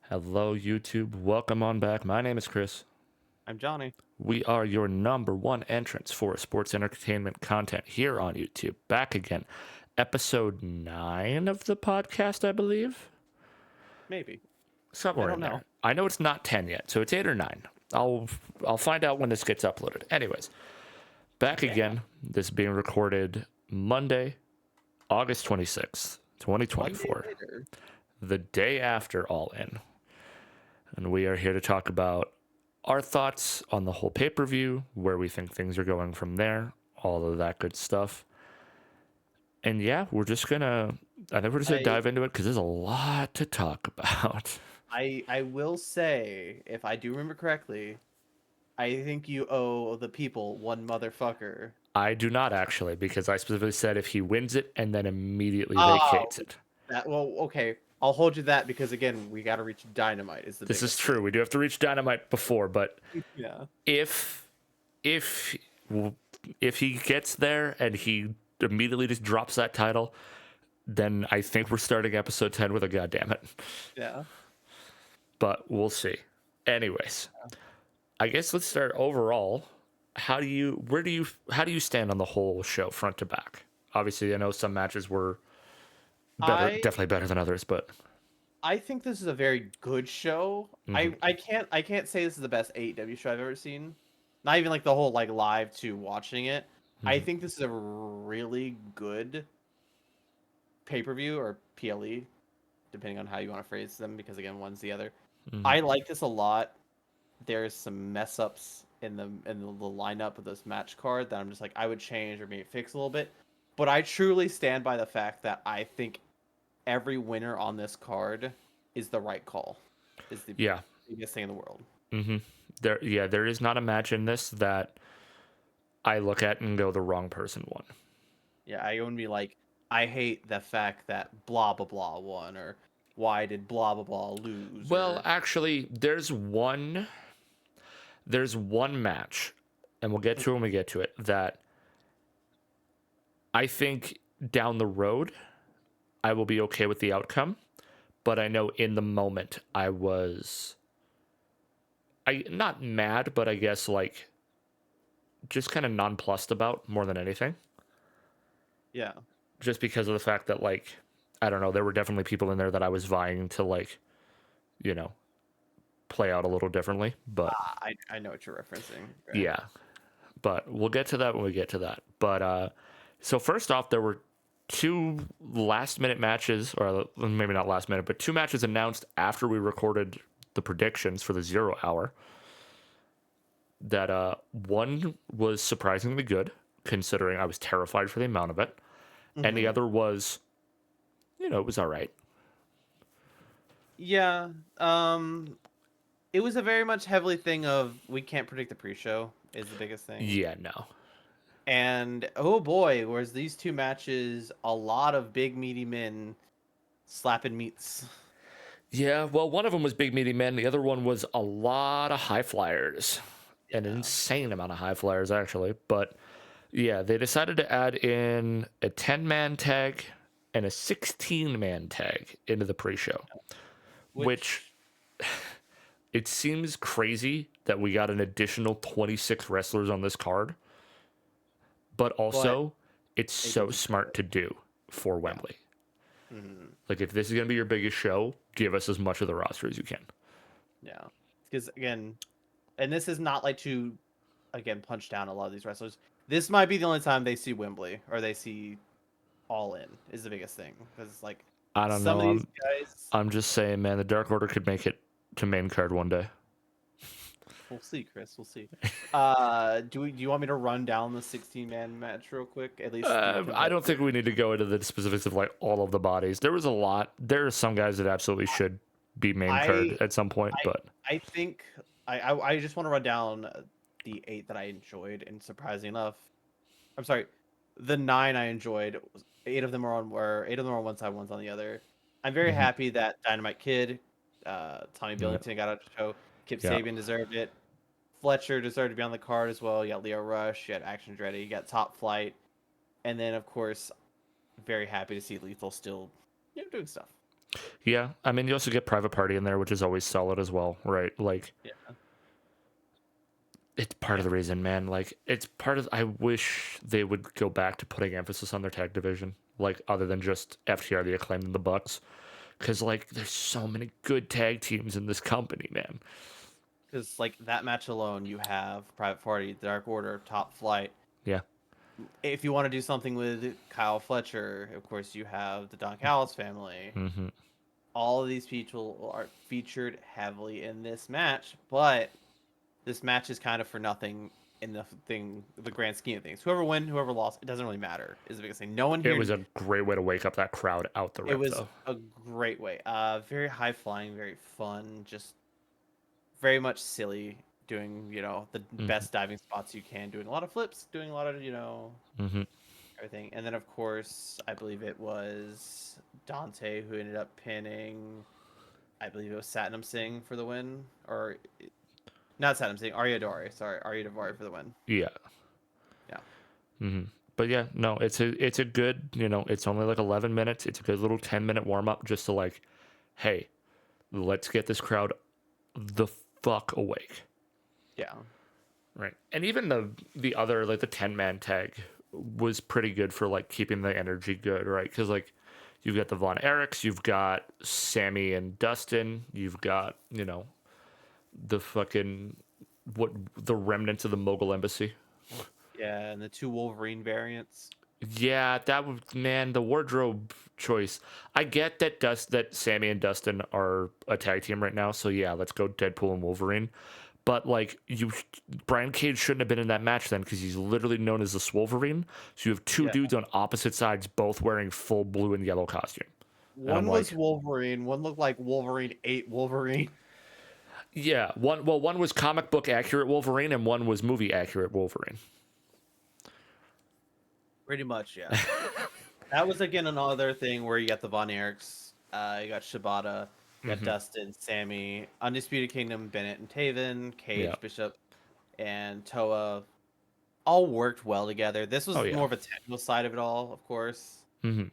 Hello, YouTube. Welcome on back. My name is Chris. I'm Johnny. We are your number one entrance for sports entertainment content here on YouTube. Back again. Episode 9 of the podcast, I believe. Maybe. I Somewhere don't in know. there. I know it's not 10 yet, so it's 8 or 9. I'll find out when this gets uploaded. Anyways, back Yeah. again. This is being recorded Monday, August 26th, One day 2024. later. The day after All In. And we are here to talk about our thoughts on the whole pay per view, where we think things are going from there, all of that good stuff. And yeah, I think we're just gonna I dive into it because there's a lot to talk about. I will say, if I do remember correctly, I think you owe the people one motherfucker. I do not actually, because I specifically said if he wins it and then immediately Oh, vacates it. okay. I'll hold you that because again, we got to reach Dynamite is the This is biggest true. We do have to reach Dynamite before, but thing. Yeah. if if if he gets there and he immediately just drops that title, then I think we're starting episode 10 with a goddamn it. Yeah. But we'll see. Anyways, I guess let's start overall. How do you stand on the whole show front to back? Obviously, I know some matches were better, I definitely better than others, but I think this is a very good show. mhm, I can't say this is the best AEW show I've ever seen. Not even like the whole like live to watching it. I mhm, think this is a really good pay-per-view or PLE, depending on how you want to phrase them, because again, one's the other. mhm. I like this a lot. There's some mess ups in the lineup of this match card that I'm just like I would change or maybe fix a little bit. But I truly stand by the fact that I think every winner on this card is the right call. Is the Yeah, biggest thing in the world. hmm there is not a match in this that I look at and go the wrong person won. Yeah, I wouldn't be like, I hate the fact that blah blah blah won, or why did blah blah blah lose, Well, or actually, there's one match, and we'll get to it when we get to it, that I think down the road I will be okay with the outcome, but I know in the moment I not mad, but I guess like just kind of nonplussed about more than anything. yeah. Just because of the fact that like I don't know, there were definitely people in there that I was vying to like, you know, play out a little differently. But I know what you're referencing. Right. yeah. But we'll get to that when we get to that. But so first off, there were two last minute matches, or maybe not last minute, but two matches announced after we recorded the predictions for the 0 hour. That one was surprisingly good, considering I was terrified for the amount of it, and the Hmm. other was, it was all right. Yeah. It was a very much heavily thing of we can't predict the pre-show is the biggest thing. Yeah, no. And oh boy, whereas these two matches, a lot of big meaty men slapping meats. Yeah, well, one of them was big meaty men. The other one was a lot of high flyers, an Yeah. insane amount of high flyers actually. But yeah, they decided to add in a 10-man tag and a 16-man tag into the pre-show, which Which it seems crazy that we got an additional 26 wrestlers on this card, but but also it's they so didn't smart to do for yeah. Wembley. Hmm. Like if this is going to be your biggest show, give us as much of the roster as you can. Yeah. Because again, and this is not like to again punch down a lot of these wrestlers. This might be the only time they see Wembley or they see All In is the biggest thing because like I don't some know. of these I'm guys. I'm just saying, man, the Dark Order could make it to main card one day. We'll see, Chris. We'll see. Do you want me to run down the 16-man match real quick? At least the I don't think competitive. we need to go into the specifics of like all of the bodies. There was a lot. There are some guys that absolutely should be main card I at some point, I but I think I just want to run down the 8 that I enjoyed, and surprisingly enough, I'm sorry, the 9 I enjoyed. 8 of them are on where 8 of them are on one side, one's on the other. I'm very mhm, happy that Dynamite Kid, Tommy yeah, Billington got out to show. Kip yeah, Sabian deserved it. Fletcher deserved to be on the card as well. You got Leo Rush, you got Action Andretti, you got Top Flight, and then of course, very happy to see Lethal still, doing stuff. Yeah, I mean, you also get Private Party in there, which is always solid as well, right? Like, Yeah. it's part of Yeah. the reason, man. Like, it's part of. I wish they would go back to putting emphasis on their tag division, like other than just FTR, the Acclaimed, and the Bucks, because like there's so many good tag teams in this company, man. Because like that match alone, you have Private Party, Dark Order, Top Flight. Yeah. If you want to do something with Kyle Fletcher, of course you have the Don Callis family. Mm-hmm. All of these people are featured heavily in this match, but this match is kind of for nothing in the grand scheme of things. Whoever win, whoever lost, it doesn't really matter. Is the biggest thing. No one It here. was a great way to wake up that crowd out the It rip, was though. a great way. Very high flying, very fun. Just very much silly. Doing the Mm-hmm. best diving spots you can. Doing a lot of flips. Doing a lot of Mm-hmm. everything. And then of course, I believe it was Dante who ended up pinning. I believe it was Satnam Singh for the win, or not Satnam Singh, Arya Dawari. Sorry, Arya Dawari for the win. Yeah. Yeah. Mm-hmm. But yeah, no, it's a good, it's only like 11 minutes. It's a good little 10-minute warm up just to like, hey, let's get this crowd the fuck awake. Yeah. Right. And even the other like the 10-man tag was pretty good for like keeping the energy good, right? Cuz like you've got the Von Erichs, you've got Sammy and Dustin, you've got, the fucking what the remnants of the Mogul Embassy. Yeah, and the two Wolverine variants. Yeah, that would man, the wardrobe choice. I get that Sammy and Dustin are a tag team right now, so yeah, let's go Deadpool and Wolverine. But like Brian Cage shouldn't have been in that match then because he's literally known as the Swolverine. So you have two Yeah. dudes on opposite sides, both wearing full blue and yellow costume, and I'm One was like, Wolverine, one looked like Wolverine 8 Wolverine. yeah, one was comic book accurate Wolverine, and one was movie accurate Wolverine. Pretty much, yeah. That was again another thing where you got the Von Erichs, you got Shibata, you got Hmm. Dustin, Sammy, Undisputed Kingdom, Bennett and Taven, Yeah. Cage, Bishop, and Toa all worked well together. This Oh was yeah. more of a technical side of it all, of course. Hmm.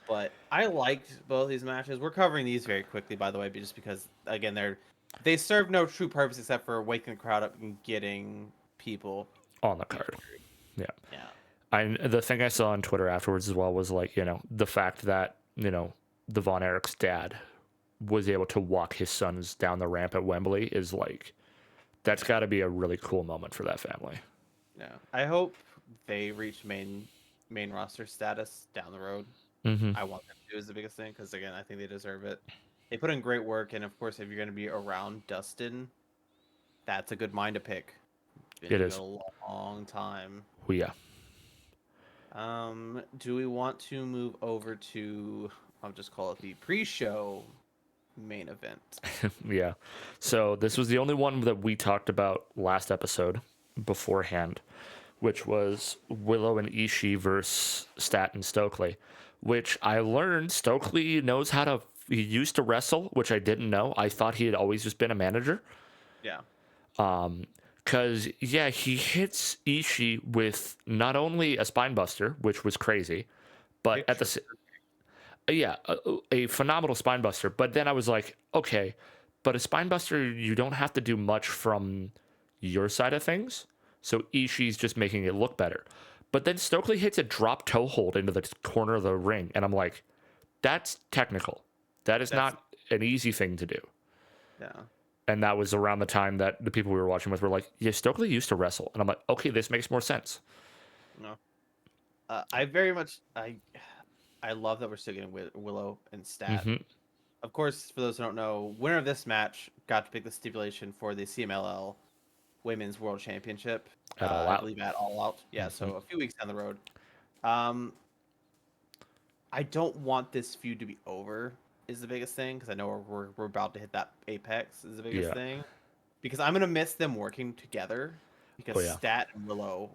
But I liked both these matches. We're covering these very quickly, by the way, just because again they serve no true purpose except for waking the crowd up and getting people On the card. featured. Yeah. Yeah, The thing I saw on Twitter afterwards as well was like, the fact that, the Von Erich's dad was able to walk his sons down the ramp at Wembley is like, that's got to be a really cool moment for that family. yeah. I hope they reach main roster status down the road. Hmm. I want them to is the biggest thing because again, I think they deserve it. They put in great work, and of course, if you're going to be around Dustin, that's a good mind to pick. Been It together is. a long time. Well, yeah. Do we want to move over to, I'll just call it the pre-show main event? Yeah. So this was the only one that we talked about last episode beforehand, which was Willow and Ishii versus Stat and Stokely, which I learned Stokely knows how to. He used to wrestle, which I didn't know. I thought he had always just been a manager. Yeah. Because yeah, he hits Ishii with not only a spine buster, which was crazy, but at the Picture. yeah, a phenomenal spine buster. But then I was like, okay, but a spine buster, you don't have to do much from your side of things. So Ishii's just making it look better. But then Stokely hits a drop toe hold into the corner of the ring, and I'm like, that's technical. That is That's not an easy thing to do. yeah. And that was around the time that the people we were watching with were like, yeah, Stokely used to wrestle. And I'm like, okay, this makes more sense. No. I very much I love that we're still getting Willow and Stat. Hmm. Of course, for those who don't know, winner of this match got to pick the stipulation for the CMLL Women's World Championship. At all I out. believe at All Out. Yeah, Hmm. so a few weeks down the road. Um, I don't want this feud to be over. Is the biggest thing because I know we're about to hit that apex. Is the biggest Yeah. thing because I'm gonna miss them working together Oh, because yeah. Stat and Willow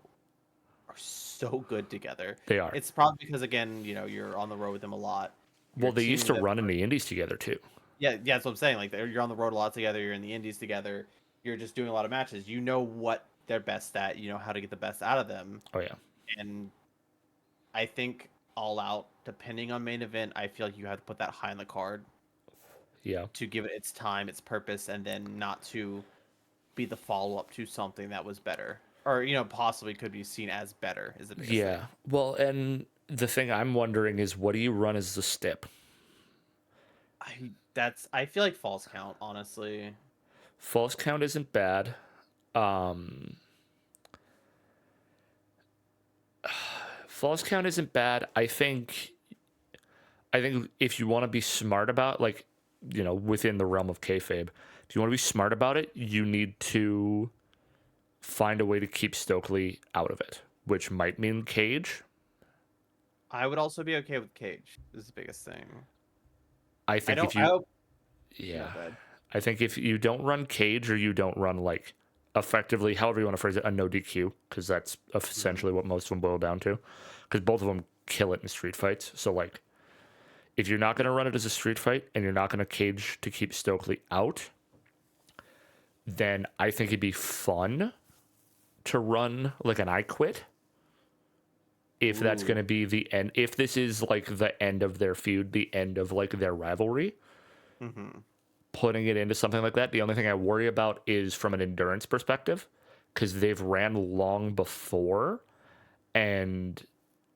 are so good together. They are. It's probably because again, you're on the road with them a lot. Well, You're they used teaming to them. run in the indies together, too. Yeah, yeah, that's what I'm saying. Like you're on the road a lot together. You're in the indies together. You're just doing a lot of matches. You know what they're best at. You know how to get the best out of them. Oh, yeah. And I think All Out, depending on main event, I feel like you have to put that high on the card. Yeah. to give it its time, its purpose, and then not to be the follow up to something that was better, or possibly could be seen as better is the biggest thing. Yeah. Well, and the thing I'm wondering is, what do you run as the stip? I feel like false count, honestly. False count isn't bad. Um, false count isn't bad. I think if you want to be smart about, like, within the realm of kayfabe, if you want to be smart about it, you need to find a way to keep Stokely out of it, which might mean cage. I would also be okay with cage. Is the biggest thing. I I think don't. if I you, hope. No, yeah, good. I think if you don't run cage or you don't run like effectively, however you want to phrase it, a no DQ, because that's Mhm. essentially what most of them boil down to, because both of them kill it in street fights. So like, if you're not going to run it as a street fight and you're not going to cage to keep Stokely out, then I think it'd be fun to run like an I quit if that's going Ooh. to be the end. If this is like the end of their feud, the end of like their rivalry, Mm-hmm. putting it into something like that. The only thing I worry about is from an endurance perspective, because they've ran long before, and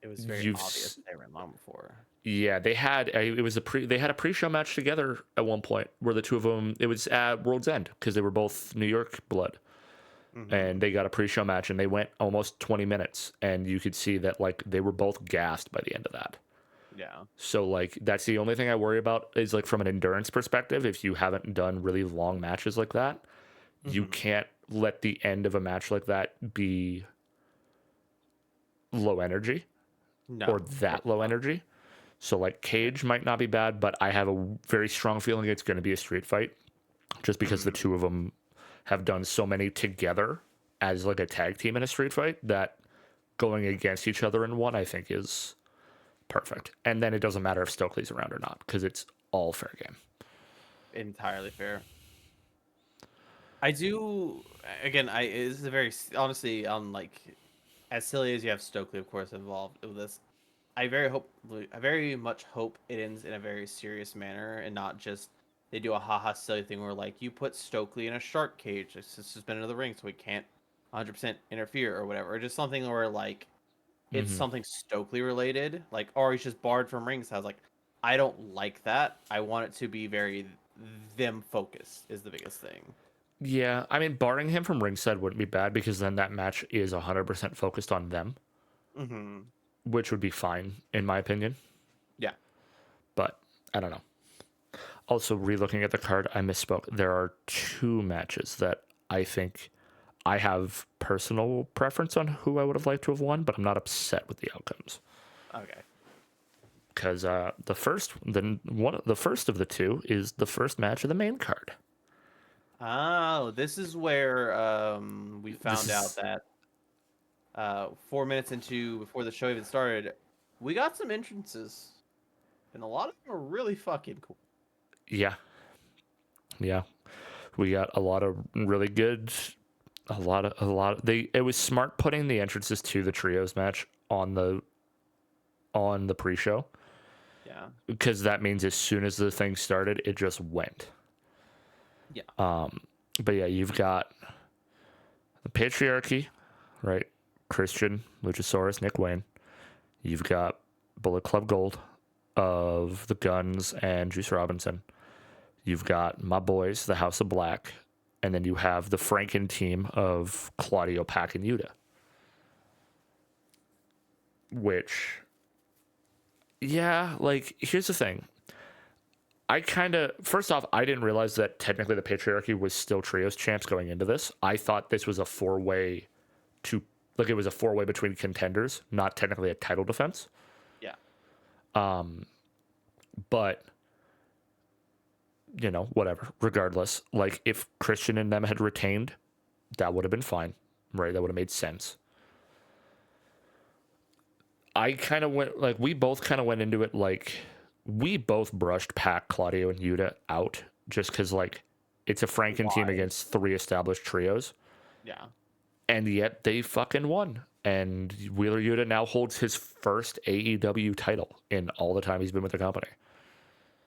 It was very you've obvious they ran long before. yeah, they had a pre-show match together at one point where the two of them, it was at World's End because they were both New York blood, Mm-hmm. and they got a pre-show match and they went almost 20 minutes, and you could see that like they were both gassed by the end of that. Yeah. So like that's the only thing I worry about is like from an endurance perspective. If you haven't done really long matches like that, you Mm-hmm. can't let the end of a match like that be low energy or No, of that course low not. energy. So like Cage might not be bad, but I have a very strong feeling it's going to be a street fight just because the Mm-hmm. two of them have done so many together as like a tag team in a street fight that going against each other in one I think is perfect. And then it doesn't matter if Stokely's around or not because it's all fair game. Entirely fair. I do. Again, it is a very honestly on like as silly as you have Stokely, of course, involved with this. I very much hope it ends in a very serious manner and not just they do a haha silly thing where like you put Stokely in a shark cage, it's suspended in the ring so he can't 100% interfere or whatever, or just something where like it's Mm-hmm. something Stokely related, like or he's just barred from ring. So I was like, I don't like that. I want it to be very them focused is the biggest thing. Yeah, I mean, barring him from ringside wouldn't be bad because then that match is 100% focused on them, Mm-hmm. which would be fine in my opinion. Yeah. But I don't know. Also, relooking at the card, I misspoke. There are two matches that I think I have personal preference on who I would have liked to have won, but I'm not upset with the outcomes Okay. because the first of the two is the first match of the main card. Oh, this is where we This found out is that 4 minutes into before the show even started, we got some entrances, and a lot of them are really fucking cool. yeah, yeah. We got a lot of really good, a lot. They it was smart putting the entrances to the trios match on the pre-show Yeah. because that means as soon as the thing started, it just went. Yeah. But yeah, you've got the patriarchy, right? Christian, Luchasaurus, Nick Wayne. You've got Bullet Club Gold of the Guns and Juice Robinson. You've got my boys, the House of Black, and then you have the Franken team of Claudio, Pac, and Yuta. Which, yeah, like here's the thing. I kind of first off, I didn't realize that technically the patriarchy was still trios champs going into this. I thought this was a four-way to like it was a four-way between contenders, not technically a title defense. Yeah. But whatever. Regardless, like if Christian and them had retained, that would have been fine, right? That would have made sense. I kind of went like we both kind of went into it like we both brushed Pac, Claudio, and Yuta out just because like it's a Franken team Why? against three established trios, Yeah. and yet they fucking won. And Wheeler Yuta now holds his first AEW title in all the time he's been with the company.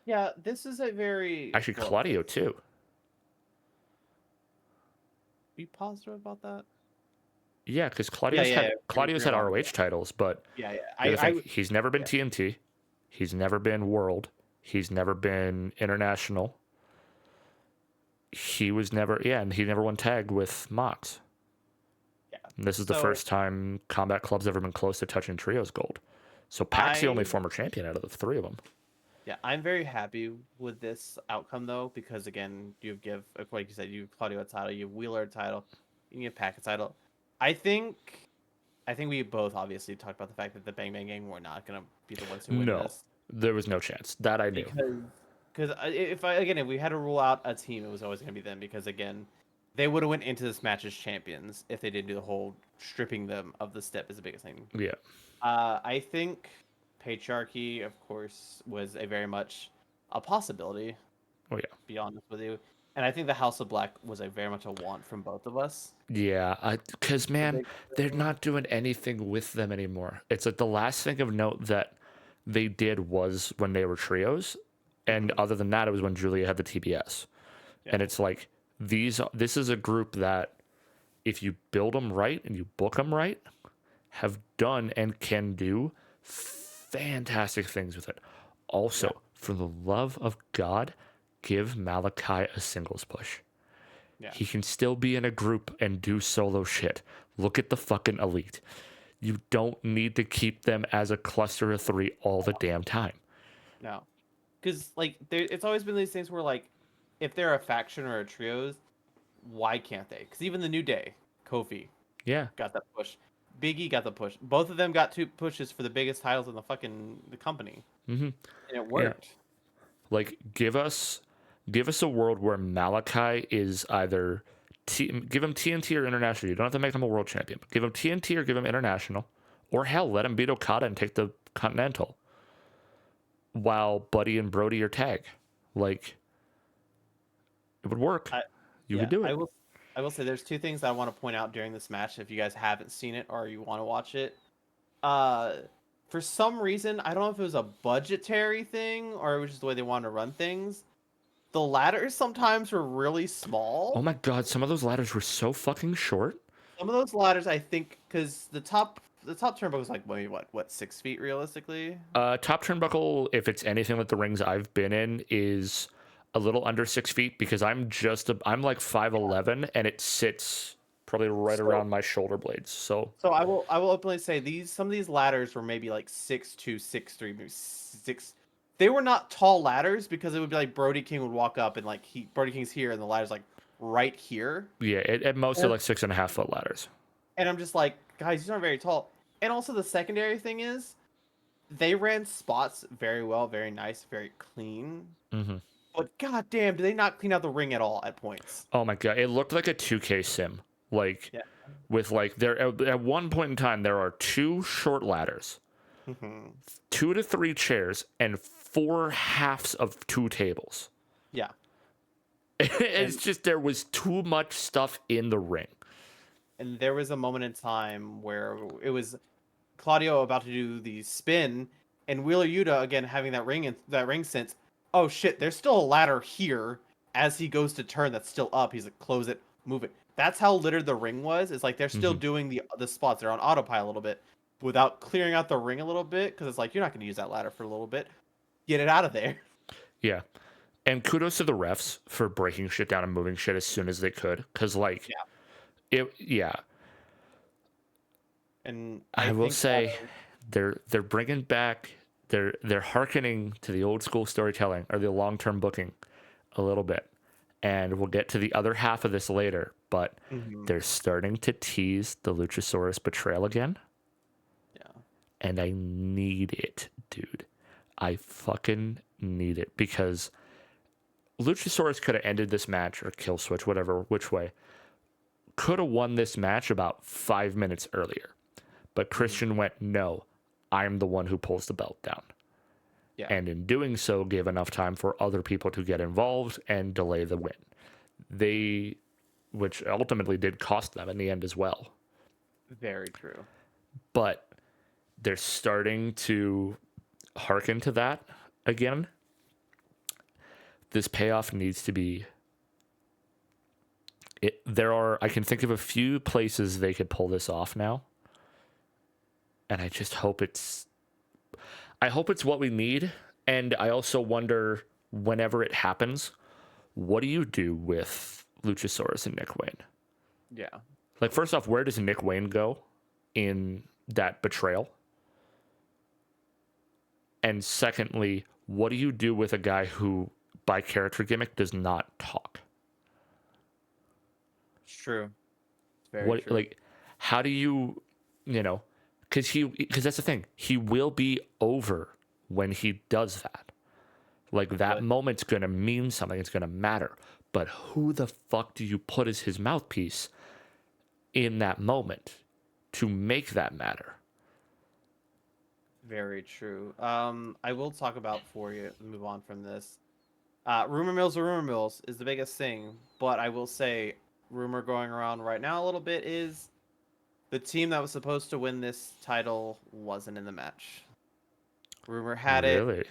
Yeah, this is a very Actually, well. Claudio too. Be positive about that. Yeah, because Yeah, Claudio's yeah, had yeah. Claudio's Bring had him on. ROH titles, but Yeah, yeah. you got to think I he's never been yeah. TNT, he's never been World, he's never been International. He was never, yeah, and he never won tag with Mox. Yeah. And this is the So first time Combat Club's ever been close to touching Trios Gold. So Pac's the only I former champion out of the three of them. Yeah, I'm very happy with this outcome though, because again, you give like you said, you have Claudio a title, you have Wheeler a title, you give Pac a title. I think I think we both obviously talked about the fact that the Bang Bang Gang were not gonna be the ones who win No, this there was no chance. That I knew. because if we had to rule out a team, it was always gonna be them because again, they would have went into this match as champions if they didn't do the whole stripping them of the step is the biggest thing. Yeah. I think patriarchy, of course, was a very much a possibility. Oh, yeah. Be honest with you, and I think the House of Black was a very much a want from both of us. Yeah, because The man, big they're thing. not doing anything with them anymore. It's like the last thing of note that they did was when they were trios, and Mhm. other than that, it was when Julia had the TBS. Yeah, And it's like this is a group that if you build them right and you book them right, have done and can do fantastic things with it. yeah, Also, for the love of God, give Malachi a singles push. yeah. He can still be in a group and do solo shit. Look at the fucking elite. You don't need to keep them as a cluster of three all the damn time. No, because like it's always been these things where like if they're a faction or a trios, why can't they? Because even the New Day, Kofi Yeah. got that push. Biggie got the push. Both of them got two pushes for the biggest titles in the company, Mm-hmm. and it Yeah. worked. Like give us a world where Malachi is either give him TNT or international. You don't have to make him a world champion. But give him TNT or give him international. Or hell, let him beat Okada and take the Continental. While Buddy and Brody are tag. Like it would work. I You could Yeah, do it. I will say there's two things that I want to point out during this match if you guys haven't seen it or you want to watch it. Uh for some reason, I don't know if it was a budgetary thing or it was just the way they wanted to run things. The ladders sometimes were really Oh small. my god, some of those ladders were so fucking short. Some of those ladders I think cuz the top turnbuckle was like maybe what 6 feet realistically. Top turnbuckle, if it's anything like the rings I've been in, is a little under 6 feet because I'm like 5'11" and it sits probably right So around my shoulder blades. So so I will openly say these some of these ladders were maybe like 6'2", 6'3", maybe 6. They were not tall ladders because it would be like Brody King would walk up and like Brody King's here and the ladder's like right here. yeah, at most they're And, like 6.5 foot ladders. and I'm just like, guys, these aren't very tall. And also the secondary thing is they ran spots very well, very nice, very clean. Hmm. But goddamn, do they not clean out the ring at all at points? Oh my god, it looked like a 2K sim. Like Yeah. with like there at one point in time there are two short ladders, Mhm. 2 to 3 chairs, and 4 halves of 2 tables. Yeah. It's And just there was too much stuff in the ring. and there was a moment in time where it was Claudio about to do the spin, and Wheeler Yuta again having that ring sense. Oh shit! There's still a ladder here. As he goes to turn, that's still up. He's like, close it, move it. That's how littered the ring was. It's like they're still Hmm. doing the spots. They're on autopilot a little bit without clearing out the ring a little bit because it's like you're not going to use that ladder for a little bit. Get it out of there. Yeah. And kudos to the refs for breaking shit down and moving shit as soon as they could. Cause like Yeah. yeah. And I I will think that say they're bringing back they're hearkening to the old school storytelling or the long term booking a little bit. And we'll get to the other half of this later, but Mhm. they're starting to tease the Luchasaurus betrayal again. Yeah. And I need it, dude. I fucking need it because Luchasaurus could have ended this match or kill switch, whatever, which way. Could have won this match about 5 minutes earlier. But Mhm. Christian went, no, I'm the one who pulls the belt down. Yeah. And in doing so, gave enough time for other people to get involved and delay the win. Which ultimately did cost them in the end as well. Very true. But they're starting to hearken to that again. this payoff needs to be. I can think of a few places they could pull this off now, and I just hope it's. I hope it's what we need, and I also wonder whenever it happens, what do you do with Luchasaurus and Nick Wayne? Yeah. Like, first off, where does Nick Wayne go in that betrayal? And secondly, what do you do with a guy who, by character gimmick, does not talk? It's true. It's very true. Like, how do you, because that's the thing. He will be over when he does that. Like, that moment's going to mean something. It's going to matter. But who the fuck do you put as his mouthpiece in that moment to make that matter? Very true. I will talk about for you, move on from this. Rumor mills is the biggest thing, but I will say, rumor going around right now a little bit is the team that was supposed to win this title wasn't in the match. Rumor had it.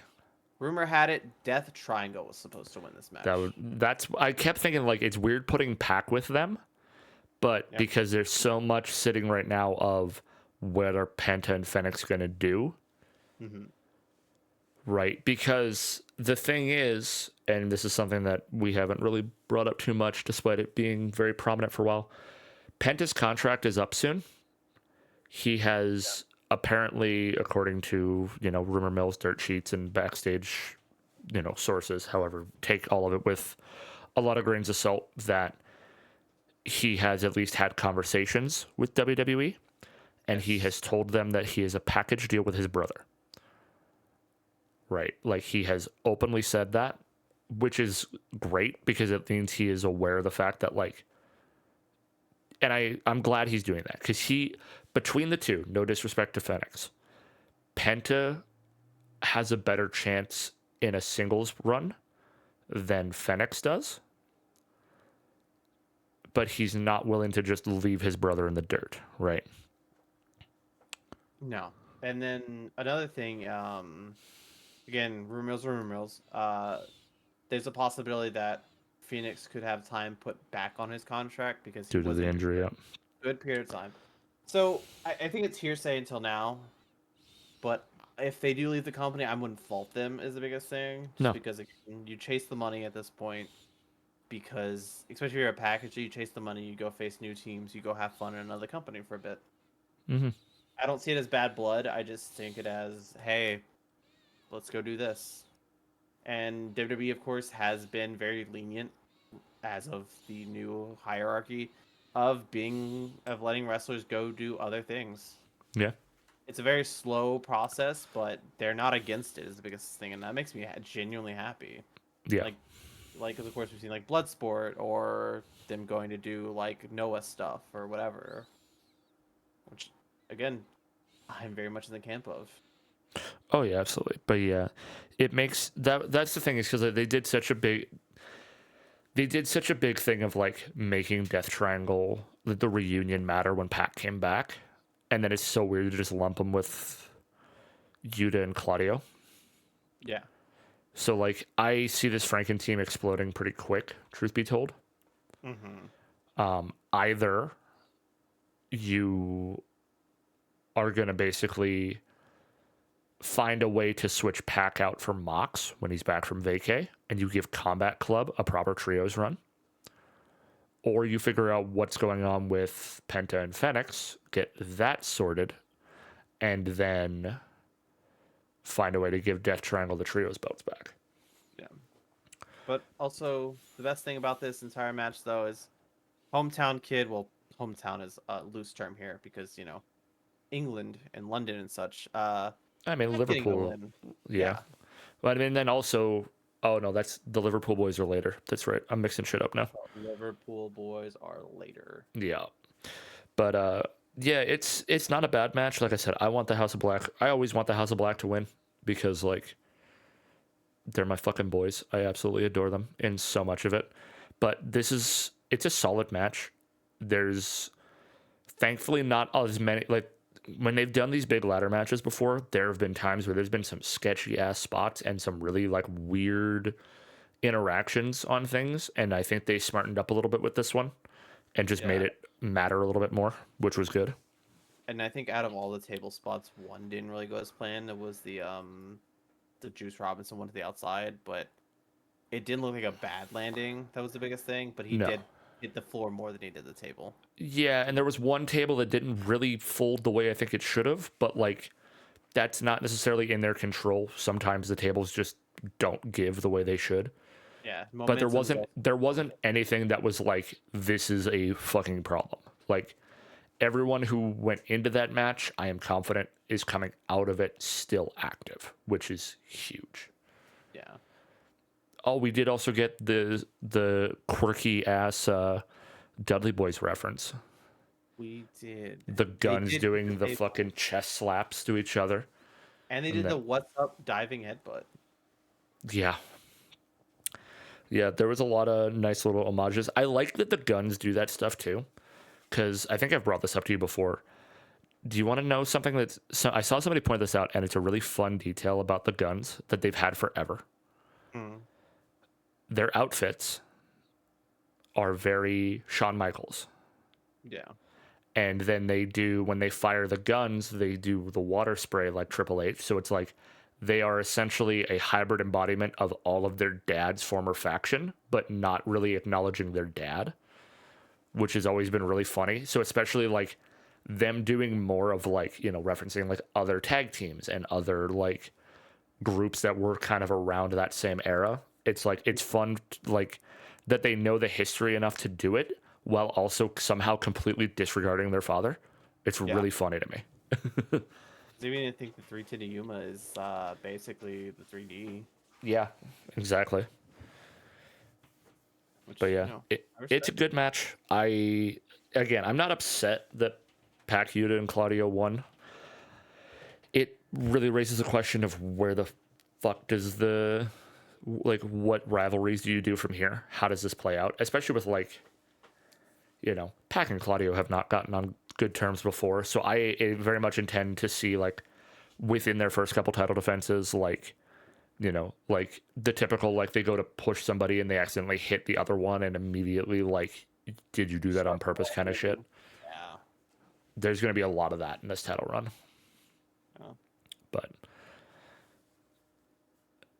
Death Triangle was supposed to win this match. I kept thinking, like, it's weird putting Pac with them, but because there's so much sitting right now of what are Penta and Fenix going to do, right? Because the thing is, and this is something that we haven't really brought up too much, despite it being very prominent for a while, Penta's contract is up soon. He has apparently, according to, rumor mills, dirt sheets, and backstage, sources, however, take all of it with a lot of grains of salt, that he has at least had conversations with WWE, and he has told them that he has a package deal with his brother. Right? Like, he has openly said that, which is great because it means he is aware of the fact that, like, and I'm glad he's doing that, because between the two, no disrespect to Fenix, Penta has a better chance in a singles run than Fenix does, but he's not willing to just leave his brother in the dirt, right? No. And then another thing, again, rumor mills. There's a possibility that Phoenix could have time put back on his contract because due to the injury. Yeah. Good period of time. So I think it's hearsay until now, but if they do leave the company, I wouldn't fault them is the biggest thing. Just because you chase the money at this point, because especially if you're a package, you chase the money, you go face new teams, you go have fun in another company for a bit. I don't see it as bad blood. I just think it as, hey, let's go do this. And WWE, of course, has been very lenient as of the new hierarchy of letting wrestlers go do other things. Yeah. It's a very slow process, but they're not against it is the biggest thing, and that makes me genuinely happy. Yeah. Like of course we've seen like Bloodsport or them going to do like Noah stuff or whatever, which again, I'm very much in the camp of. Oh yeah, absolutely. But yeah, it makes that's the thing, is because they did such a big thing of like making Death Triangle, the reunion, matter when Pac came back, and then it's so weird to just lump them with Yuta and Claudio. Yeah. So like, I see this Franken team exploding pretty quick, truth be told. Either you are gonna basically find a way to switch Pac out for Mox when he's back from vacay, and you give Combat Club a proper trios run, or you figure out what's going on with Penta and Fenix, get that sorted, and then find a way to give Death Triangle the trios belts back. Yeah. But also, the best thing about this entire match, though, is hometown kid. Well, hometown is a loose term here because, England and London and such. I mean, Liverpool. Yeah. But I mean, then also, oh no, that's the Liverpool boys are later. That's right. I'm mixing shit up now. Liverpool boys are later. Yeah. But yeah, it's not a bad match. Like I said, I want the House of Black. I always want the House of Black to win because, like, they're my fucking boys. I absolutely adore them in so much of it. But it's a solid match. There's thankfully not as many, like, when they've done these big ladder matches before, there have been times where there's been some sketchy ass spots and some really like weird interactions on things, and I think they smartened up a little bit with this one and just made Yeah. it matter a little bit more, which was good. And I think out of all the table spots, one didn't really go as planned. It was the Juice Robinson one to the outside, but it didn't look like a bad landing. That was the biggest thing, but he No. did hit the floor more than he did the table. Yeah, and there was one table that didn't really fold the way I think it should have, but like that's not necessarily in their control. Sometimes the tables just don't give the way they should. Yeah, But there momentum is wasn't also there wasn't anything that was like this is a fucking problem. Like everyone who went into that match, I am confident is coming out of it still active, which is huge. yeah. Oh, we did also get the quirky ass Dudley Boys reference. We did. The They guns did hit doing the the table, fucking chest slaps to each other. and they And did the then, what's up diving headbutt. yeah. Yeah, there was a lot of nice little homages. I like that the guns do that stuff too, because I think I've brought this up to you before. Do you want to know something that's... So I saw somebody point this out, and it's a really fun detail about the guns that they've had forever. Mm. Their outfits are very Shawn Michaels. Yeah. And then they do, when they fire the guns, they do the water spray like Triple H. So it's like they are essentially a hybrid embodiment of all of their dad's former faction, but not really acknowledging their dad, which has always been really funny. So especially like them doing more of like, you know, referencing like other tag teams and other like groups that were kind of around that same era. It's like it's fun like that they know the history enough to do it while also somehow completely disregarding their father. It's Yeah. really funny to me. 'Cause even I think the 3 to Yuma is basically the 3D, Yeah, exactly. which But yeah, I it's a respect. good match. I'm not upset that Pac Yuta and Claudio won. It really raises the question of where the fuck does the like what rivalries do you do from here? How does this play out? Especially with like, you know, Pac and Claudio have not gotten on good terms before, so I very much intend to see like within their first couple title defenses, like, you know, like the typical like they go to push somebody and they accidentally hit the other one and immediately like, did you do that on Start purpose kind of shit. brawling. Yeah. There's going to be a lot of that in this title run, Yeah. but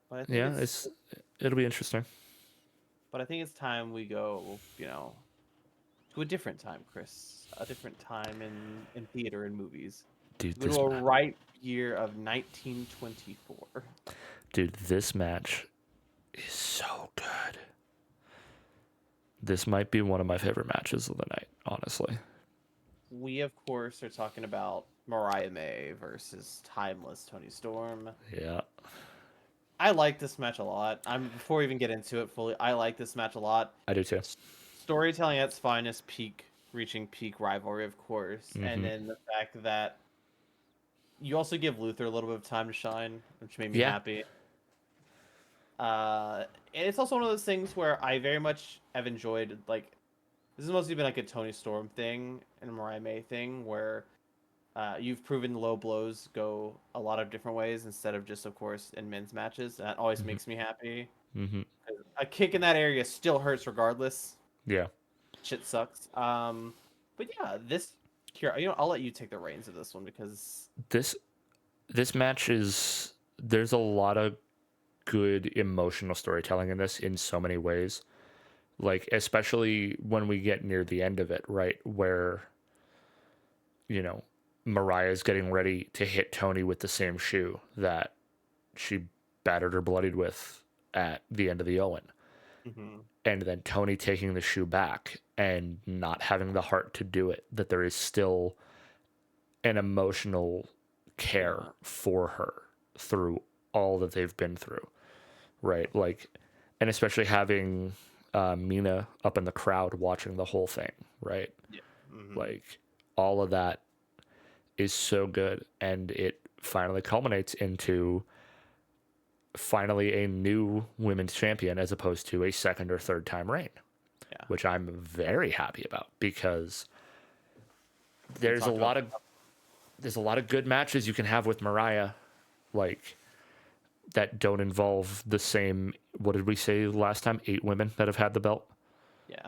But I think yeah, it'll be interesting. it's time we go, to a different time, Chris. A different time in theater and movies. Dude, We go to a ripe year of 1924. this match is so good. This might be one of my favorite matches of the night, honestly. We of course are talking about Mariah May versus Timeless Tony Storm. Yeah, I like this match a lot. Before we even get into it fully, I like this match a lot. I do too. Storytelling at its finest, reaching peak rivalry, of course, and Hmm. then the fact that you also give Luther a little bit of time to shine, which made me Yeah, happy. And it's also one of those things where I very much have enjoyed. Like, this has mostly been like a Tony Storm thing and a Mariah May thing, where you've proven low blows go a lot of different ways instead of just, of course, in men's matches. That always hmm makes me happy. hmm A kick in that area still hurts regardless. yeah. Shit sucks. But yeah, here, I'll let you take the reins of this one because This this match is there's a lot of good emotional storytelling in this in so many ways. Like especially when we get near the end of it, right, where you know Mariah's getting ready to hit Tony with the same shoe that she battered her bloodied with at the end of the Owen. hmm And then Tony taking the shoe back and not having the heart to do it, that there is still an emotional care yeah, for her through all that they've been through, right? Like, and especially having Mina up in the crowd watching the whole thing, right? yeah, hmm Like, all of that is so good. And it finally culminates into finally a new women's champion as opposed to a second or third time reign, yeah. which I'm very happy about because We there's a talked about lot of good matches you can have with Mariah. Like that don't involve the same, what did we say last time? 8 women that have had the belt. Yeah.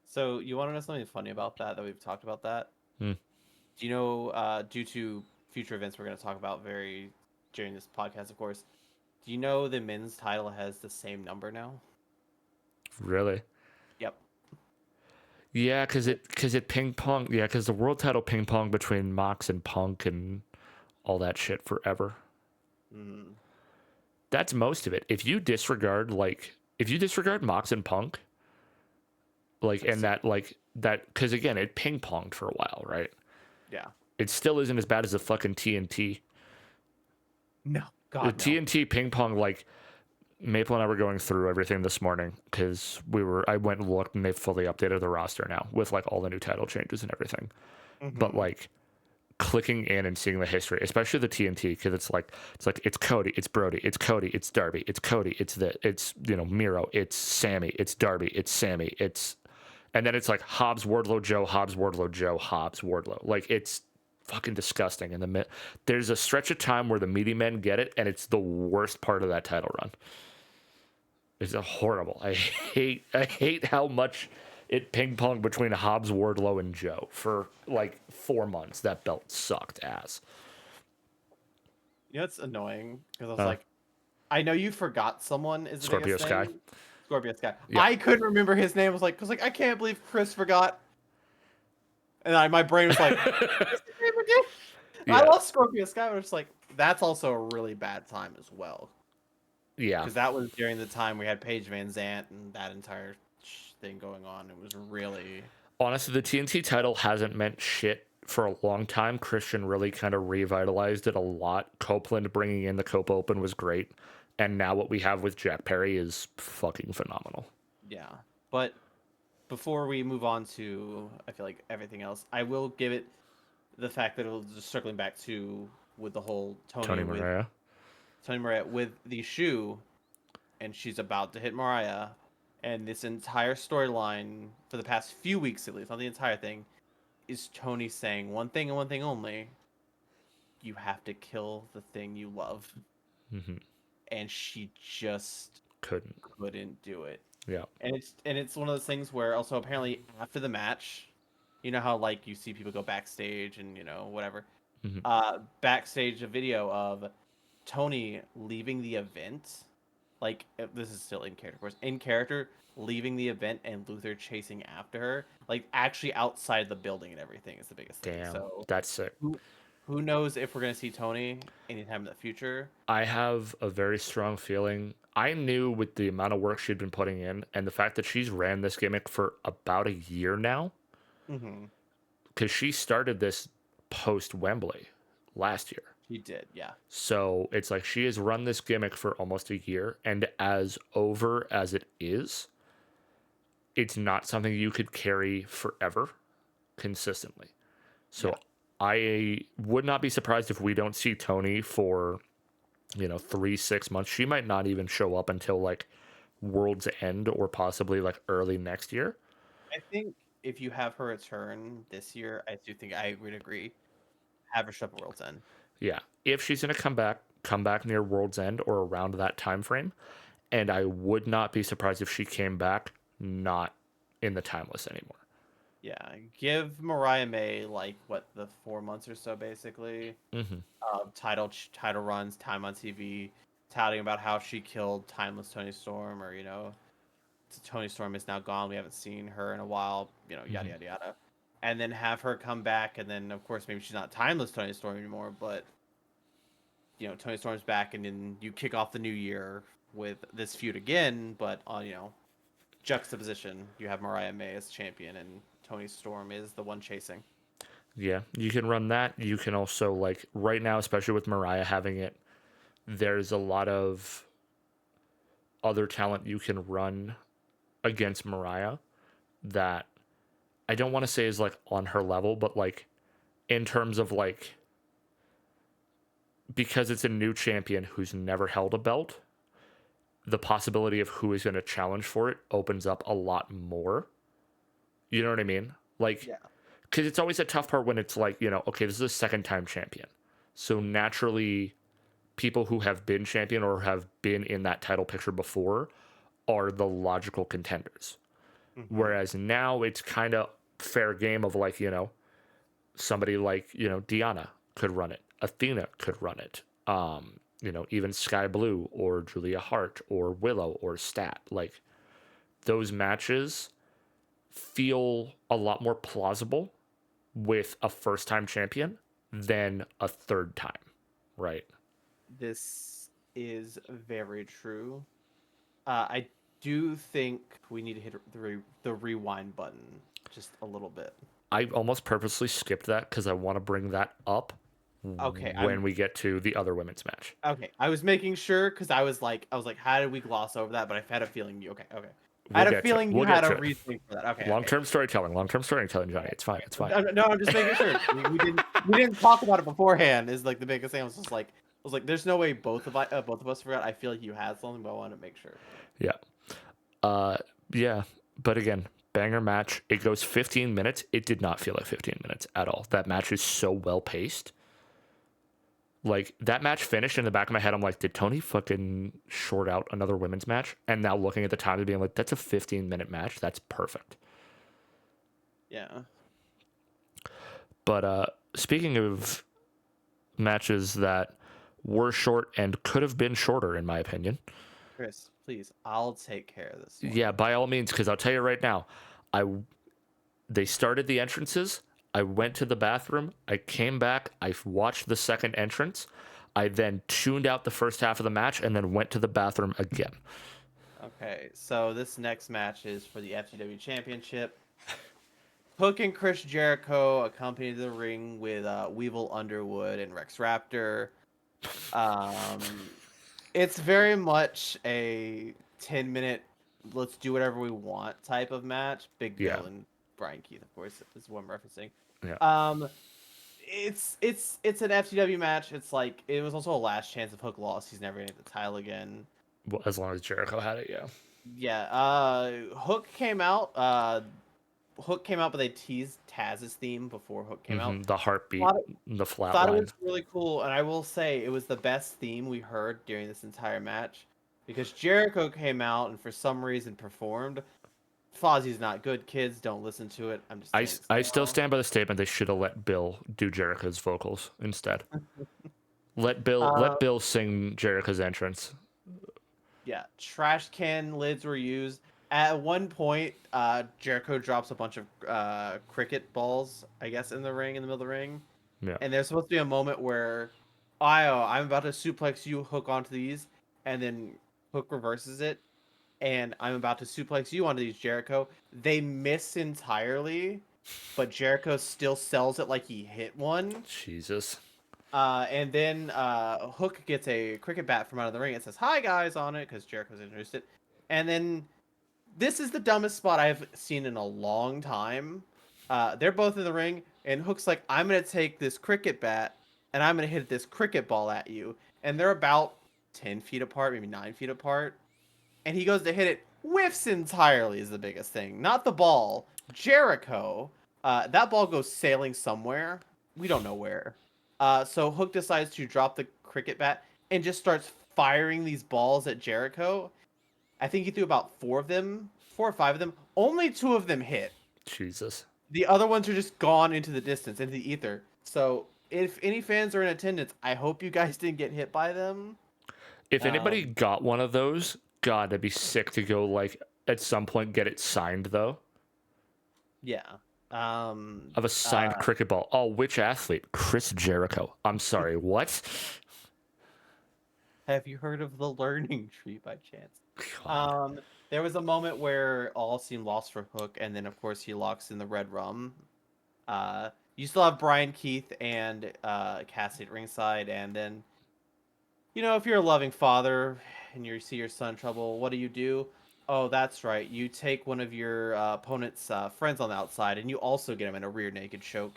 So you want to know something funny about that we've talked about that? Hmm. Do you know, due to future events we're going to talk about during this podcast, of course, do you know the men's title has the same number now? Really? Yep. Yeah, because it ping pong. Yeah, because the world title ping pong between Mox and Punk and all that shit forever. Mm. That's most of it. If you disregard Mox and Punk, like, and that, because again, it ping ponged for a while, right? Yeah. It still isn't as bad as the fucking TNT. No. The God, no. TNT ping pong, like, Maple and I were going through everything this morning because I went and looked and they've fully updated the roster now with like all the new title changes and everything. But Mm-hmm. like clicking in and seeing the history, especially the TNT, because it's Cody, it's Brody, it's Cody, it's Darby, it's Cody, it's Miro, it's Sammy, it's Darby, it's Sammy, and then it's like Hobbs, Wardlow, Joe, Hobbs, Wardlow, Joe, Hobbs, Wardlow. Like it's fucking disgusting. And there's a stretch of time where the meaty men get it, and it's the worst part of that title run. It's horrible. I hate how much it ping ponged between Hobbs, Wardlow, and Joe for like 4 months. That belt sucked ass. You know, it's annoying because I was Uh, like, I know you forgot someone is the Scorpio biggest Sky. thing. Scorpio Sky. Yeah. I couldn't remember his name. I was like, because like I can't believe Chris forgot, and my brain was like, what's his name again? I Yeah. love Scorpio Sky, but it's like that's also a really bad time as well Yeah. because that was during the time we had Paige Van Zant and that entire thing going on. It was really Honestly, the TNT title hasn't meant shit for a long time. Christian really kind of revitalized it a lot. Copeland bringing in the Copa Open was great. And now what we have with Jack Perry is fucking phenomenal. yeah. But before we move on to I feel like everything else, I will give it the fact that it'll just circling back to with the whole Tony Mariah. Tony Mariah with the shoe, and she's about to hit Mariah, and this entire storyline for the past few weeks at least, not the entire thing, is Tony saying one thing and one thing only: you have to kill the thing you love, Mm-hmm. and she just Couldn't. couldn't do it. Yeah. And it's one of those things where also apparently after the match, you know how like you see people go backstage and whatever, Mm-hmm. backstage a video of Tony leaving the event, like this is still in character, of course, in character leaving the event and Luther chasing after her, like actually outside the building and everything is the biggest thing. Damn. So That's sick. who knows if we're gonna see Tony anytime in the future? I have a very strong feeling. I knew with the amount of work she'd been putting in and the fact that she's ran this gimmick for about a year now, Mm-hmm. because she started this post Wembley last year. He did, yeah. So it's like she has run this gimmick for almost a year. And as over as it is, it's not something you could carry forever consistently. So Yeah. I would not be surprised if we don't see Tony for 3 6 months. She might not even show up until like World's End or possibly like early next year. I think if you have her return this year, I do think I would agree. Have her show up at World's End. Yeah, if she's gonna come back near World's End or around that time frame, and I would not be surprised if she came back not in the timeless anymore. Yeah, give Mariah May like what the 4 months or so basically. Mm-hmm. Title runs, time on TV, touting about how she killed timeless Tony Storm, or Tony Storm is now gone. We haven't seen her in a while. Yada Mm-hmm. yada yada, and then have her come back, and then of course maybe she's not timeless Tony Storm anymore, but Tony Storm's back, and then you kick off the new year with this feud again, but on juxtaposition, you have Mariah May as champion, and Tony Storm is the one chasing. Yeah, you can run that. You can also like right now, especially with Mariah having it, there's a lot of other talent you can run against Mariah that I don't want to say is like on her level, but like in terms of like because it's a new champion who's never held a belt, the possibility of who is going to challenge for it opens up a lot more. You know what I mean? Like, Yeah. because it's always a tough part when it's like, okay, this is a second time champion. So naturally, people who have been champion or have been in that title picture before are the logical contenders. Whereas now it's kind of fair game of like, somebody like, Diana could run it. Athena could run it. Even Sky Blue or Julia Hart or Willow or Stat. Like, those matches feel a lot more plausible with a first-time champion than a third time, right? This is very true. I do think we need to hit the rewind button just a little bit. I almost purposely skipped that because I want to bring that up Okay, when we get to the other women's match. okay. I was making sure because I was like, how did we gloss over that? But I had a feeling you. Okay. I We'll had a get to it. feeling We'll you get had to a it. reasoning for that. Okay. Long-term storytelling, Johnny. It's fine. It's fine. No, I'm just making sure. We didn't talk about it beforehand. Is like the biggest thing. I was like, there's no way both of us forgot. I feel like you had something, but I wanted to make sure. Yeah. Yeah. But again, banger match. It goes 15 minutes. It did not feel like 15 minutes at all. That match is so well paced. Like, that match finished in the back of my head. I'm like, did Tony fucking short out another women's match? And now looking at the time and being like, that's a 15-minute match. That's perfect. Yeah. But speaking of matches that were short and could have been shorter, in my opinion. Chris, please, I'll take care of this one. Yeah, by all means, because I'll tell you right now, they started the entrances. I went to the bathroom. I came back. I watched the second entrance. I then tuned out the first half of the match and then went to the bathroom again. Okay, so this next match is for the FTW Championship. Hook and Chris Jericho accompanied the ring with Weevil Underwood and Rex Raptor. It's very much a 10-minute, let's do whatever we want type of match. Big Bill and Brian Keith, of course, is what I'm referencing. Yeah. It's an FTW match. It's like, it was also a last chance. If Hook lost, he's never gonna get the title again. Well, as long as Jericho had it, yeah. Yeah. Hook came out. But they teased Taz's theme before Hook came out. The heartbeat, the flat Thought line. it was really cool, and I will say it was the best theme we heard during this entire match, because Jericho came out and for some reason performed. Fozzie's not good, kids. Don't listen to it. I'm just. I still stand by the statement they should have let Bill do Jericho's vocals instead. Let Bill sing Jericho's entrance. Yeah, trash can lids were used. At one point, Jericho drops a bunch of cricket balls, I guess, in the ring, in the middle of the ring. Yeah. And there's supposed to be a moment where, I'm about to suplex you, Hook, onto these, and then Hook reverses it, and I'm about to suplex you onto these, Jericho. They miss entirely, but Jericho still sells it like he hit one. Jesus. And then Hook gets a cricket bat from out of the ring. It says, "Hi, guys," on it, because Jericho's introduced it. And then, this is the dumbest spot I've seen in a long time. They're both in the ring, and Hook's like, "I'm going to take this cricket bat, and I'm going to hit this cricket ball at you." And they're about 10 feet apart, maybe 9 feet apart. And he goes to hit it, whiffs entirely is the biggest thing. Not the ball. Jericho. That ball goes sailing somewhere. We don't know where. So Hook decides to drop the cricket bat and just starts firing these balls at Jericho. I think he threw about 4 or 5 of them. Only 2 of them hit. Jesus. The other ones are just gone into the distance, into the ether. So if any fans are in attendance, I hope you guys didn't get hit by them. If anybody got one of those, God, that'd be sick to go, like, at some point get it signed, though. Yeah. Of a signed cricket ball. Oh, which athlete? Chris Jericho. I'm sorry, what? Have you heard of the learning tree by chance? God. There was a moment where all seemed lost for Hook, and then of course he locks in the red rum. You still have Brian Keith and Cassidy at ringside, and then, if you're a loving father and you see your son in trouble, what do? Oh, that's right. You take one of your opponent's friends on the outside, and you also get him in a rear naked choke.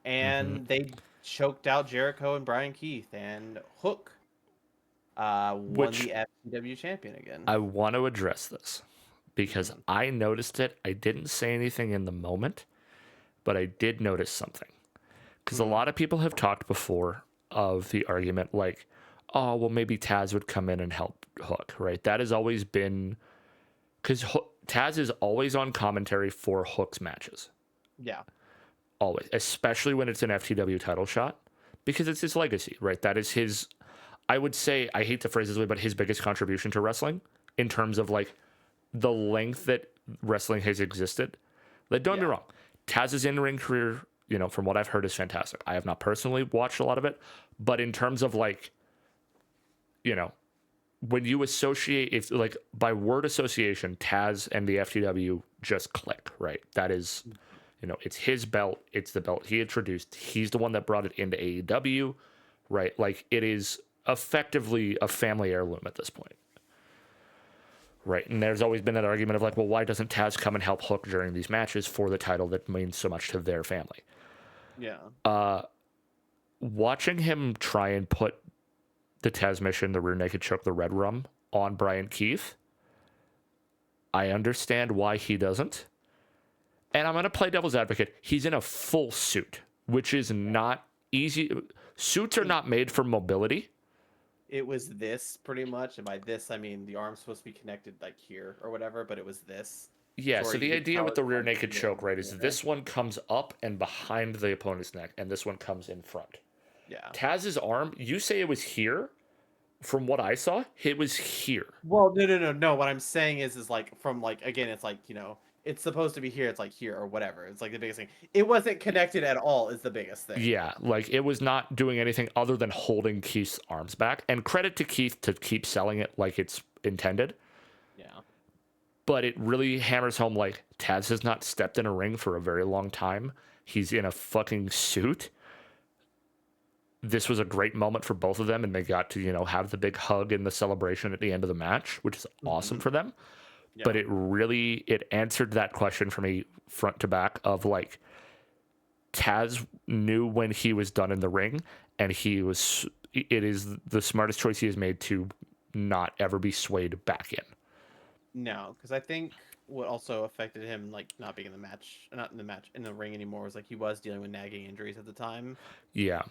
And they choked out Jericho and Brian Keith, and Hook won the FTW champion again. I want to address this because I noticed it. I didn't say anything in the moment, but I did notice something. Because a lot of people have talked before of the argument like, oh, well, maybe Taz would come in and help Hook, right? That has always been because Taz is always on commentary for Hook's matches, Yeah. always, especially when it's an FTW title shot, because it's his legacy, right? That is his. I would say I hate to phrase this way, but his biggest contribution to wrestling in terms of like the length that wrestling has existed. Like, don't get me Yeah. wrong, Taz's in-ring career, from what I've heard, is fantastic. I have not personally watched a lot of it, but in terms of like, you know, when you associate, if like by word association, Taz and the FTW just click, right? That is, it's his belt. It's the belt he introduced. He's the one that brought it into AEW, right? Like it is effectively a family heirloom at this point. Right. And there's always been that argument of like, well, why doesn't Taz come and help Hook during these matches for the title that means so much to their family? Yeah. Watching him try and put the Taz mission, the rear naked choke, the red rum on Brian Keith, I understand why he doesn't. And I'm going to play devil's advocate. He's in a full suit, which is not easy. Suits are not made for mobility. It was this pretty much, and by this I mean the arm's supposed to be connected like here or whatever, but it was this. Yeah, so Sorry, you the could idea tell with the it's rear like naked the choke, right, is yeah. this one comes up and behind the opponent's neck, and this one comes in front. Yeah. Taz's arm, you say it was here. From what I saw, it was here. Well, no. What I'm saying is like from like again, it's like it's supposed to be here. It's like here or whatever. It's like the biggest thing. It wasn't connected at all. Is the biggest thing. Yeah, like it was not doing anything other than holding Keith's arms back. And credit to Keith to keep selling it like it's intended. Yeah. But it really hammers home like Taz has not stepped in a ring for a very long time. He's in a fucking suit. This was a great moment for both of them, and they got to, have the big hug and the celebration at the end of the match, which is awesome for them. Yeah. But it answered that question for me front to back of like Taz knew when he was done in the ring, and it is the smartest choice he has made to not ever be swayed back in. No, because I think what also affected him like not being in the match, not in the match in the ring anymore was like he was dealing with nagging injuries at the time. Yeah.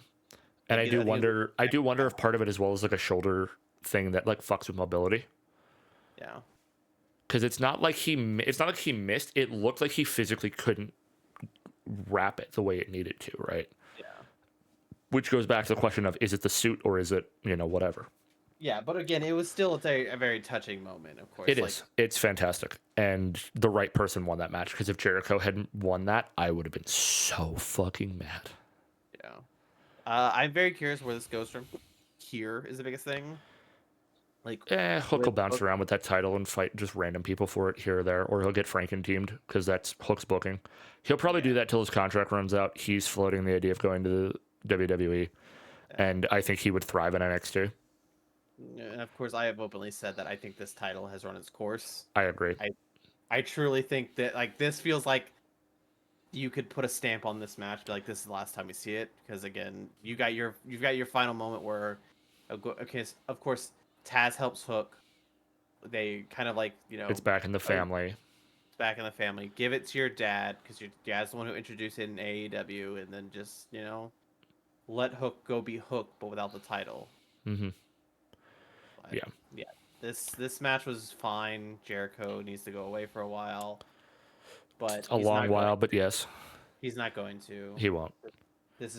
And I think do it was wonder if part of it as well is like a shoulder thing that like fucks with mobility. Yeah. Because it's not like he missed. It looked like he physically couldn't wrap it the way it needed to, right? Yeah. Which goes back to the question of, is it the suit or is it, whatever? Yeah, but again, it was still a very touching moment, of course. It is. It's fantastic. And the right person won that match, because if Jericho hadn't won that, I would have been so fucking mad. Yeah. I'm very curious where this goes from. Here is the biggest thing. Like, Hook will bounce around with that title and fight just random people for it here or there, or he'll get Franken teamed because that's Hook's booking. He'll probably do that till his contract runs out. He's floating the idea of going to the WWE, and I think he would thrive in NXT. and of course, I have openly said that I think this title has run its course. I agree. I truly think that like this feels like you could put a stamp on this match, be like this is the last time we see it, because again, you've got your final moment where, okay, of course, Taz helps Hook. They kind of like It's back in the family. It's back in the family. Give it to your dad because your dad's the one who introduced it in AEW, and then just let Hook go be Hook, but without the title. Mm-hmm. But, Yeah. Yeah. This match was fine. Jericho needs to go away for a while, but A long while, but yes, he's not going to. he won't. This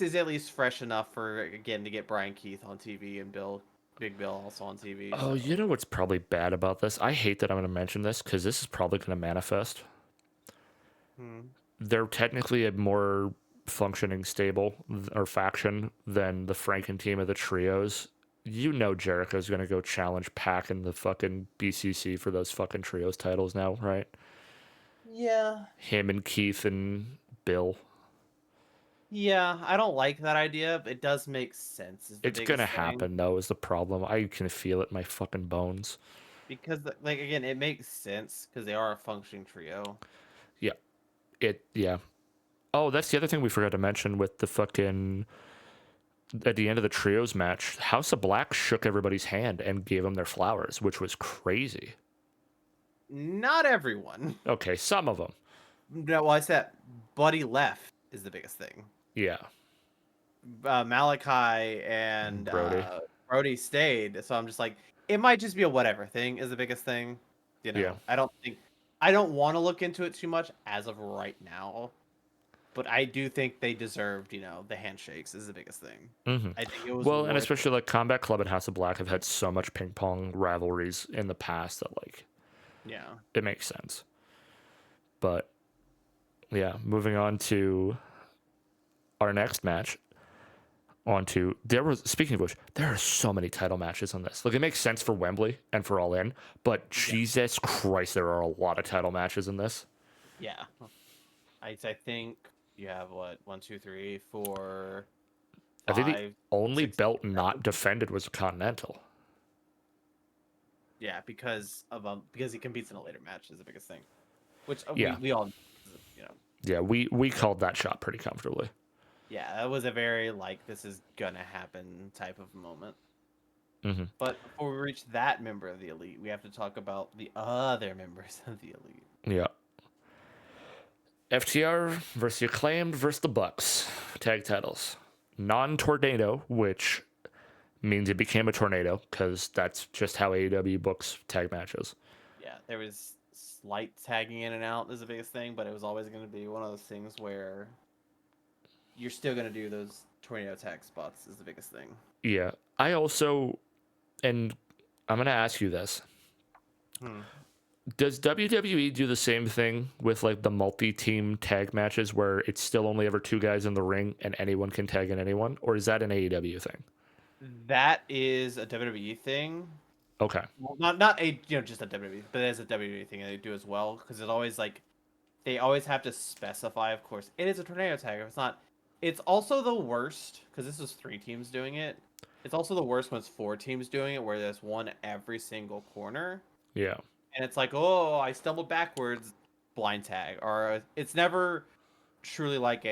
is at least fresh enough for again to get Brian Keith on TV and Big Bill also on TV. Oh, you know what's probably bad about this? I hate that I'm going to mention this because this is probably going to manifest. They're technically a more functioning stable or faction than the Franken team of the trios. Jericho's going to go challenge Pac in the fucking BCC for those fucking trios titles now, right? Yeah. Him and Keith and Bill. Yeah, I don't like that idea, but it does make sense. It's going to happen, though, is the problem. I can feel it in my fucking bones. Because, like, again, it makes sense because they are a functioning trio. Yeah. Yeah. Oh, that's the other thing we forgot to mention with the fucking... At the end of the trios match, House of Black shook everybody's hand and gave them their flowers, which was crazy. Not everyone. Okay, some of them. No, well, I said Buddy left is the biggest thing. Yeah. Malachi and Brody. Brody stayed. So I'm just like, it might just be a whatever thing is the biggest thing. Yeah. I don't want to look into it too much as of right now, but I do think they deserved, the handshakes is the biggest thing. hmm I think it was Well, and worth it. especially like Combat Club and House of Black have had so much ping pong rivalries in the past that like Yeah. it makes sense. But yeah, moving on to our next match. There was, speaking of which, there are so many title matches on this. Like, it makes sense for Wembley and for All In, but Yeah. Jesus Christ, there are a lot of title matches in this. Yeah. I think you have what, one, two, three, four, I think the five, only six, belt seven. not defended was Continental. Yeah, because he competes in a later match is the biggest thing. Which Yeah, we all you know. yeah, we called that shot pretty comfortably. Yeah, that was a very like this is gonna happen type of moment. hmm But before we reach that member of the elite, we have to talk about the other members of the elite. Yeah, FTR versus the Acclaimed versus the Bucks tag titles. Non-tornado, which means it became a tornado because that's just how AEW books tag matches. Yeah, there was slight tagging in and out is the biggest thing, but it was always going to be one of those things where you're still going to do those tornado tag spots is the biggest thing. Yeah, I also, and I'm gonna ask you this: Hmm. does WWE do the same thing with like the multi-team tag matches where it's still only ever two guys in the ring and anyone can tag in anyone, or is that an AEW thing? That is a WWE thing. Okay. Well, not a just a WWE, but it is a WWE thing they do as well because it's always like they always have to specify. Of course, it is a tornado tag. If it's not, it's also the worst because this was 3 teams doing it. It's also the worst when it's 4 teams doing it, where there's one every single corner, Yeah. and it's like, oh, I stumbled backwards, blind tag, or it's never truly like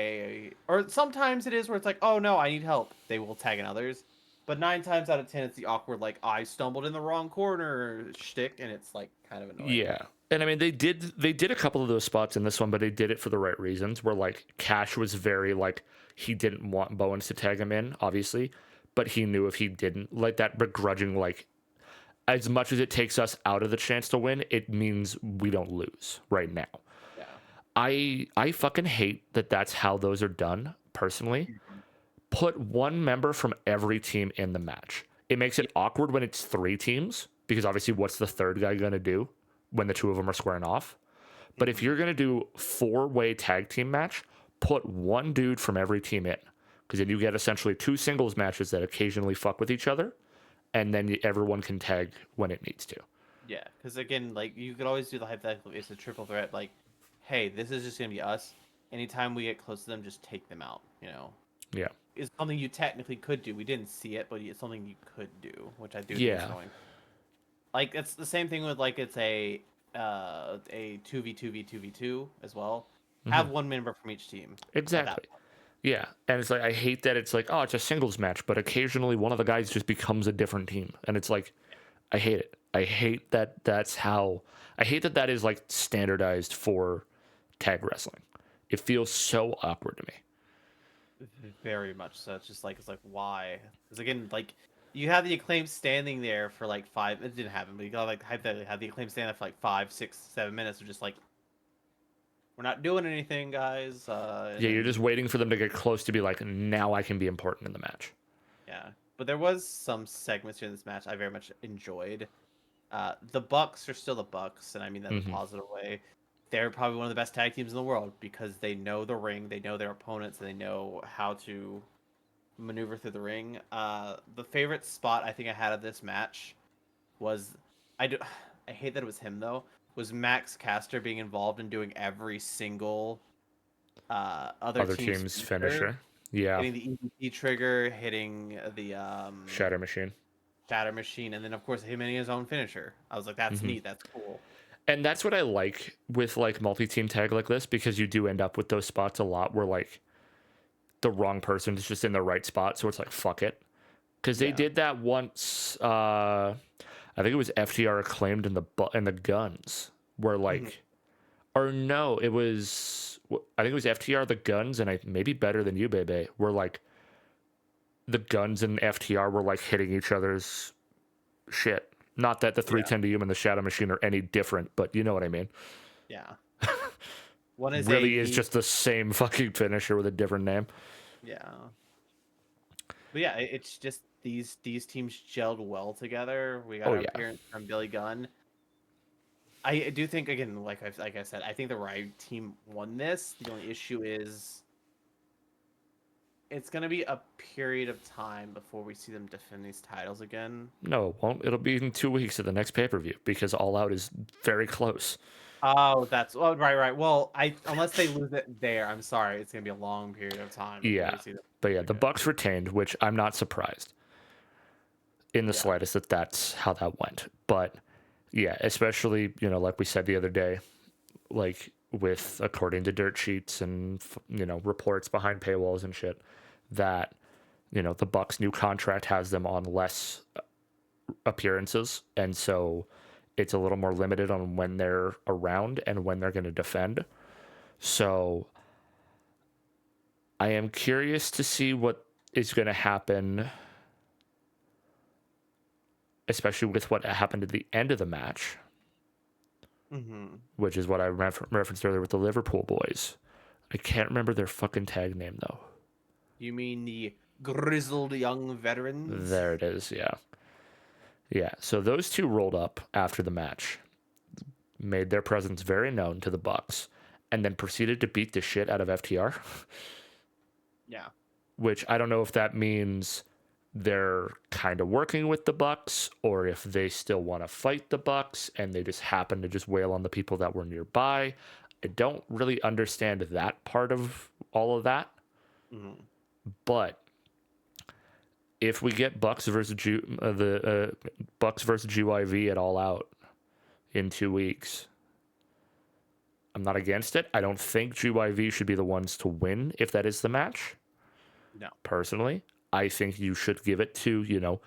or sometimes it is where it's like, oh no, I need help. They will tag in others. But 9 times out of 10, it's the awkward, like, I stumbled in the wrong corner shtick, and it's like kind of annoying. Yeah. And I mean they did a couple of those spots in this one, but they did it for the right reasons. Where like Cash was very like he didn't want Bowens to tag him in, obviously, but he knew if he didn't, like that begrudging like as much as it takes us out of the chance to win, it means we don't lose right now. Yeah. I fucking hate that that's how those are done personally. Mhm. Put one member from every team in the match. It makes Yeah. it awkward when it's 3 teams because obviously what's the third guy going to do when the two of them are squaring off? But if Mhm. you're going to do 4-way tag team match, put one dude from every team in because then you get essentially 2 singles matches that occasionally fuck with each other and then everyone can tag when it needs to. Yeah, because again, like you could always do the hypothetical. It's a triple threat. Like, hey, this is just gonna be us. Anytime we get close to them, just take them out. Yeah. Is something you technically could do. We didn't see it, but it's something you could do, which I do think is Yeah. annoying. Like it's the same thing with like it's a 2v2v2v2 as well. hmm Have one member from each team at that Exactly. point. Yeah, and it's like I hate that it's like oh it's a singles match, but occasionally one of the guys just becomes a different team, and it's like I hate it. I hate that that's how I hate that that is like standardized for tag wrestling. It feels so awkward to me. Very much so. It's like why? Because again, like you have the acclaim standing there for like 5. It didn't happen, but you got like hypothetically have the acclaim stand there for like 5, 6, 7 minutes of just like we're not doing anything, guys. And Yeah, you're then just waiting for them to get close to be like now I can be important in the match. yeah, but there was some segments during this match I very much enjoyed. The Bucks are still the Bucks, and I mean that in a hmm positive way. They're probably one of the best tag teams in the world because they know the ring, they know their opponents, and they know how to maneuver through the ring. The favorite spot I think I had of this match was I do I hate that it was him though. Was Max Caster being involved in doing every single other Other team's team's finisher, finisher. Yeah, hitting the EVP trigger, hitting the Shatter Machine. shatter machine, and then of course him hitting his own finisher. I was like, that's hmm neat, that's cool. And that's what I like with like multi-team tag like this because you do end up with those spots a lot where like the wrong person is just in the right spot, so it's like fuck it. Because they Yeah. did that once. I think it was FTR acclaimed in the guns, where Mhm. like, or no, I think it was FTR the guns, and I maybe better than you, baby. Where like the Guns and FTR were like hitting each other's shit. Not that the Yeah. 310 to you and the Shadow Machine are any different, but you know what I mean. Yeah. One is Really a is knee. just the same fucking finisher with a different name. Yeah. But yeah, it's just these teams gelled well together. We got Oh an yeah. appearance from Billy Gunn. I do think again, like I said, I think the Riot team won this. The only issue is it's gonna be a period of time before we see them defend these titles again. No, it won't. It'll be in 2 weeks at the next pay-per-view because All Out is very close. Oh, that's right. Well, I unless they lose it there, I'm sorry, it's gonna be a long period of time before Yeah. we see them But yeah, the again. Bucks retained, which I'm not surprised in the Yeah. slightest that that's how that went. But yeah, especially, like we said the other day, like with according to dirt sheets and reports behind paywalls and shit, that the Bucks' new contract has them on less appearances, and so it's a little more limited on when they're around and when they're going to defend. So I am curious to see what is going to happen, especially with what happened at the end of the match, Mm-hmm. which is what I referenced earlier with the Liverpool boys. I can't remember their fucking tag name though. You mean the grizzled young veterans? There it is. Yeah. Yeah. So those two rolled up after the match, made their presence very known to the Bucks, and then proceeded to beat the shit out of FTR. Yeah. Which I don't know if that means they're kind of working with the Bucks or if they still want to fight the Bucks and they just happen to just wail on the people that were nearby. I don't really understand that part of all of that. Mm-hmm. But if we get Bucks versus Bucks versus GYV at All Out in 2 weeks, I'm not against it. I don't think GYV should be the ones to win if that is the match. No. Personally, I think you should give it to,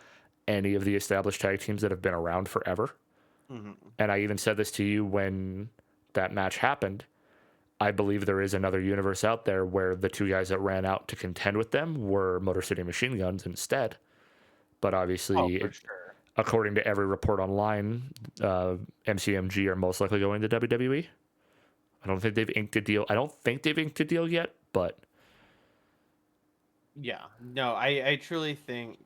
any of the established tag teams that have been around forever. Mm-hmm. And I even said this to you when that match happened. I believe there is another universe out there where the two guys that ran out to contend with them were Motor City Machine Guns instead. But Oh, obviously, for sure. according to every report online, MCMG are most likely going to WWE. I don't think they've inked a deal. I don't think they've inked a deal yet, but Yeah. No, I truly think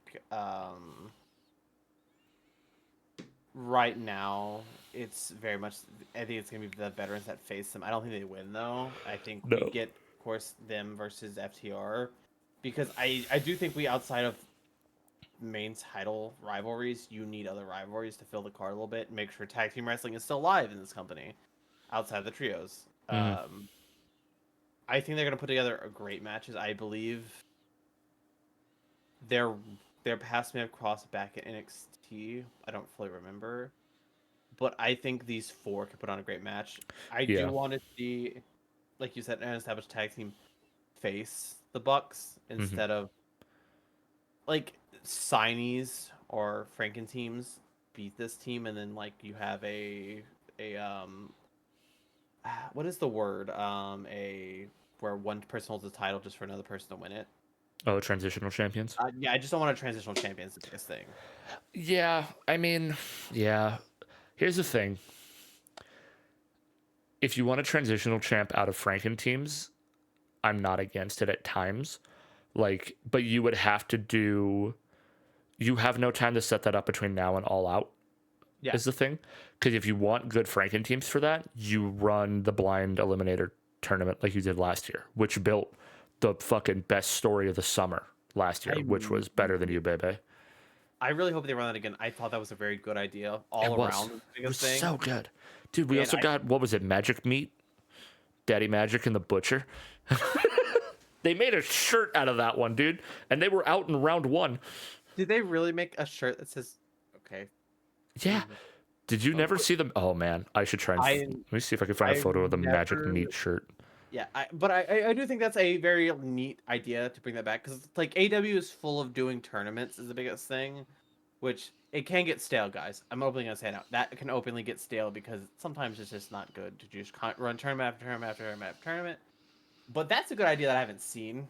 right now it's very much I think it's gonna be the veterans that face them. I don't think they win though. I think we no. get of course them versus FTR because I do think we outside of main title rivalries, you need other rivalries to fill the card a little bit and make sure tag team wrestling is still alive in this company outside of the trios. Mm, I think they're gonna put together great matches. I believe their their paths may have crossed back at NXT. I don't fully remember, but I think these four could put on a great match. I do yeah. want to see, like you said, an established tag team face the Bucks Hmm. instead of like signees or Franken teams beat this team, and then like you have a what is the word a where one person holds the title just for another person to win it. Oh, transitional champions. Yeah, I just don't want a transitional champion. Is the biggest thing. Yeah, I mean, yeah. Here's the thing. If you want a transitional champ out of Franken teams, I'm not against it at times. Like, but you would have to do. You have no time to set that up between now and All Out, Yeah, is the thing. Because if you want good Franken teams for that, you run the blind eliminator tournament like you did last year, which built the fucking best story of the summer last year, I which was better than you, baby. I really hope they run that again. I thought that was a very good idea It all was. around the It was biggest thing. so good. Dude, we And also got, what was it, Magic Meat? Daddy Magic and the Butcher. They made a shirt out of that one, dude. And they were out in round one. did they really make a shirt that says okay? Yeah. Did you never Of see them? Oh, man. I should try and. I Let me see if I can find a I've photo of the Magic never Meat shirt. yeah, but I do think that's a very neat idea to bring that back because like AW is full of doing tournaments is the biggest thing, which it can get stale, guys. I'm openly gonna say it now. That can openly get stale because sometimes it's just not good to just run tournament after tournament after tournament after tournament. But that's a good idea that I haven't seen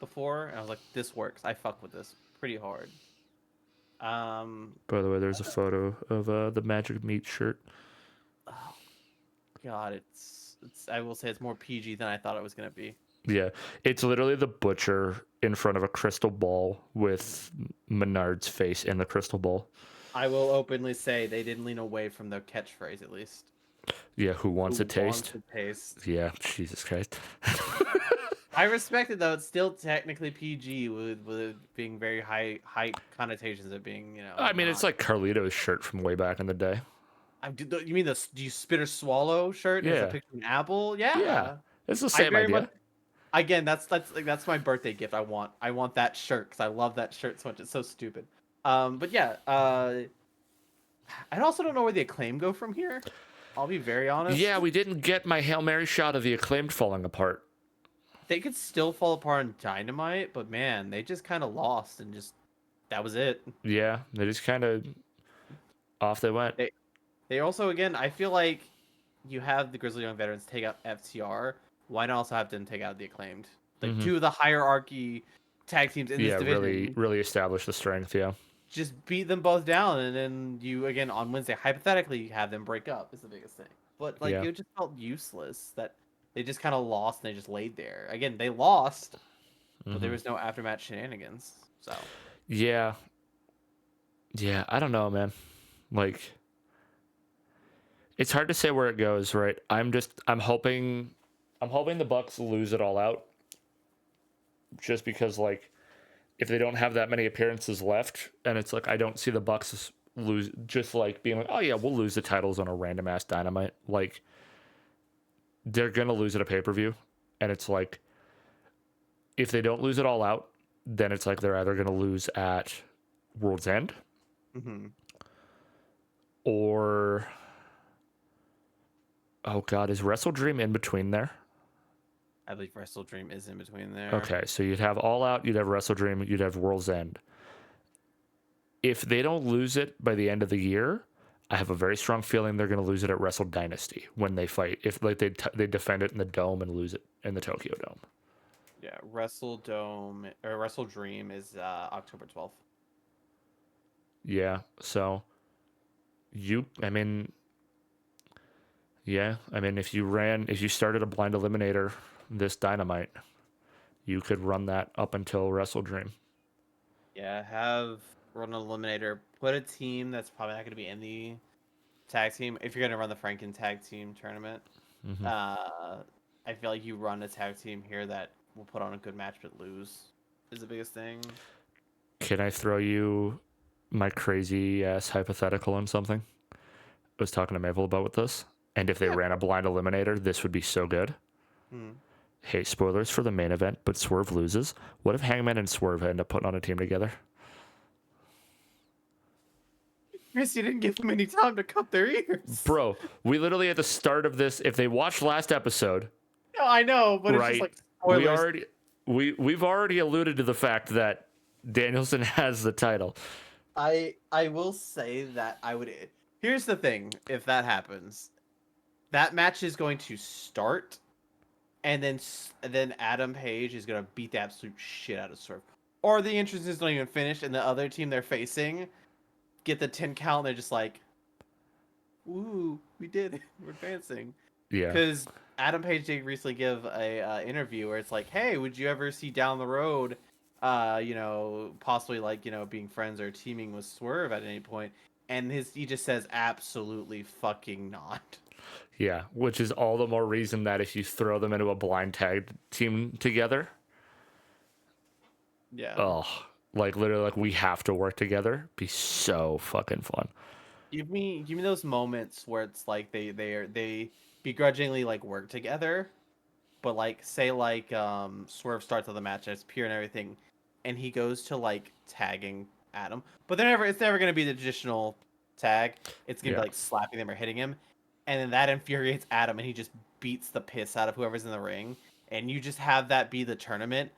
before, and I was like, this works. I fuck with this pretty hard. By the way, there's a photo of the Magic Meat shirt. Oh God, it's. I will say it's more PG than I thought it was gonna be. Yeah, it's literally the butcher in front of a crystal ball with Menard's face in the crystal ball. I will openly say they didn't lean away from their catchphrase at least. Yeah, who wants a Who wants taste? to taste? Yeah, Jesus Christ. I respect it though. It's still technically PG with it being very high connotations of being I mean, it's not. like Carlito's shirt from way back in the day. You mean the do you spit or swallow shirt? And it's a Yeah, picture of an apple. yeah, Yeah, it's the I same very much. idea. Again, that's my birthday gift. I want that shirt because I love that shirt so much. It's so stupid. But yeah. I also don't know where the acclaim go from here. I'll be very Yeah, honest. we didn't get my Hail Mary shot of the Acclaimed falling apart. They could still fall apart on Dynamite, but man, they just kind of lost and just that was it. Yeah, they just kind of off they went. They they also again, I feel like you have the Grizzly Young Veterans take out FTR. Why not also have them take out the Acclaimed? Like Hmm. two of the hierarchy tag teams in this Yeah, really, division. really established the strength. Yeah, Just beat them both down, and then you again on Wednesday hypothetically have them break up is the biggest thing. But like yeah. it just felt useless that they just kind of lost and they just laid there. Again, they lost, but there Hmm. was no aftermatch shenanigans. So Yeah, yeah. I don't know, man. Like, it's hard to say where it goes, right? I'm hoping the Bucks lose it all out, just because like if they don't have that many appearances left, and it's like I don't see the Bucks lose, just like being like, oh yeah, we'll lose the titles on a random ass Dynamite. Like they're gonna lose at a pay per view, and it's like if they don't lose it all out, then it's like they're either gonna lose at World's End hmm or oh god, is Wrestle Dream in between there? I believe Wrestle Dream is in between there. Okay, so you'd have All Out, you'd have Wrestle Dream, you'd have World's End. If they don't lose it by the end of the year, I have a very strong feeling they're going to lose it at Wrestle Dynasty when they fight. If like they defend it in the Dome and lose it in the Tokyo Dome. Yeah, Wrestle Dome or Wrestle Dream is October 12th. Yeah, so I mean, yeah, I mean, if you started a blind eliminator this Dynamite, you could run that up until Wrestle Dream. Yeah, have run an eliminator. Put a team that's probably not going to be in the tag team if you're going to run the Franken tag team tournament. Hmm. Uh, I feel like you run a tag team here that will put on a good match but lose is the biggest thing. Can I throw you my crazy ass hypothetical on something? I was talking to Maple about with this, and if they Yeah. ran a blind eliminator, this would be so good. Hmm. Hey, spoilers for the main event, but Swerve loses. What if Hangman and Swerve end up putting on a team together? Chris, you didn't give them any time to cut their ears. Bro, we literally at the start of this, if they watched last episode, No, I know, but it's just right? like We spoilers. already we've already alluded to the fact that Danielson has the title. I will say that I would. Here's the thing: if that happens, that match is going to start, and then Adam Page is gonna beat the absolute shit out of Swerve, or the entrances don't even finish, and the other team they're facing get the 10 count. And they're just like, "Ooh, we did it. We're advancing." Yeah. Because Adam Page did recently give a interview where it's like, "Hey, would you ever see down the road, possibly like being friends or teaming with Swerve at any point?" And he just says, "Absolutely fucking not." Yeah, which is all the more reason that if you throw them into a blind tag team together, Yeah, oh, like literally like we have to work together. Be so fucking fun. give me those moments where it's like they begrudgingly like work together, but like say like Swerve starts of the match as pure and everything, and he goes to like tagging Adam, but it's never gonna be the traditional tag. It's gonna be Yeah. like slapping them or hitting him, and then that infuriates Adam, and he just beats the piss out of whoever's in the ring, and you just have that be the tournament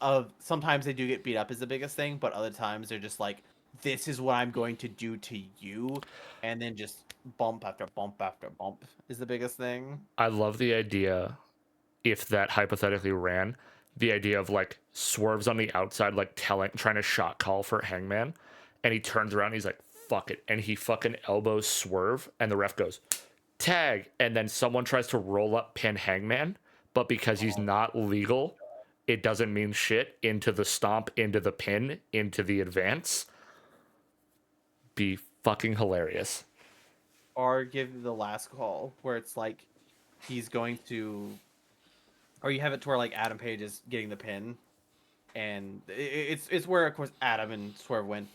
of sometimes they do get beat up is the biggest thing, but other times they're just like, this is what I'm going to do to you, and then just bump after bump after bump is the biggest thing. I love the idea if that hypothetically ran the idea of like Swerve's on the outside, like trying to shot call for Hangman, and he turns around and he's like, fuck it. And he fucking elbows Swerve, and the ref goes, tag. And then someone tries to roll up pin Hangman, but because he's not legal, it doesn't mean shit. Into the stomp, into the pin, into the advance. Be fucking hilarious. Or give the last call where it's like he's going to, or you have it to where like Adam Page is getting the pin, and it's where of course Adam and Swerve win.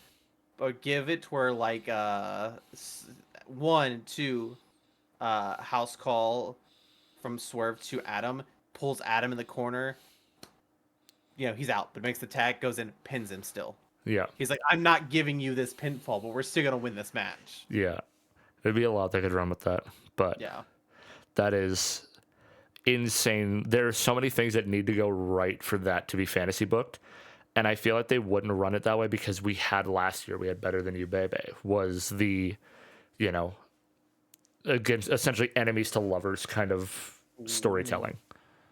But give it to where like 1, 2 house call from Swerve to Adam, pulls Adam in the corner. You know, he's out, but makes the tag, goes in, pins him still. Yeah. He's like, I'm not giving you this pinfall, but we're still gonna win this match. Yeah. There'd be a lot they could run with that. But Yeah. that is insane. There are so many things that need to go right for that to be fantasy booked. And I feel like they wouldn't run it that way because we had last year, we had Better Than You, Baby, was the, you know, against essentially enemies to lovers kind of storytelling.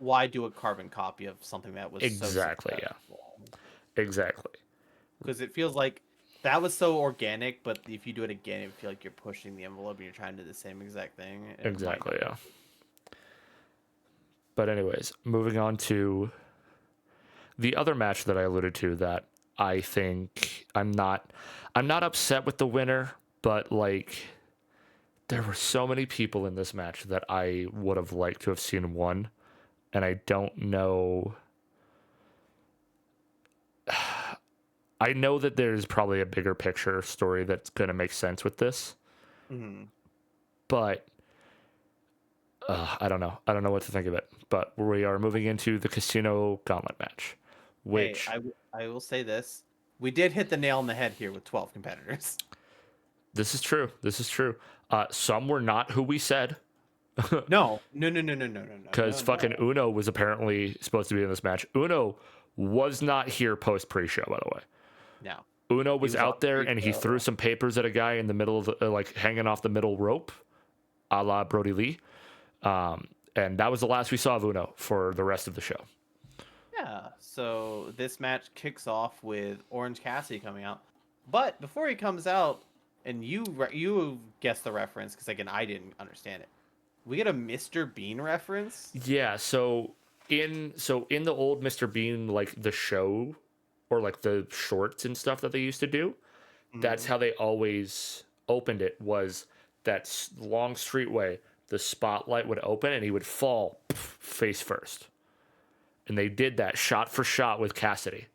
Why do a carbon copy of something that was Exactly, so yeah. Exactly. Because it feels like that was so organic, but if you do it again, it feel like you're pushing the envelope and you're trying to do the same exact thing. Exactly, yeah. But anyways, moving on to the other match that I alluded to that I think I'm not upset with the winner, but like there were so many people in this match that I would have liked to have seen won, and I don't know. I know that there's probably a bigger picture story that's going to make sense with this, but I don't know. I don't know what to think of it. But we are moving into the Casino Gauntlet match, which I will say this: we did hit the nail on the head here with 12 competitors. this is true. This is true. Some were not who we said. No. Because fucking Uno was apparently supposed to be in this match. Uno was not here post pre-show, by the way. No. Uno was out there and he pre-show. threw some papers at a guy in the middle of the, like hanging off the middle rope, a la Brody Lee. And that was the last we saw of Uno for the rest of the show. Yeah. So this match kicks off with Orange Cassidy coming out, but before he comes out, and you guessed the reference because again I didn't understand it. We get a Mr. Bean reference. Yeah, so in the old Mr. Bean, like the show or like the shorts and stuff that they used to do, that's how they always opened it, was that long streetway, the spotlight would open and he would fall face first. And they did that shot for shot with Cassidy.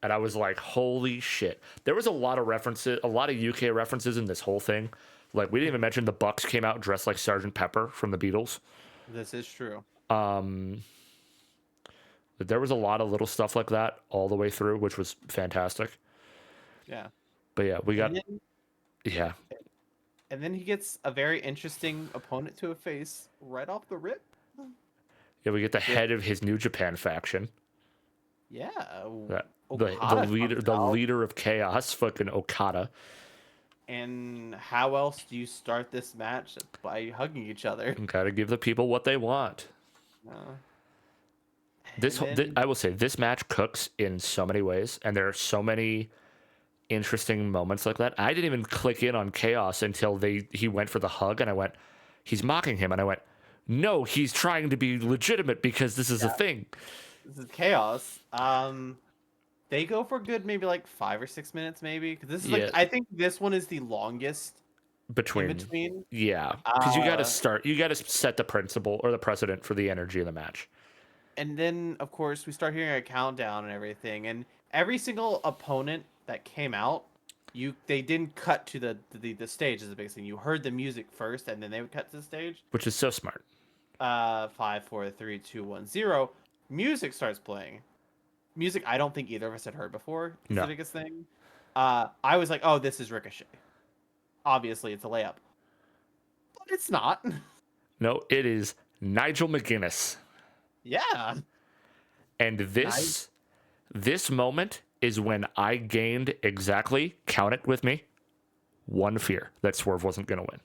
And I was like, holy shit. There was a lot of references, a lot of UK references in this whole thing. Like, we didn't even mention the Bucks came out dressed like Sgt. Pepper from the Beatles. This is true. There was a lot of little stuff like that all the way through, which was fantastic. Yeah. But yeah, we got... And then he gets a very interesting opponent to a face right off the rip. Yeah, we get the head of his New Japan faction. Yeah. The leader of Chaos, fucking Okada. And how else do you start this match? By hugging each other. Gotta give the people what they want. I will say, this match cooks in so many ways, and there are so many interesting moments like that. I didn't even click in on Chaos until he went for the hug, and I went, he's mocking him, and I went, no, he's trying to be legitimate because this is a thing. This is Chaos. They go for good, maybe like 5 or 6 minutes, maybe. Because this is like, I think this one is the longest between. Yeah, because you got to set the principle or the precedent for the energy of the match. And then, of course, we start hearing a countdown and everything, and every single opponent that came out, they didn't cut to the stage is the biggest thing. You heard the music first, and then they would cut to the stage, which is so smart. 5, 4, 3, 2, 1, 0. Music starts playing. Music I don't think either of us had heard before. It's the biggest thing. I was like, oh, this is Ricochet. Obviously, it's a layup. But it's not. No, it is Nigel McGuinness. Yeah. And this moment is when I gained exactly, count it with me, one fear that Swerve wasn't going to win.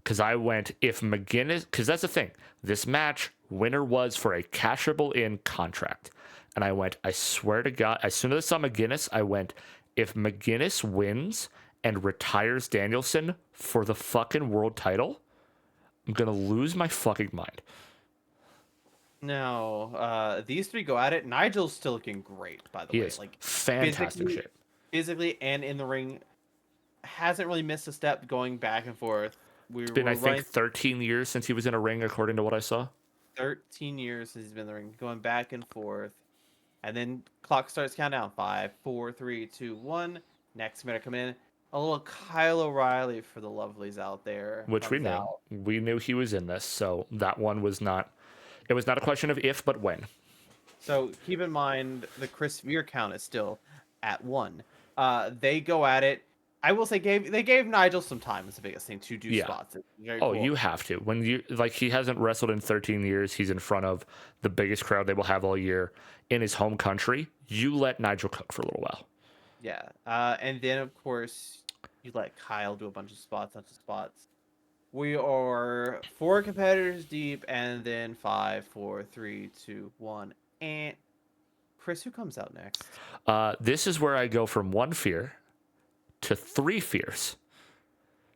because I went, if McGinnis, because that's the thing, this match, winner was for a cashable in contract. And I went, I swear to God, as soon as I saw McGinnis, I went, if McGinnis wins and retires Danielson for the fucking world title, I'm going to lose my fucking mind. No, these three go at it. Nigel's still looking great, by the He way. is Like fantastic physically, shape. physically and in the ring, hasn't really missed a step going back and forth. It's been, We're I think, running 13 years since he was in a ring, according to what I saw. 13 years since he's been in the ring, going back and forth. And then clock starts countdown. 5, 4, 3, 2, 1. Next minute come in. A little Kyle O'Reilly for the lovelies out there Which we comes knew. out. We knew he was in this, so that one was not. It was not a question of if, but when. So keep in mind the Chris Veer count is still at 1. They go at it. I will say they gave Nigel some time is the biggest thing to do Yeah. spots. It's very Oh, cool. you have to. When you like, he hasn't wrestled in 13 years. He's in front of the biggest crowd they will have all year in his home country. You let Nigel cook for a little while. Yeah. And then of course you let Kyle do a bunch of spots, We are 4 competitors deep, and then 5, 4, 3, 2, 1. And Chris, who comes out next? This is where I go from 1 fear to 3 fears,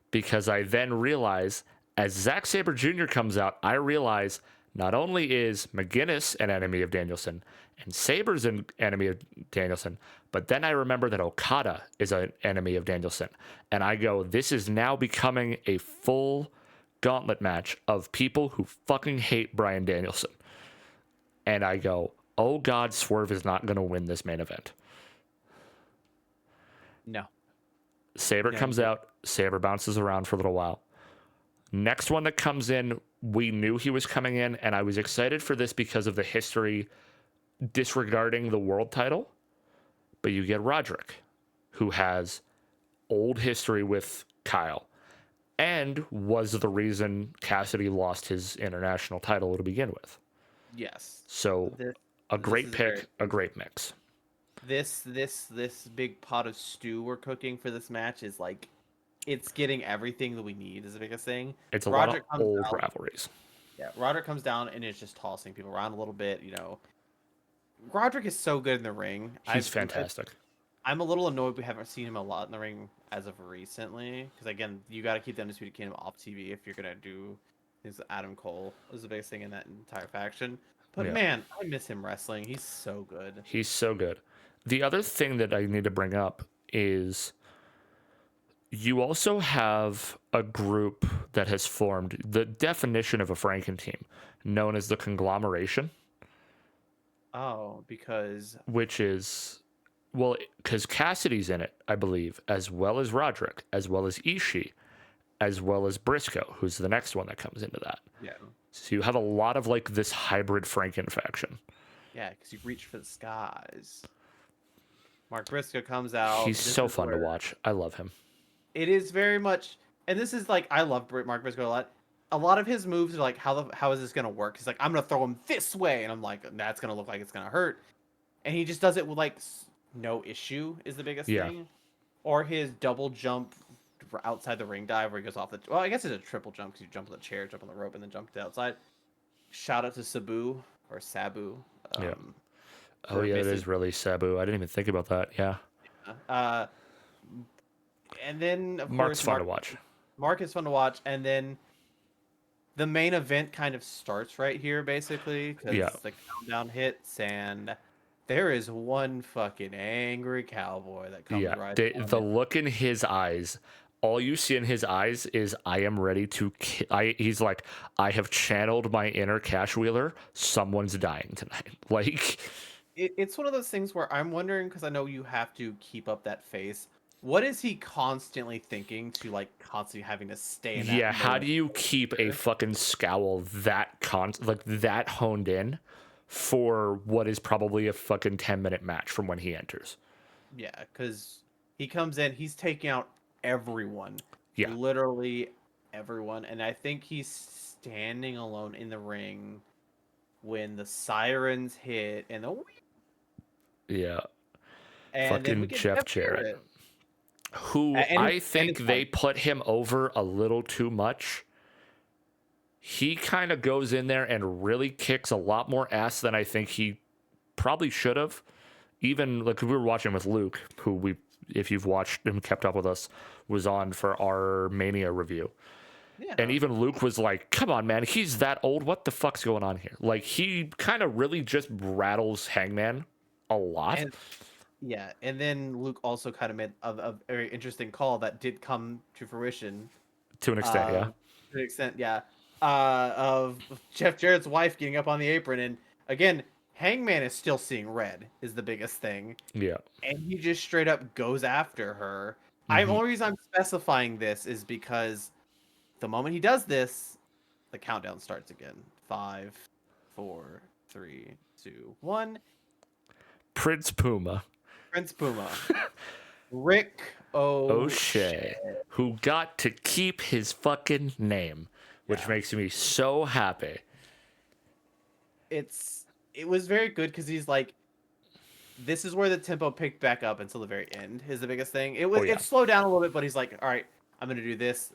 because I then realize as Zack Sabre Jr. comes out, I realize not only is McGinnis an enemy of Danielson and Sabre's an enemy of Danielson, but then I remember that Okada is an enemy of Danielson. And I go, this is now becoming a full gauntlet match of people who fucking hate Bryan Danielson. And I go, oh God, Swerve is not going to win this main event. No. Sabre comes out. Sabre bounces around for a little while. Next one that comes in, we knew he was coming in, and I was excited for this because of the history disregarding the world title. But you get Roderick, who has old history with Kyle and was the reason Cassidy lost his international title to begin with. Yes. So a great is pick, a great mix. This big pot of stew we're cooking for this match is like, it's getting everything that we need is the biggest thing. It's a Roderick lot of old down, rivalries. Yeah, Roderick comes down and is just tossing people around a little bit, Roderick is so good in the ring. He's fantastic. I'm a little annoyed we haven't seen him a lot in the ring as of recently. Because, again, you got to keep the Undisputed Kingdom off TV if you're going to do his Adam Cole is the biggest thing in that entire faction. But, man, I miss him wrestling. He's so good. He's so good. The other thing that I need to bring up is you also have a group that has formed the definition of a Franken team, known as the Conglomeration. Oh, because... Which is, well, because Cassidy's in it, I believe, as well as Roderick, as well as Ishii, as well as Briscoe, who's the next one that comes into that. Yeah. So you have a lot of, like, this hybrid Franken faction. Yeah, because you reach for the skies. Mark Briscoe comes out. He's so fun to watch. I love him. It is very much, and this is like, I love Mark Briscoe a lot. A lot of his moves are like, how is this gonna work? He's like, I'm gonna throw him this way, and I'm like, that's gonna look like it's gonna hurt, and he just does it with like no issue is the biggest thing. Or his double jump outside the ring dive where he goes off the. Well, I guess it's a triple jump because you jump on the chair, jump on the rope, and then jump to the outside. Shout out to Sabu or Sabu. Oh yeah, it is really Sabu. I didn't even think about that. Yeah. And then of Mark's course fun to watch. Mark is fun to watch, and then the main event kind of starts right here, basically, because the countdown hits, and there is one fucking angry cowboy that comes right. The look in his eyes. All you see in his eyes is, I am ready to he's like, I have channeled my inner Cash Wheeler. Someone's dying tonight. Like, it's one of those things where I'm wondering, because I know you have to keep up that face. What is he constantly thinking to, like, constantly having to stay in that mode? How do you keep a fucking scowl that that honed in for what is probably a fucking 10-minute match from when he enters? Yeah, because he comes in, he's taking out everyone. Yeah. Literally everyone. And I think he's standing alone in the ring when the sirens hit and the... Yeah. And fucking Jeff Jarrett. Who I think they put him over a little too much he kind of goes in there and really kicks a lot more ass than I think he probably should have. Even like we were watching with Luke, who if you've watched and kept up with us, was on for our Mania review. Yeah. And even Luke was like, come on, man, he's that old. What the fuck's going on here? Like, he kind of really just rattles Hangman a lot. And then Luke also kind of made a very interesting call that did come to fruition. To an extent, yeah. To an extent, yeah. Of Jeff Jarrett's wife getting up on the apron. And again, Hangman is still seeing red, is the biggest thing. Yeah. And he just straight up goes after her. Mm-hmm. The only reason I'm specifying this is because the moment he does this, the countdown starts again. 5, 4, 3, 2, 1. Prince Puma. Prince Puma. Rick O'Shea, who got to keep his fucking name, which makes me so happy. It was very good because he's like, this is where the tempo picked back up until the very end is the biggest thing. It slowed down a little bit, but he's like, all right, I'm gonna do this.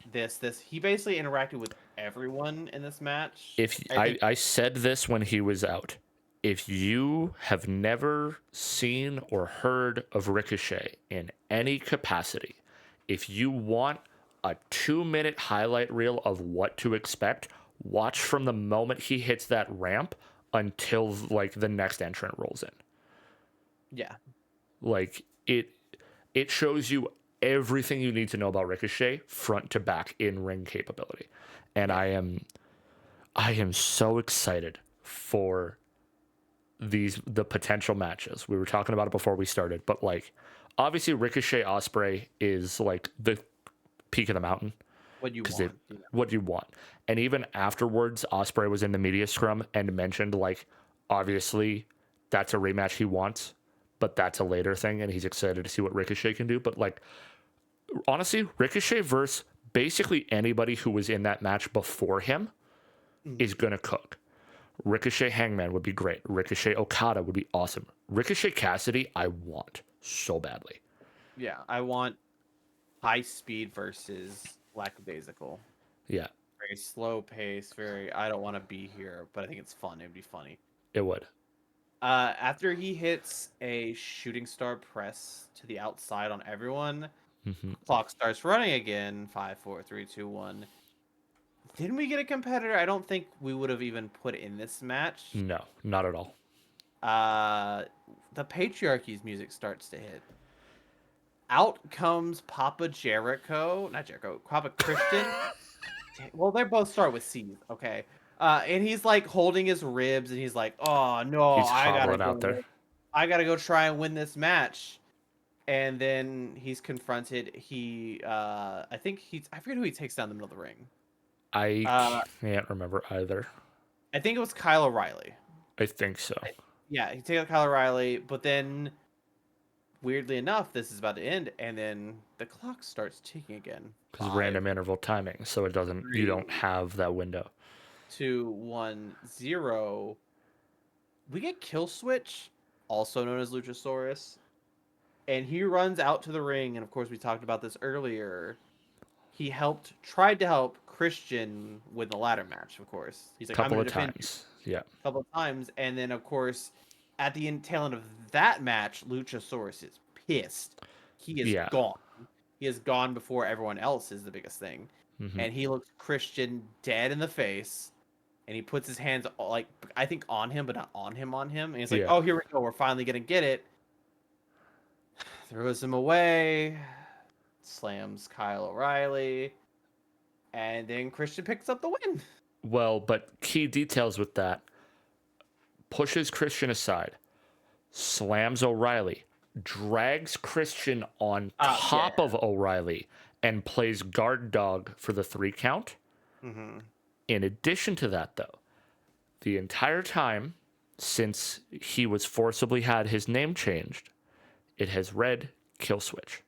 He basically interacted with everyone in this match. I said this when he was out. If you have never seen or heard of Ricochet in any capacity, if you want a 2-minute highlight reel of what to expect, watch from the moment he hits that ramp until like the next entrant rolls in. Yeah. Like it shows you everything you need to know about Ricochet front to back in ring capability. And I am so excited for the potential matches. We were talking about it before we started, but like obviously Ricochet Ospreay is like the peak of the mountain. What you want. What you want. And even afterwards, Ospreay was in the media scrum and mentioned like obviously that's a rematch he wants, but that's a later thing and he's excited to see what Ricochet can do. But like honestly, Ricochet versus basically anybody who was in that match before him is gonna cook. Ricochet Hangman would be great. Ricochet Okada would be awesome. Ricochet Cassidy, I want so badly. Yeah, I want high speed versus lackadaisical. Yeah. Very slow pace, I don't want to be here, but I think it's fun. It'd be funny. It would. After he hits a shooting star press to the outside on everyone, clock starts running again. 5, 4, 3, 2, 1. Didn't we get a competitor? I don't think we would have even put in this match. No, not at all. The Patriarchy's music starts to hit. Out comes Papa Jericho. Not Jericho. Papa Christian. Well, they both start with C. Okay. And he's like holding his ribs and he's like, oh no, I gotta go try and win this match. And then he's confronted. I forget who he takes down in the middle of the ring. I can't remember either. I think it was Kyle O'Reilly. I think so. Yeah, he takes out Kyle O'Reilly, but then, weirdly enough, this is about to end, and then the clock starts ticking again. Because random interval timing, so it doesn't. 3, you don't have that window. 2, 1, 0. We get Kill Switch, also known as Luchasaurus, and he runs out to the ring, and of course we talked about this earlier. He tried to help Christian win the ladder match, of course. He's like, couple of times. Yeah. A couple of times. And then, of course, at the tail end of that match, Luchasaurus is pissed. He is gone. He is gone before everyone else is the biggest thing. And he looks Christian dead in the face. And he puts his hands, like, I think on him, but not on him. And he's like, oh, here we go. We're finally going to get it. Throws him away. Slams Kyle O'Reilly, and then Christian picks up the win. Well, but key details with that: pushes Christian aside, slams O'Reilly, drags Christian on top of O'Reilly, and plays guard dog for the 3 count. In addition to that, though, the entire time since he was forcibly had his name changed, it has read Kill Switch.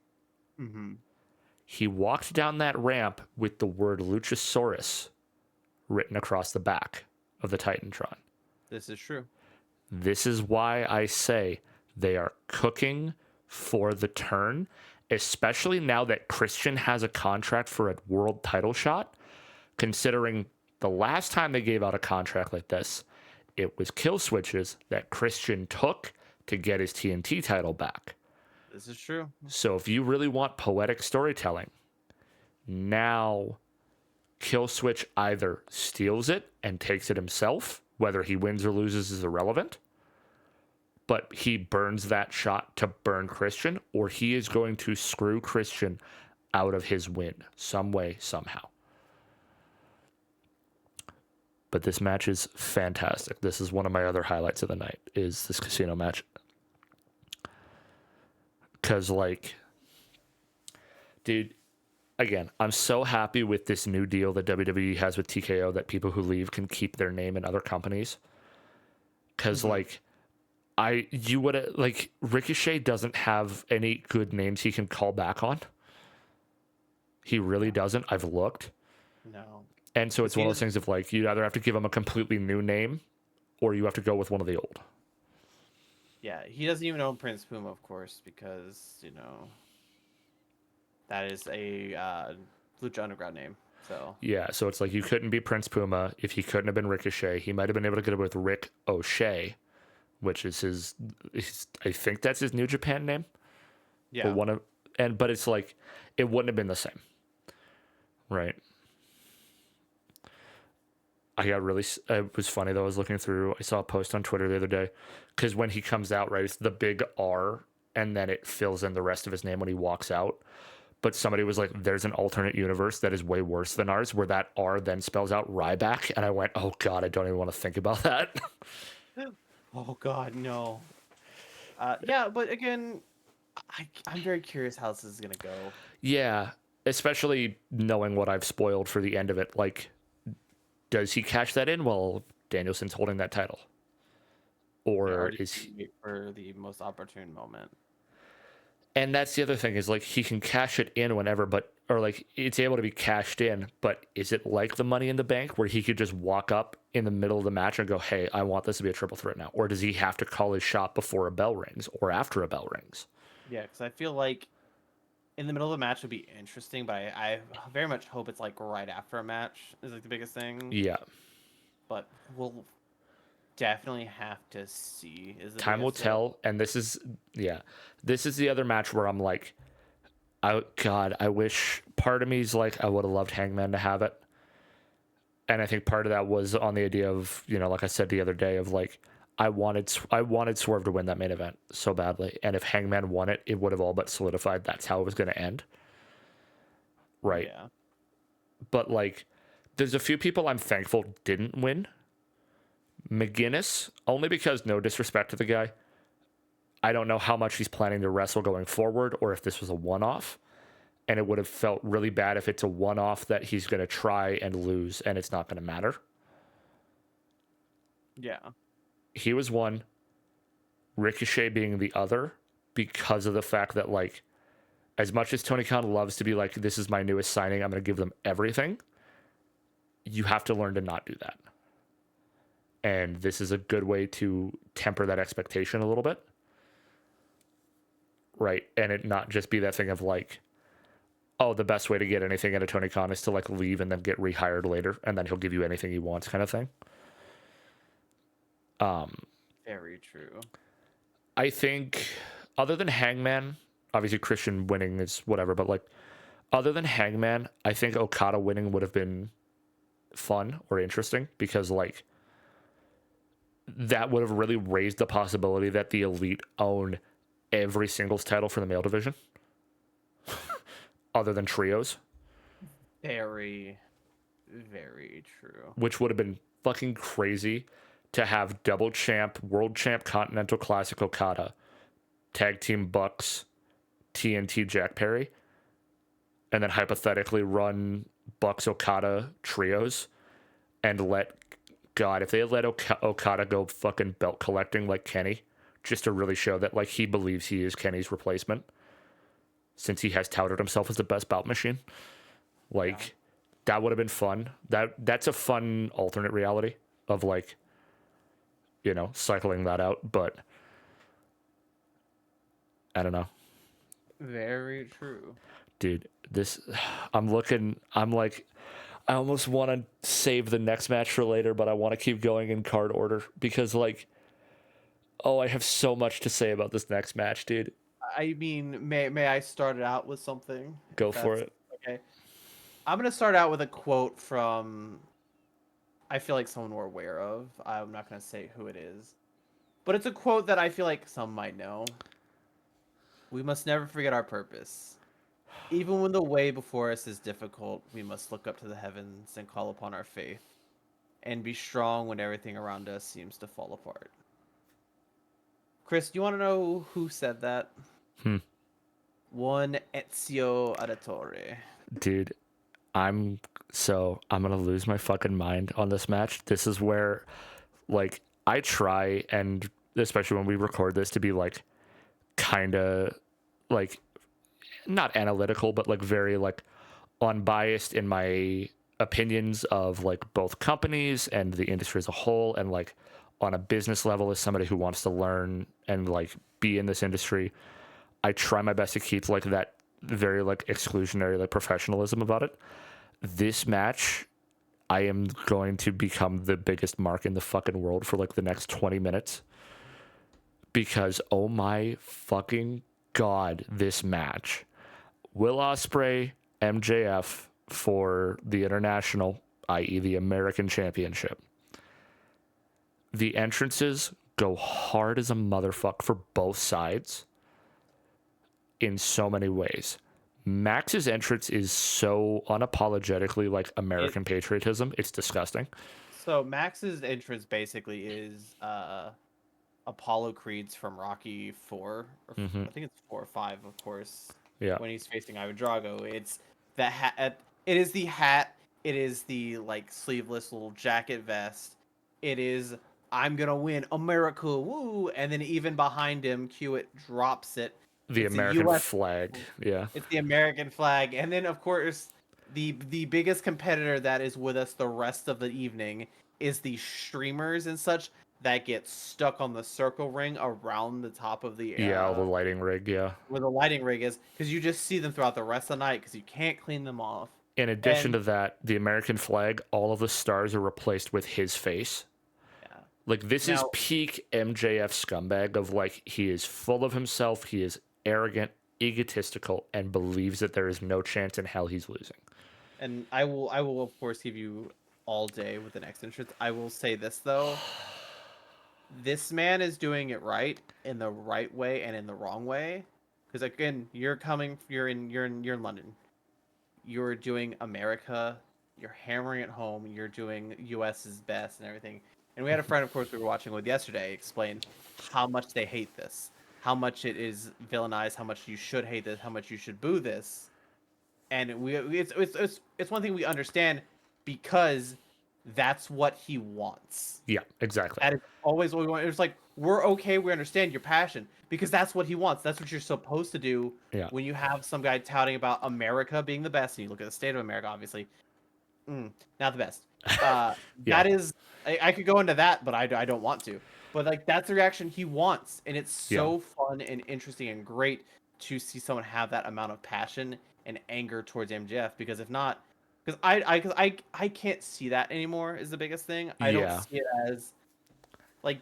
He walked down that ramp with the word Luchasaurus written across the back of the Titantron. This is true. This is why I say they are cooking for the turn, especially now that Christian has a contract for a world title shot, considering The last time they gave out a contract like this, it was kill switches that Christian took to get his TNT title back. This is true. So if you really want poetic storytelling, now kill switch either steals it and takes it himself, whether he wins or loses is irrelevant, but he burns that shot to burn Christian, or he is going to screw Christian out of his win some way, somehow. But this match is fantastic. This is one of my other highlights of the night, is this casino match. Because, like, dude, again, I'm so happy with this new deal that WWE has with TKO that people who leave can keep their name in other companies. Because, like, Ricochet doesn't have any good names he can call back on. He really doesn't. I've looked. No. And so it's one of those things of, like, you either have to give him a completely new name or you have to go with one of the old. Yeah, he doesn't even own Prince Puma, of course, because, that is a Lucha Underground name. So yeah, so it's like you couldn't be Prince Puma if he couldn't have been Ricochet. He might have been able to get it with Rick O'Shea, which is his I think that's his New Japan name. yeah. But it's like it wouldn't have been the same. Right. It was funny though. I was looking through, I saw a post on Twitter the other day, because when he comes out, right, it's the big R and then it fills in the rest of his name when he walks out. But somebody was like, there's an alternate universe that is way worse than ours where that R then spells out Ryback. And I went, oh God, I don't even want to think about that. Oh God, no. Yeah, but again, I'm very curious how this is gonna go. Yeah, especially knowing what I've spoiled for the end of it. Like, does he cash that in while Danielson's holding that title? Or is he... wait for the most opportune moment? And that's the other thing is, like, he can cash it in whenever, or like it's able to be cashed in, but is it like the Money in the Bank where he could just walk up in the middle of the match and go, hey, I want this to be a triple threat now? Or does he have to call his shot before a bell rings or after a bell rings? Yeah, because I feel like in the middle of the match would be interesting, but I very much hope it's like right after a match is like the biggest thing. Yeah. But we'll definitely have to see. Time will tell. And this is the other match where I'm like, I wish, part of me is like, I would have loved Hangman to have it. And I think part of that was on the idea of, like I said the other day, of like, I wanted Swerve to win that main event so badly. And if Hangman won it, it would have all but solidified that's how it was going to end. Right. Yeah. But like, there's a few people I'm thankful didn't win. McGuinness, only because, no disrespect to the guy, I don't know how much he's planning to wrestle going forward or if this was a one-off. And it would have felt really bad if it's a one-off that he's going to try and lose and it's not going to matter. Yeah. He was one. Ricochet being the other, because of the fact that, like, as much as Tony Khan loves to be like, this is my newest signing, I'm going to give them everything, you have to learn to not do that. And this is a good way to temper that expectation a little bit. Right? And it not just be that thing of like, oh, the best way to get anything out of Tony Khan is to like leave and then get rehired later, and then he'll give you anything he wants, kind of thing. Very true. I think other than Hangman, obviously Christian winning is whatever, but like other than Hangman, I think Okada winning would have been fun or interesting, because like that would have really raised the possibility that the Elite own every singles title for the male division other than trios. Very, very true. Which would have been fucking crazy to have double champ, world champ, Continental Classic Okada, tag team Bucks, TNT Jack Perry, and then hypothetically run Bucks Okada trios and let, God, if they had let Okada go fucking belt collecting like Kenny, just to really show that like he believes he is Kenny's replacement, since he has touted himself as the best bout machine. Like, that would have been fun. That's a fun alternate reality of like, cycling that out, but I don't know. Very true. Dude, I'm like, I almost want to save the next match for later, but I want to keep going in card order because, like, oh, I have so much to say about this next match, dude. I mean, may I start it out with something? Go If for that's it. okay. I'm gonna start out with a quote from I feel like someone we're aware of. I'm not gonna say who it is, but it's a quote that I feel like some might know. We must never forget our purpose. Even when the way before us is difficult, we must look up to the heavens and call upon our faith, and be strong when everything around us seems to fall apart. Chris, do you want to know who said that? Hmm. One Ezio Auditore. Dude, I'm gonna lose my fucking mind on this match. This is where, like, I try, and especially when we record this, to be like kind of like not analytical, but like very like unbiased in my opinions of like both companies and the industry as a whole, and like on a business level as somebody who wants to learn and like be in this industry. I try my best to keep like that very like exclusionary like professionalism about it. This match, I am going to become the biggest mark in the fucking world for like the next 20 minutes because oh my fucking god, this match. Will Ospreay, MJF for the international, i.e., the American Championship. The entrances go hard as a motherfucker for both sides in so many ways. Max's entrance is so unapologetically like It American patriotism. It's disgusting. so Max's entrance basically is Apollo Creed's from Rocky 4 or Hmm. I think it's 4 or 5 of course Yeah. when he's facing Ivan Drago. It's the hat it is the hat, it is the like sleeveless little jacket vest. It is I'm going to win America. Woo! And then even behind him Hewitt drops it. The It's the American US flag. Yeah. It's the American flag, and then of course the biggest competitor that is with us the rest of the evening is the streamers and such that get stuck on the circle ring around the top of the Yeah, the lighting rig. Yeah. where the lighting rig is, because you just see them throughout the rest of the night because you can't clean them off. In addition And to that, the American flag, all of the stars are replaced with his face. yeah, Like, this is now peak MJF scumbag of like, he is full of himself, he is arrogant, egotistical, and believes that there is no chance in hell he's losing. and I will of course give you all day with the next entrance. I will say this though, this man is doing it right in the right way and in the wrong way. Because again, you're in London. You're doing America. You're hammering it home. You're doing US's best and everything. And we had a friend, of course, we were watching with yesterday, explain how much they hate this, how much it is villainized, how much you should hate this, how much you should boo this. And it's one thing we understand because that's what he wants. Yeah, exactly. That is always what we want. It's like we're okay. We understand your passion because that's what he wants. That's what you're supposed to do Yeah. when you have some guy touting about America being the best, and you look at the state of America. Obviously, not the best. Uh, Yeah. that is, I could go into that, but I don't want to. But like that's the reaction he wants, and it's Yeah. so fun and interesting and great to see someone have that amount of passion and anger towards MJF. Because if not, because I can't see that anymore is the biggest thing. I don't Yeah. see it as like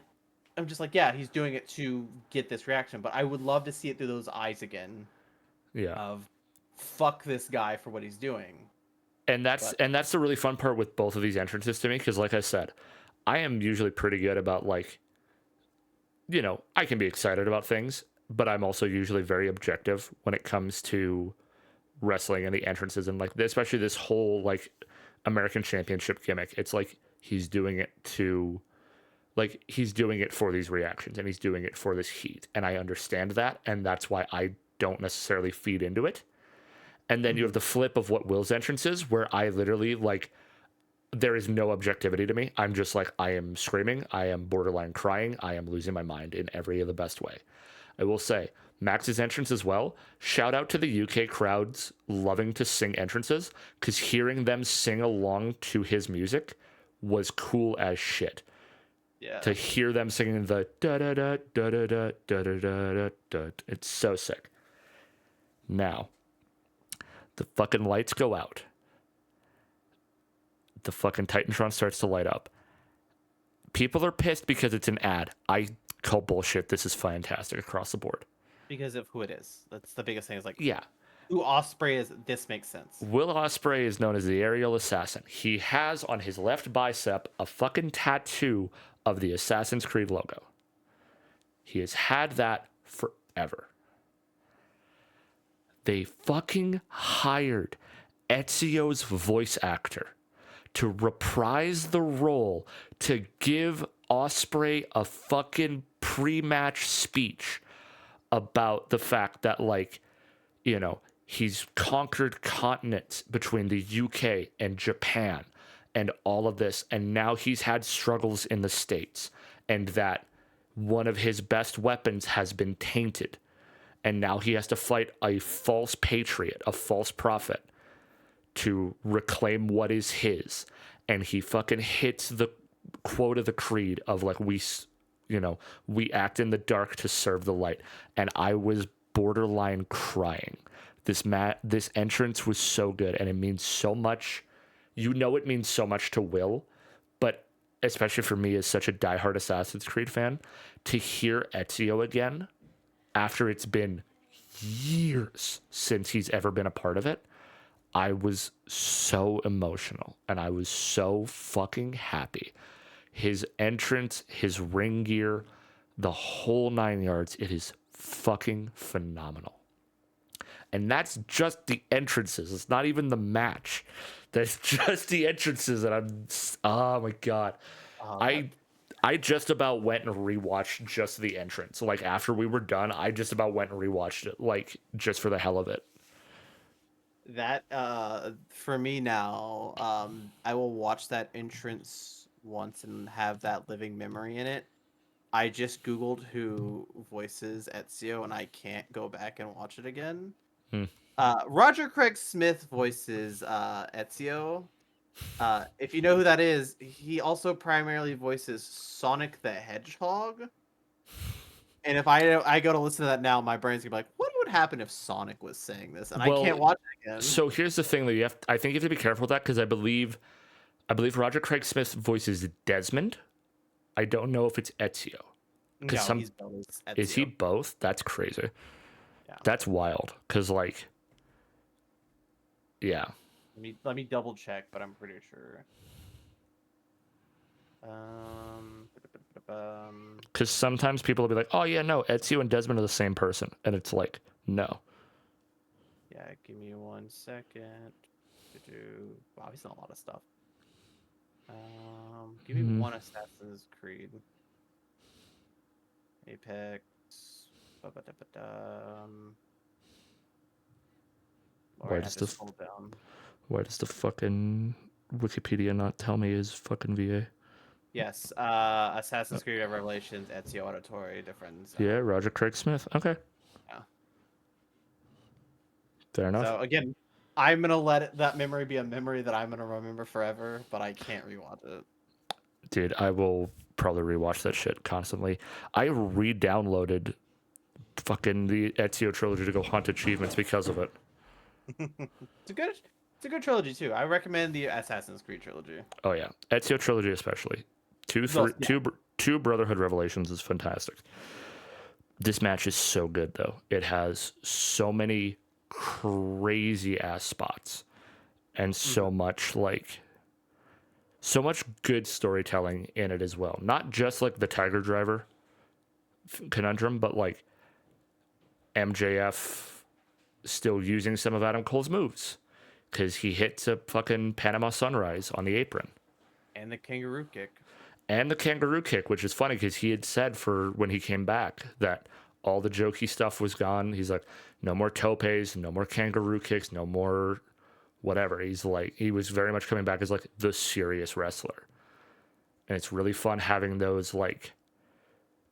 I'm just like, yeah, he's doing it to get this reaction, but I would love to see it through those eyes again Yeah. of fuck this guy for what he's doing. But And that's the really fun part with both of these entrances to me, because like I said, I am usually pretty good about like, you know, I can be excited about things, but I'm also usually very objective when it comes to wrestling and the entrances and like especially this whole like American Championship gimmick. It's like he's doing it to like he's doing it for these reactions and he's doing it for this heat. And I understand that, and that's why I don't necessarily feed into it. And then you have mhm. the flip of what Will's entrance is, where I literally like there is no objectivity to me. I'm just like I am screaming, I am borderline crying, I am losing my mind in every of the best way. I will say Max's entrance as well. Shout out to the UK crowds loving to sing entrances, because hearing them sing along to his music was cool as shit. Yeah. To hear them singing the da da da da da da da da da da, it's so sick. Now, the fucking lights go out. The fucking Titantron starts to light up. People are pissed because it's an ad. I call bullshit. This is fantastic across the board. Because of who it is. That's the biggest thing. Is like Yeah. who Osprey is. This makes sense. Will Ospreay is known as the aerial assassin. He has on his left bicep a fucking tattoo of the Assassin's Creed logo. He has had that forever. They fucking hired Ezio's voice actor to reprise the role, to give Osprey a fucking pre-match speech about the fact that, like, you know, he's conquered continents between the UK and Japan and all of this, and now he's had struggles in the States, and that one of his best weapons has been tainted, and now he has to fight a false patriot, a false prophet, to reclaim what is his. And he fucking hits the quote of the creed of, like, we act in the dark to serve the light. And I was borderline crying. This entrance was so good, and it means so much. You know, it means so much to Will, but especially for me as such a diehard Assassin's Creed fan, to hear Ezio again after it's been years since he's ever been a part of it, I was so emotional, and I was so fucking happy. His entrance, his ring gear, the whole 9 yards, it is fucking phenomenal. And that's just the entrances. It's not even the match. That's just the entrances, and oh my God. I just about went and rewatched just the entrance. Like, after we were done, I just about went and rewatched it, like, just for the hell of it. That for me now, I will watch that entrance once and have that living memory in it. I just Googled who voices Ezio, and I can't go back and watch it again. Roger Craig Smith voices Ezio. If you know who that is, he also primarily voices Sonic the Hedgehog. And if I go to listen to that now, my brain's gonna be like, "What would happen if Sonic was saying this?" And I can't watch it again. So here's the thing that I think you have to be careful with that, because I believe Roger Craig Smith voices Desmond. I don't know if it's Ezio. No, he's both. Ezio. Is he both? That's crazy. Yeah. That's wild. Because, like, yeah. Let me double check, but I'm pretty sure. Because sometimes people will be like, "Oh yeah, no, Ezio and Desmond are the same person," and it's like, no. Yeah, give me 1 second. Wow, he's done a lot of stuff. Give me one Assassin's Creed. Apex. Why does the fucking Wikipedia not tell me his fucking VA? Yes, Assassin's Creed Revelations, Ezio Auditore difference. Yeah, Roger Craig Smith. Okay. Yeah. Fair enough. So again, I'm gonna let that memory be a memory that I'm gonna remember forever, but I can't rewatch it. Dude, I will probably rewatch that shit constantly. I re-downloaded fucking the Ezio trilogy to go hunt achievements because of it. It's a good trilogy too. I recommend the Assassin's Creed trilogy. Oh yeah, Ezio trilogy especially. Two Brotherhood Revelations is fantastic. This match is so good though. It has so many crazy ass spots, and so much good storytelling in it as well. Not just like the Tiger Driver conundrum, but like MJF still using some of Adam Cole's moves, because he hits a fucking Panama Sunrise on the apron. And the kangaroo kick. Which is funny because he had said for when he came back that all the jokey stuff was gone. He's like, no more topes, no more kangaroo kicks, no more whatever. He's like, he was very much coming back as like the serious wrestler. And it's really fun having those, like,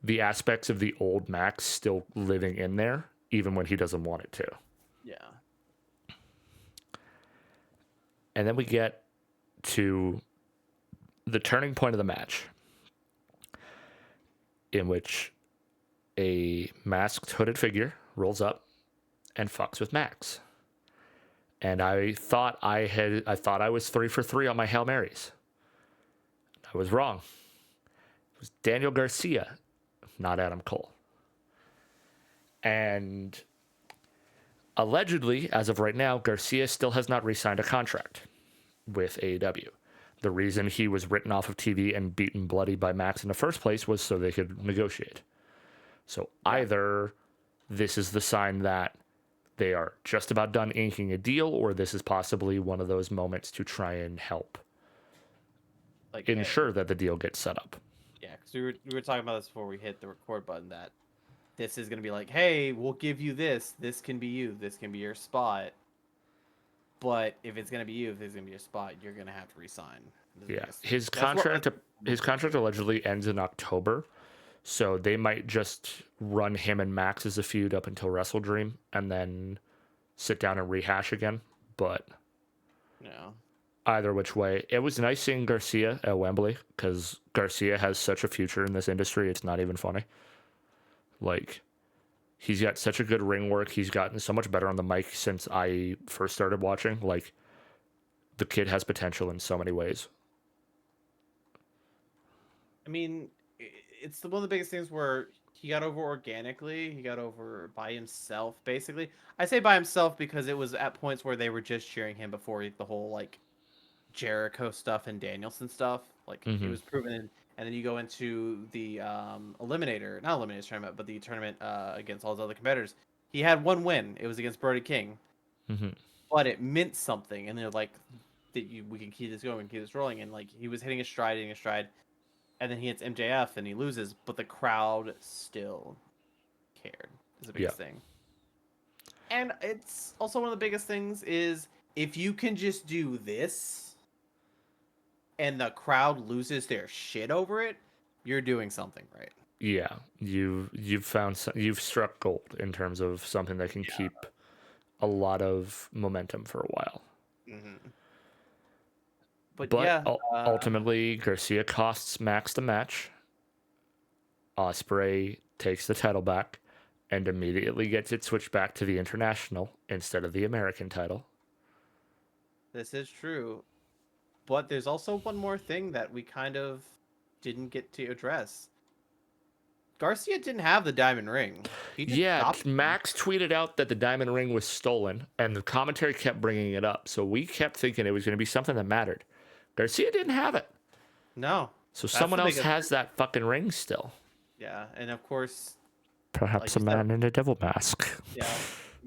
the aspects of the old Max still living in there, even when he doesn't want it to. Yeah. And then we get to the turning point of the match, in which a masked hooded figure rolls up and fucks with Max. And I thought I was 3 for 3 on my Hail Marys. I was wrong. It was Daniel Garcia, not Adam Cole. And allegedly, as of right now, Garcia still has not re-signed a contract with AEW. The reason he was written off of TV and beaten bloody by Max in the first place was so they could negotiate. So either this is the sign that they are just about done inking a deal, or this is possibly one of those moments to try and help ensure that the deal gets set up. Yeah, because we were talking about this before we hit the record button, that this is going to be like, hey, we'll give you this. This can be you. This can be your spot. But if it's going to be you, if it's going to be your spot, you're going to have to resign. Yeah, his contract allegedly ends in October. So they might just run him and Max as a feud up until Wrestle Dream and then sit down and rehash again. But either which way, it was nice seeing Garcia at Wembley because Garcia has such a future in this industry. It's not even funny. Like, he's got such a good ring work. He's gotten so much better on the mic since I first started watching. Like, the kid has potential in so many ways. I mean, it's one of the biggest things where he got over organically. He got over by himself, basically. I say by himself because it was at points where they were just cheering him before the whole, like, Jericho stuff and Danielson stuff. Like, he was proven. And then you go into the not Eliminator tournament, but the tournament against all his other competitors. He had one win. It was against Brody King. But it meant something. And they're like, we can keep this going, we can keep this rolling. And, like, he was hitting a stride. And then he hits MJF and he loses, but the crowd still cared. Is the biggest thing. And it's also one of the biggest things is if you can just do this and the crowd loses their shit over it, you're doing something right. Yeah, you've struck gold in terms of something that can keep a lot of momentum for a while. But ultimately, Garcia costs Max the match. Ospreay takes the title back and immediately gets it switched back to the International instead of the American title. This is true. But there's also one more thing that we kind of didn't get to address. Garcia didn't have the diamond ring. Max tweeted out that the diamond ring was stolen, and the commentary kept bringing it up. So we kept thinking it was going to be something that mattered. Garcia didn't have it. No. So someone else has that fucking ring still. Yeah, and of course... Perhaps a man in a devil mask. Yeah.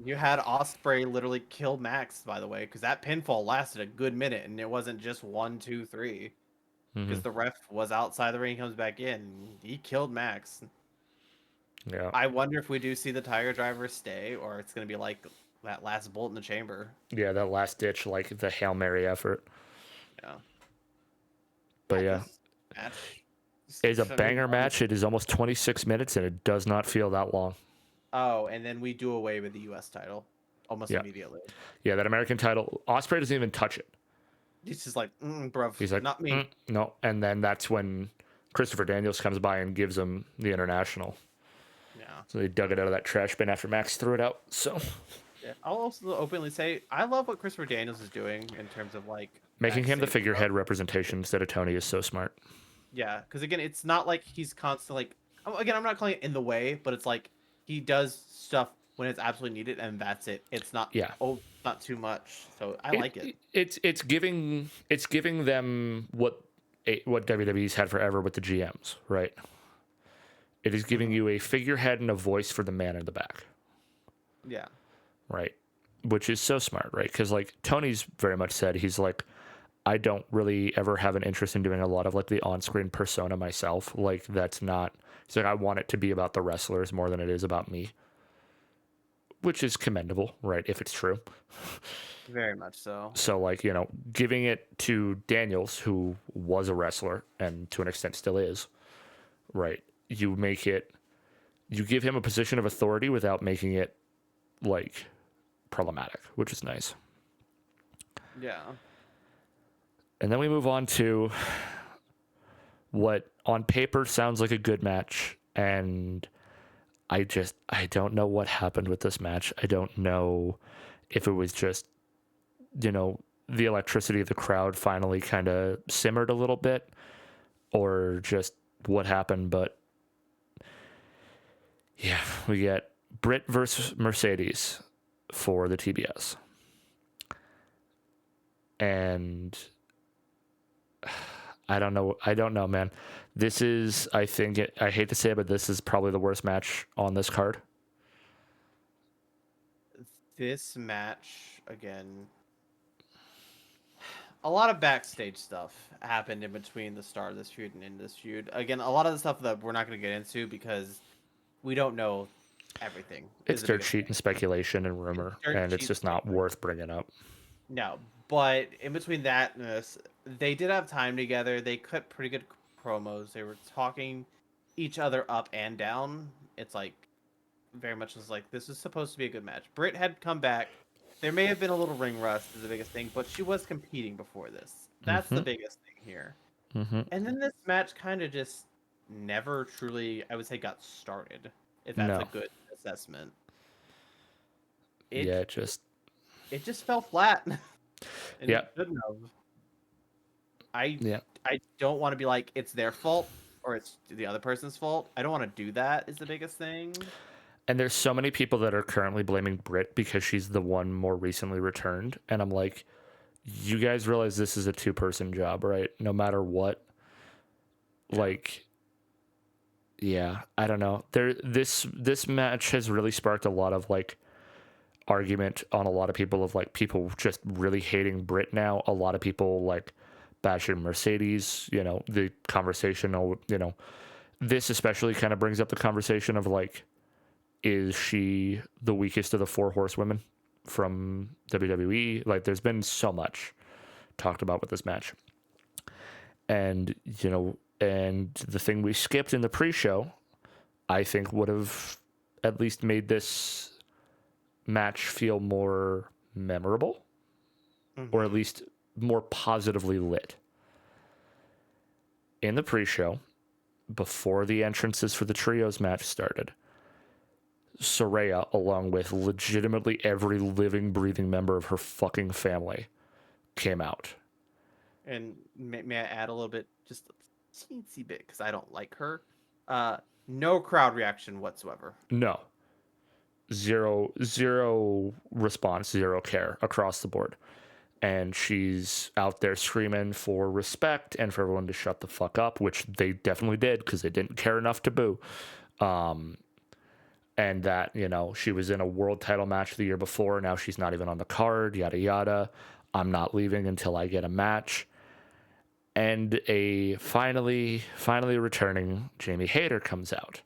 You had Ospreay literally kill Max, by the way, because that pinfall lasted a good minute, and it wasn't just 1, 2, 3. Because the ref was outside the ring, he comes back in, he killed Max. Yeah. I wonder if we do see the Tiger Driver stay, or it's going to be like that last bolt in the chamber. Yeah, that last ditch, like the Hail Mary effort. Yeah. But yeah, it's a banger match. It is almost 26 minutes, and it does not feel that long. Oh, and then we do away with the U.S. title almost immediately. Yeah, that American title, Ospreay doesn't even touch it. He's just like, bruv, he's like, not me. No, and then that's when Christopher Daniels comes by and gives him the International. Yeah. So they dug it out of that trash bin after Max threw it out. So. Yeah. I'll also openly say I love what Christopher Daniels is doing in terms of like making him the figurehead representation instead of Tony is so smart. Yeah, because again, it's not like he's constantly like. Again, I'm not calling it in the way, but it's like he does stuff when it's absolutely needed, and that's it. It's not. Yeah. Not too much. So I like it. It's giving them what WWE's had forever with the GMs, right? It is giving you a figurehead and a voice for the man in the back. Yeah. Right. Which is so smart, right? Because like Tony's very much said, he's like, I don't really ever have an interest in doing a lot of like the on-screen persona myself. Like that's not. He's like, I want it to be about the wrestlers more than it is about me. Which is commendable, right? If it's true. Very much so. So like, you know, giving it to Daniels, who was a wrestler and to an extent still is, right? You give him a position of authority without making it like problematic, which is nice. Yeah. And then we move on to what on paper sounds like a good match. And I don't know what happened with this match. I don't know if it was just the electricity of the crowd finally kind of simmered a little bit, or just what happened. But yeah, we get Britt versus Mercedes for the TBS. And I don't know, man. This is, I hate to say it, but this is probably the worst match on this card. This match, again, a lot of backstage stuff happened in between the start of this feud and in this feud. Again, a lot of the stuff that we're not going to get into because we don't know everything. It's dirt sheet and speculation and rumor, and it's just not worth bringing up. No, but in between that and this, they did have time together. They cut pretty good promos. They were talking each other up and down. It's like very much was like this is supposed to be a good match. Britt had come back. There may have been a little ring rust is the biggest thing, but she was competing before this. That's the biggest thing here. And then this match kind of just never truly, I would say, got started. If that's a good assessment. It just fell flat. And it shouldn't have. I don't want to be like it's their fault or it's the other person's fault. I don't want to do that is the biggest thing. And there's so many people that are currently blaming Britt because she's the one more recently returned. And I'm like, you guys realize this is a 2-person job, right? No matter what. Like, yeah, I don't know. This match has really sparked a lot of like argument on a lot of people of like people just really hating Britt now. A lot of people like bashing Mercedes, the conversation, this especially kind of brings up the conversation of like, is she the weakest of the 4 horsewomen from WWE? Like, there's been so much talked about with this match. And, and the thing we skipped in the pre-show, I think would have at least made this match feel more memorable, or at least more positively lit. In the pre-show, before the entrances for the trios match started, Saraya, along with legitimately every living, breathing member of her fucking family, came out. And may I add a little bit, just a teensy bit, because I don't like her. No crowd reaction whatsoever. No. Zero response, zero care across the board. And she's out there screaming for respect and for everyone to shut the fuck up, which they definitely did because they didn't care enough to boo. And that, she was in a world title match the year before. Now she's not even on the card, yada, yada. I'm not leaving until I get a match. And a finally returning Jamie Hayter comes out.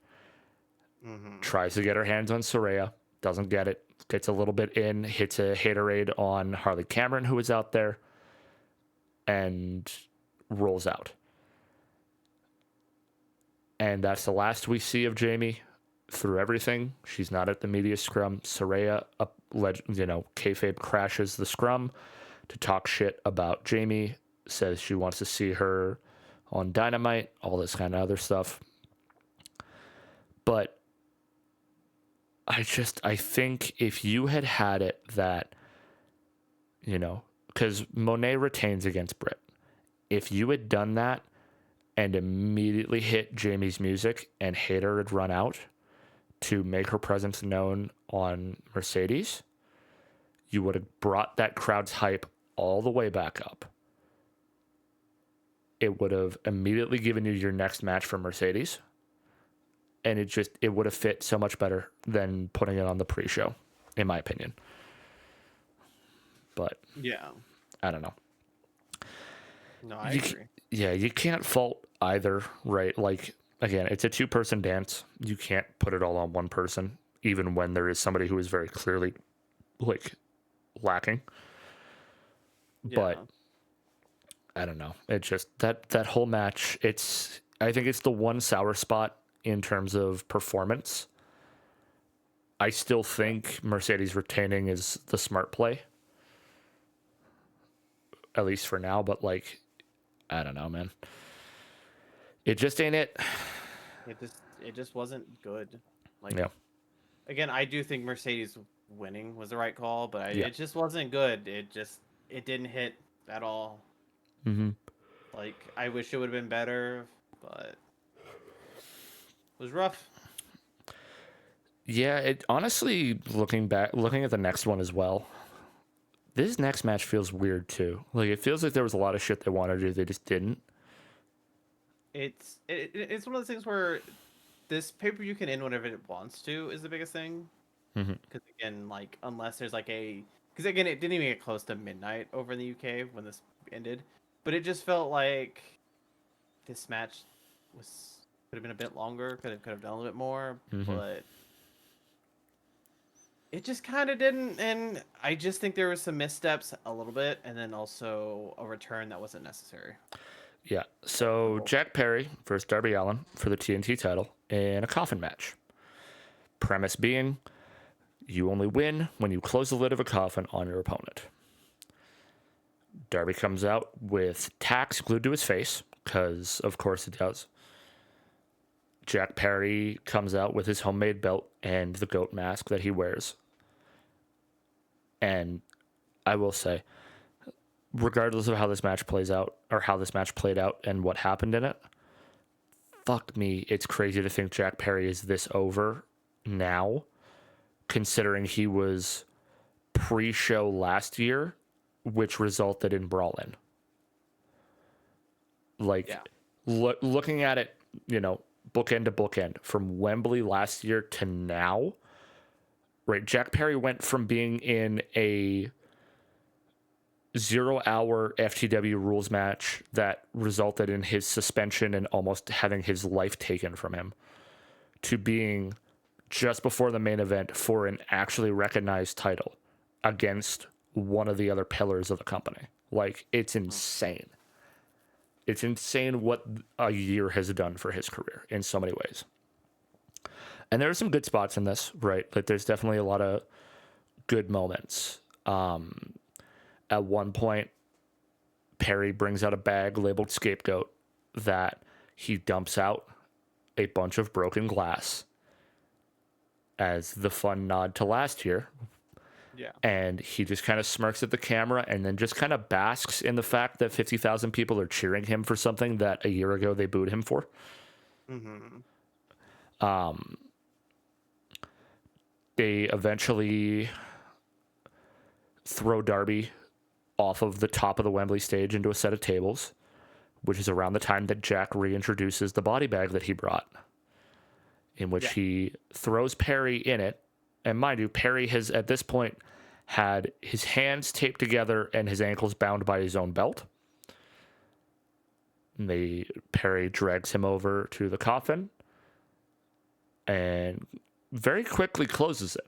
Tries to get her hands on Saraya. Doesn't get it. Gets a little bit in. Hits a Haterade on Harley Cameron, who was out there. And rolls out. And that's the last we see of Jamie through everything. She's not at the media scrum. Saraya, kayfabe crashes the scrum to talk shit about Jamie. Says she wants to see her on Dynamite, all this kind of other stuff. But I think if you had it that, because Monet retains against Britt. If you had done that and immediately hit Jamie's music and Hayter had run out to make her presence known on Mercedes, you would have brought that crowd's hype all the way back up. It would have immediately given you your next match for Mercedes. And it would have fit so much better than putting it on the pre-show, in my opinion. But yeah, I don't know. No, I agree. Yeah, you can't fault either, right? Like, again, it's a 2-person dance. You can't put it all on one person, even when there is somebody who is very clearly, like, lacking. Yeah. But I don't know. It just that whole match. I think it's the one sour spot in terms of performance. I still think Mercedes retaining is the smart play, at least for now. But like, I don't know, man. It just ain't it. It just wasn't good. Like, yeah. Again, I do think Mercedes winning was the right call, but it just wasn't good. It just it didn't hit at all. Mm-hmm. Like I wish it would have been better, but it was rough. Yeah, it honestly, looking at the next one as well, this next match feels weird too. Like it feels like there was a lot of shit they wanted to do, they just didn't. It's one of those things where this pay per view can end whenever it wants to is the biggest thing. Mm-hmm. Because again, like unless there's like because again it didn't even get close to midnight over in the UK when this ended, but it just felt like this match was could have been a bit longer, could have done a little bit more, Mm-hmm. but it just kind of didn't. And I just think there was some missteps a little bit, and then also a return that wasn't necessary. Yeah. So Jack Perry versus Darby Allin for the TNT title in a coffin match. Premise being, you only win when you close the lid of a coffin on your opponent. Darby comes out with tacks glued to his face, because of course it does. Jack Perry comes out with his homemade belt and the goat mask that he wears. And I will say, regardless of how this match plays out, or how this match played out and what happened in it, fuck me, it's crazy to think Jack Perry is this over now, considering he was pre-show last year, which resulted in Brawlin. Like, Yeah. looking at it, bookend to bookend, from Wembley last year to now, right? Jack Perry went from being in a 0-hour FTW rules match that resulted in his suspension and almost having his life taken from him to being just before the main event for an actually recognized title against one of the other pillars of the company. Like, it's insane. It's insane what a year has done for his career in so many ways. And there are some good spots in this, right? Like, there's definitely a lot of good moments. At one point, Perry brings out a bag labeled Scapegoat that he dumps out a bunch of broken glass as the fun nod to last year. Yeah. And he just kind of smirks at the camera and then just kind of basks in the fact that 50,000 people are cheering him for something that a year ago they booed him for. Mm-hmm. They eventually throw Darby off of the top of the Wembley stage into a set of tables, which is around the time that Jack reintroduces the body bag that he brought, in which he throws Perry in it. And mind you, Perry has, at this point, had his hands taped together and his ankles bound by his own belt. And Perry drags him over to the coffin and very quickly closes it,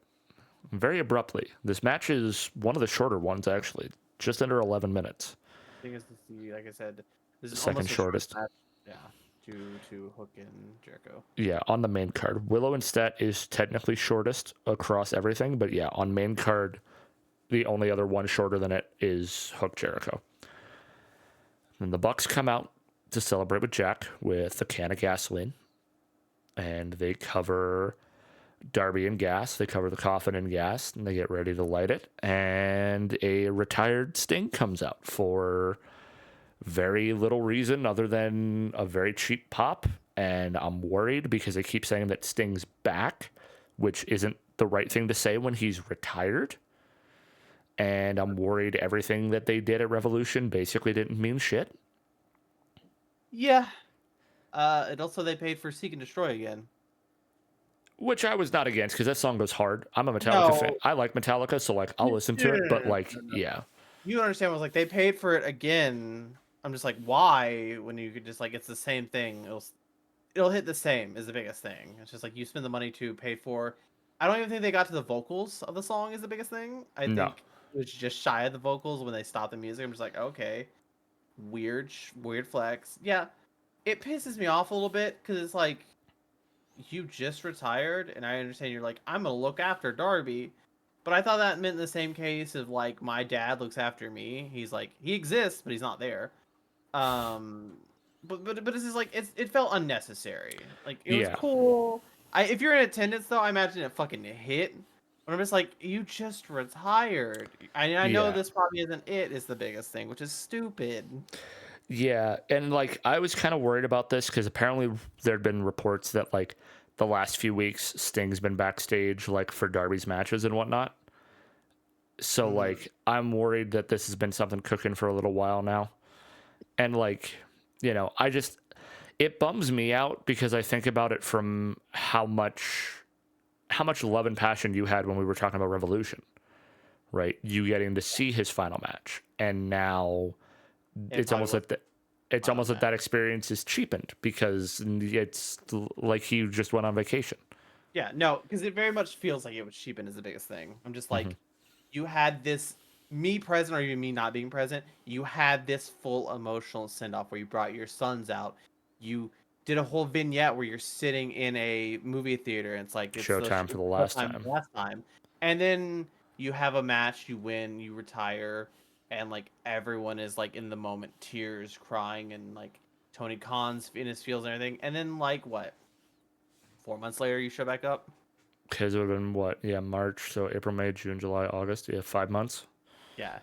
very abruptly. This match is one of the shorter ones, actually, just under 11 minutes. I think it's like I said, this is Second almost the shortest shortest. match. Yeah, due to Hook and Jericho. Yeah, on the main card. Willow and Stet is technically shortest across everything, but yeah, on main card, the only other one shorter than it is Hook Jericho. And the Bucks come out to celebrate with Jack with a can of gasoline, and they cover Darby in gas. They cover the coffin in gas, and they get ready to light it. And a retired Sting comes out for very little reason other than a very cheap pop. And I'm worried because they keep saying that Sting's back, which isn't the right thing to say when he's retired. And I'm worried everything that they did at Revolution basically didn't mean shit. Yeah. And also they paid for Seek and Destroy again. Which I was not against because that song goes hard. I'm a Metallica fan. No. I like Metallica, so like I'll listen to it. But like, No. yeah, You understand? Was like they paid for it again. I'm just like, why? When you could just like, it's the same thing. It'll hit the same is the biggest thing. It's just like you spend the money to pay for. I don't even think they got to the vocals of the song is the biggest thing. I no, think it was just shy of the vocals when they stopped the music. I'm just like, okay, weird flex. Yeah, it pisses me off a little bit because it's like you just retired, and I understand you're like, I'm gonna look after Darby, but I thought that meant in the same case of like my dad looks after me. He's like he exists, but he's not there. Um, but it's just like it felt unnecessary. Like it was yeah, cool. If you're in attendance though, I imagine it fucking hit. But I'm just like, you just retired. I know Yeah. this probably isn't it is the biggest thing, which is stupid. Yeah, and like I was kind of worried about this because apparently there'd been reports that like the last few weeks Sting's been backstage like for Darby's matches and whatnot. So Hmm. like I'm worried that this has been something cooking for a little while now. And like, I just it bums me out because I think about it from how much love and passion you had when we were talking about Revolution, right? You getting to see his final match, and now It it's probably almost was like it's final almost like that match. experience is cheapened because it's like he just went on vacation. Yeah, no, because it very much feels like it was cheapened is the biggest thing. I'm just Hmm. like, you had this me present or even me not being present. You had this full emotional send off where you brought your sons out. You did a whole vignette where you're sitting in a movie theater and it's like Showtime for it's the the last time time. last time, and then you have a match, you win, you retire, and like everyone is like in the moment, tears, crying, and like Tony Khan's in his feels and everything, and then like what 4 months later you show back up. Because it would have been what? Yeah, March. So April, May, June, July, August. Yeah, 5 months. Yeah.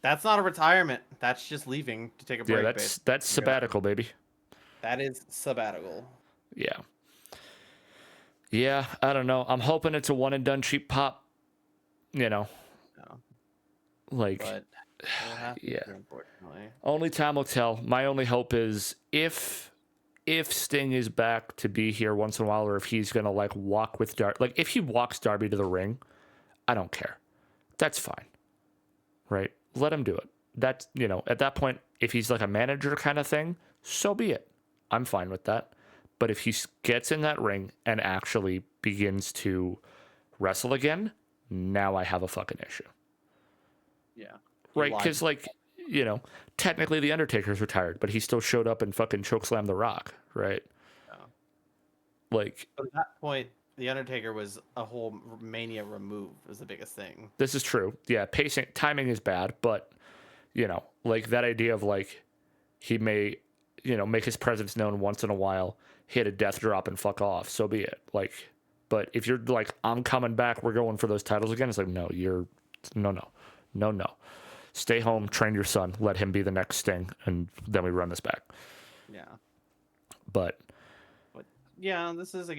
That's not a retirement. That's just leaving to take a Yeah, break, that's basically. sabbatical, baby. That is sabbatical. Yeah. Yeah, I don't know. I'm hoping it's a one and done cheap pop, you know, No, like, but we'll have to yeah. see, unfortunately. Only time will tell. My only hope is if Sting is back to be here once in a while, or if he's gonna like walk with Darby, like if he walks Darby to the ring, I don't care. That's fine, right? Let him do it. That's at that point, if he's like a manager kind of thing, so be it. I'm fine with that. But if he gets in that ring and actually begins to wrestle again, now I have a fucking issue, Yeah. You right? lied Because to like technically the Undertaker's retired, but he still showed up and fucking chokeslammed The Rock, right? them. Like But at that point, The Undertaker was a whole mania remove, was the biggest thing. this is true. Yeah, pacing timing is bad, but like that idea of like he may, make his presence known once in a while, hit a death drop and fuck off. So be it. Like, but if you're like, I'm coming back, we're going for those titles again. It's like, no, no. Stay home, train your son, let him be the next Sting, and then we run this back. Yeah. But But yeah, this is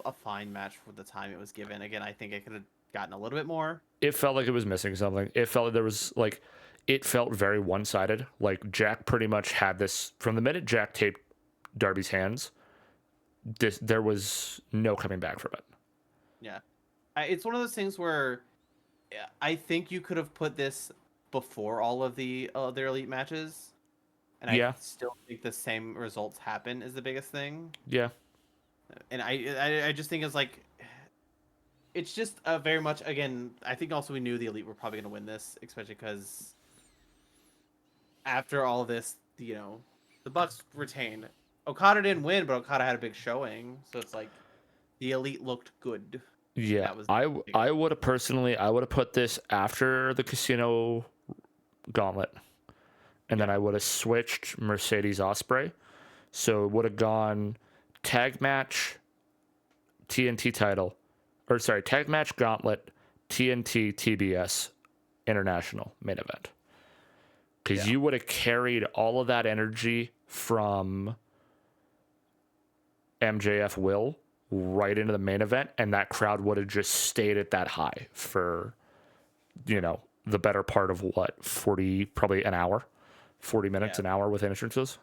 a fine match for the time it was given. Again, I think it could have gotten a little bit more. it felt like it was missing something. It felt like there was like, it felt very one sided. Like Jack pretty much had this from the minute Jack taped Darby's hands. There was no coming back from it. Yeah. It's one of those things where I think you could have put this before all of the other elite matches, and I Yeah, still think the same results happen is the biggest thing. yeah, And I just think it's like it's just very much again. I think also we knew the elite were probably going to win this, especially because after all this, the Bucks retained. Okada didn't win, but Okada had a big showing, so it's like the elite looked good, and yeah. that was I the biggest I would have personally I would have put this after the Casino Gauntlet, and then yeah I would have switched Mercedes Osprey. So it would have gone tag match TNT title, or sorry, tag match Gauntlet TNT TBS International main event. Because yeah you would have carried all of that energy from MJF Will right into the main event, and that crowd would have just stayed at that high for, the better part of what, 40, probably an hour, 40 minutes, yeah. an hour with entrances.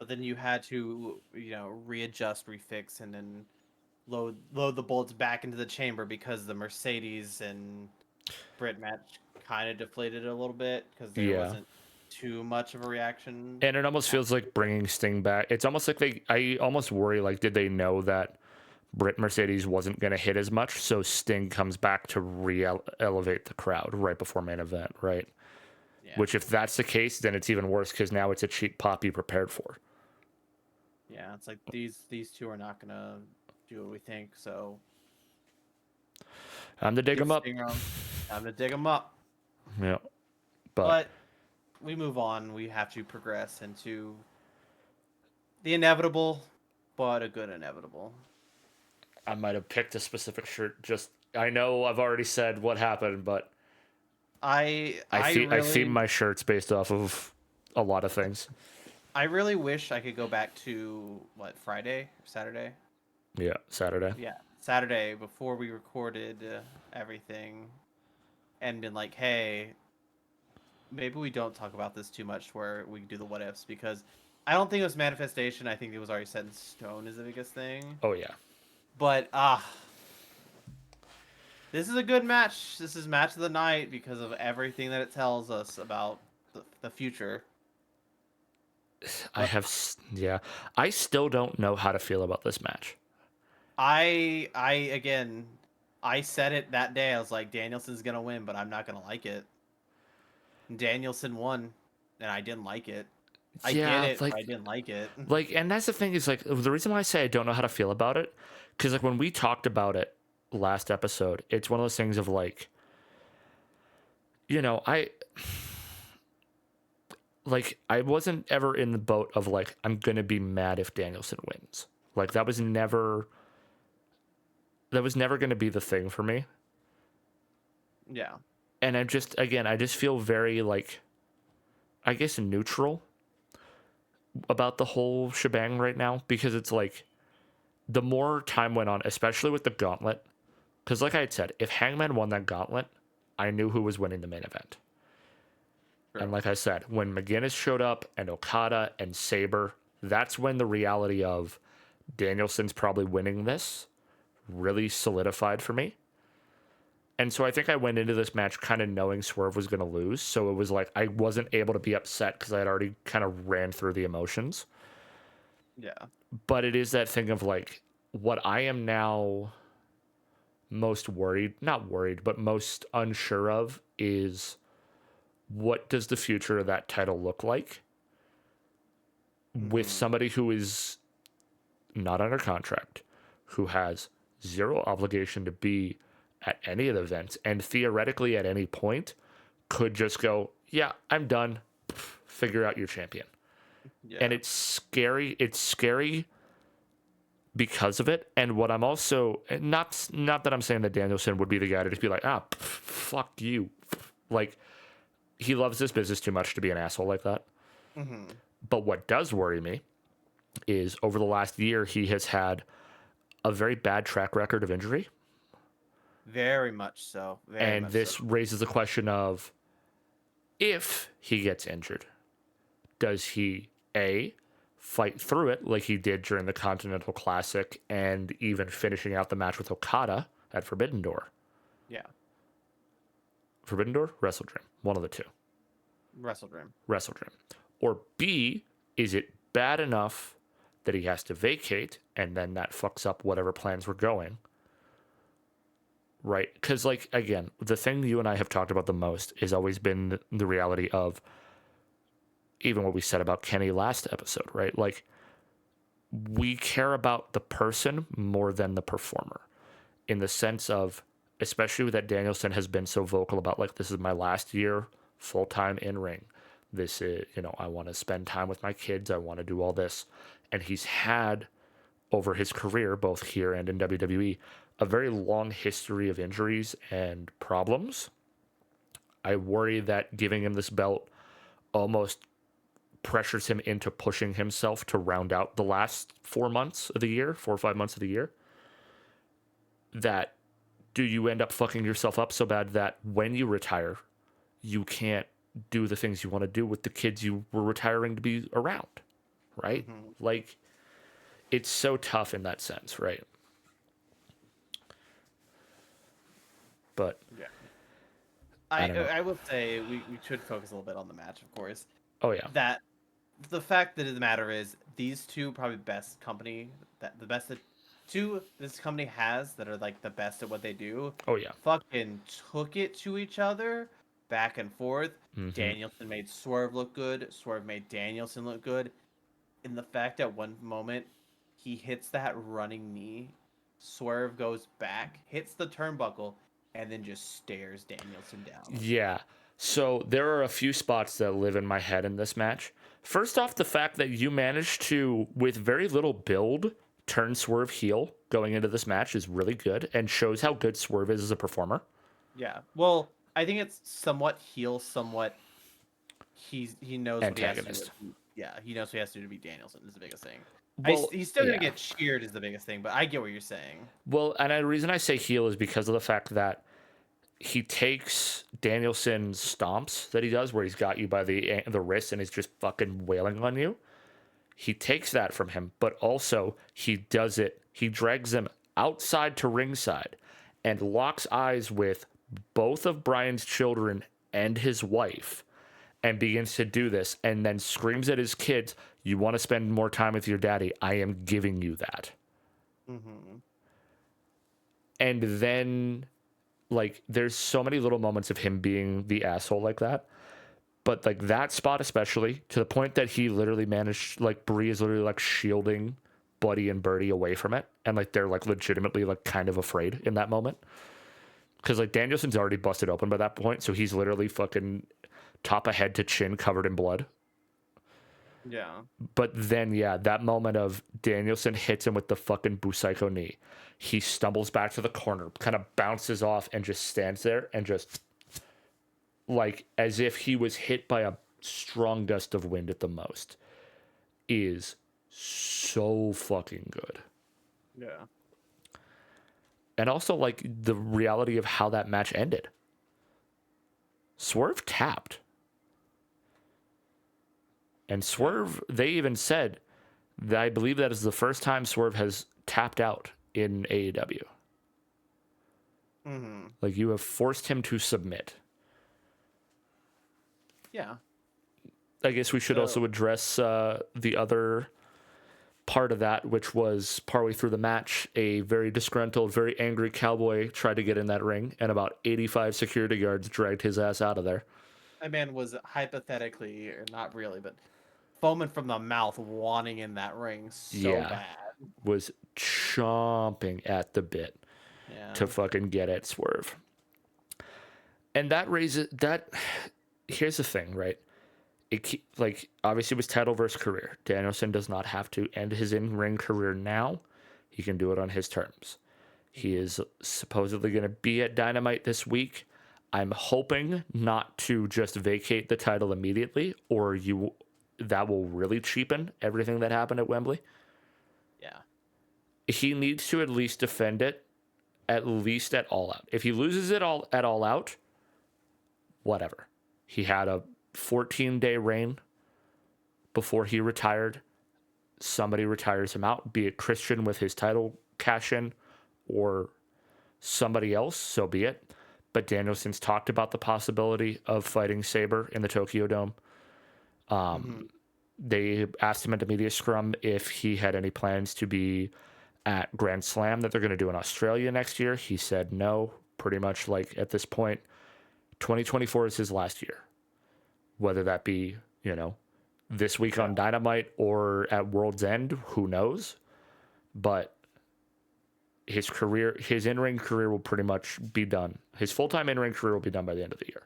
But then you had to readjust, refix, and then load the bolts back into the chamber because the Mercedes and Brit match kind of deflated it a little bit because there Yeah. wasn't too much of a reaction. And it almost feels like bringing Sting back. It's almost like I almost worry, like, did they know that Brit Mercedes wasn't going to hit as much? So Sting comes back to elevate the crowd right before main event, right? Yeah, Which, if that's the case, then it's even worse because now it's a cheap pop you prepared for. yeah. It's like these two are not gonna do what we think. So Time to dig give them up. Sting on. Time to dig them up. Yeah. But But we move on. We have to progress into the inevitable, but a good inevitable. I might have picked a specific shirt just I know I've already said what happened, but I I theme really my shirts based off of a lot of things. I really wish I could go back to what, Friday or Saturday? Yeah, Saturday. Yeah, Saturday before we recorded everything and been like, hey, maybe we don't talk about this too much where we do the what ifs because I don't think it was manifestation. I think it was already set in stone is the biggest thing. Oh yeah. But this is a good match. This is match of the night because of everything that it tells us about the future. I But have yeah. I still don't know how to feel about this match. I again, I said it that day. I was like, Danielson's gonna win, but I'm not gonna like it. And Danielson won, and I didn't like it. I get Yeah, it, but I didn't like it. and that's the thing is like the reason why I say I don't know how to feel about it, because like when we talked about it last episode, it's one of those things of like, I wasn't ever in the boat of like I'm gonna be mad if Danielson wins. Like that was never gonna be the thing for me. Yeah. And I just feel very like I guess neutral about the whole shebang right now because it's like the more time went on, especially with the gauntlet, because like I had said, if Hangman won that gauntlet, I knew who was winning the main event. True. And like I said, when McGuinness showed up and Okada and Sabre, that's when the reality of Danielson's probably winning this really solidified for me. And so I think I went into this match kind of knowing Swerve was going to lose. So it was like I wasn't able to be upset because I had already kind of ran through the emotions. Yeah. But it is that thing of like what I am now most worried, not worried, but most unsure of is what does the future of that title look like with Mm-hmm. somebody who is not under contract, who has zero obligation to be at any of the events, and theoretically at any point could just go, yeah, I'm done. Figure out your champion. And Yeah. it's scary. It's scary because of it. And what I'm also not that I'm saying that Danielson would be the guy to just be like, fuck you. Like he loves this business too much to be an asshole like that. Mm-hmm. But what does worry me is over the last year he has had a very bad track record of injury. Very much so. Very And much so. this raises the question of if he gets injured, does he A, fight through it like he did during the Continental Classic and even finishing out the match with Okada at Forbidden Door? Yeah. Forbidden Door? Wrestle Dream. One of the two. Wrestle Dream. Wrestle Dream. Or B, is it bad enough that he has to vacate and then that fucks up whatever plans were going? Right? Because, like, again, the thing you and I have talked about the most has always been the reality of even what we said about Kenny last episode, right? Like, we care about the person more than the performer in the sense of, especially that Danielson has been so vocal about, like, this is my last year full time in ring. This is, I want to spend time with my kids. I want to do all this. And he's had over his career, both here and in WWE, a very long history of injuries and problems. I worry that giving him this belt almost pressures him into pushing himself to round out the last 4 months of the year, 4 or 5 months of the year. That do you end up fucking yourself up so bad that when you retire, you can't do the things you want to do with the kids you were retiring to be around, right? Mm-hmm. Like, it's so tough in that sense, right? But Yeah. I don't know. I will say we should focus a little bit on the match, of course. Oh yeah, That the fact that the matter is these two probably best company that the best that two this company has that are like the best at what they do oh yeah. fucking took it to each other back and forth. Mm-hmm. Danielson made Swerve look good. Swerve made Danielson look good. And the fact that one moment he hits that running knee, Swerve goes back, hits the turnbuckle, and then just stares Danielson down. Yeah. So there are a few spots that live in my head in this match. First off, the fact that you managed to, with very little build, turn Swerve heel going into this match is really good and shows how good Swerve is as a performer. Yeah. Well, I think it's somewhat heel, somewhat he knows what he has to do. Antagonist. Yeah, he knows what he has to do to beat Danielson is the biggest thing. Well, He's still gonna yeah. get cheered is the biggest thing, but I get what you're saying. Well, and the reason I say heel is because of the fact that he takes Danielson's stomps that he does, where he's got you by the wrist and is just fucking wailing on you. He takes that from him, but also he does it. He drags him outside to ringside and locks eyes with both of Brian's children and his wife and begins to do this and then screams at his kids, "You want to spend more time with your daddy? I am giving you that." Mm-hmm. And then, like, there's so many little moments of him being the asshole like that. But, like, that spot especially, to the point that he literally managed, like, Bree is literally, like, shielding Buddy and Birdie away from it. And, like, they're, like, legitimately, like, kind of afraid in that moment. Because, like, Danielson's already busted open by that point. So he's literally fucking top of head to chin covered in blood. Yeah. But then, yeah, that moment of Danielson hits him with the fucking Busaiku knee. He stumbles back to the corner, kind of bounces off, and just stands there and just, like, as if he was hit by a strong gust of wind at the most, is so fucking good. Yeah. And also, like, the reality of how that match ended. Swerve tapped. And Swerve, they even said that I believe that is the first time Swerve has tapped out in AEW. Mm-hmm. Like, you have forced him to submit. Yeah. I guess we should also address the other part of that, which was partway through the match, a very disgruntled, very angry cowboy tried to get in that ring, and about 85 security guards dragged his ass out of there. That man was hypothetically, or not really, but foaming from the mouth, wanting in that ring so bad. Was chomping at the bit to fucking get at Swerve. And that raises that. Here's the thing, right? Like, obviously it was title versus career. Danielson does not have to end his in-ring career now. He can do it on his terms. He is supposedly going to be at Dynamite this week. I'm hoping not to just vacate the title immediately, or that will really cheapen everything that happened at Wembley. Yeah. He needs to at least defend it, at least at All Out. If he loses it all at All Out, whatever. He had a 14-day reign before he retired. Somebody retires him out, be it Christian with his title cash in or somebody else, so be it. But Danielson's talked about the possibility of fighting Sabre in the Tokyo Dome. They asked him at the media scrum if he had any plans to be at Grand Slam that they're going to do in Australia next year. He said no, pretty much, like, at this point, 2024 is his last year. Whether that be, this week on Dynamite or at World's End, who knows? But his in-ring career will pretty much be done. His full-time in-ring career will be done by the end of the year.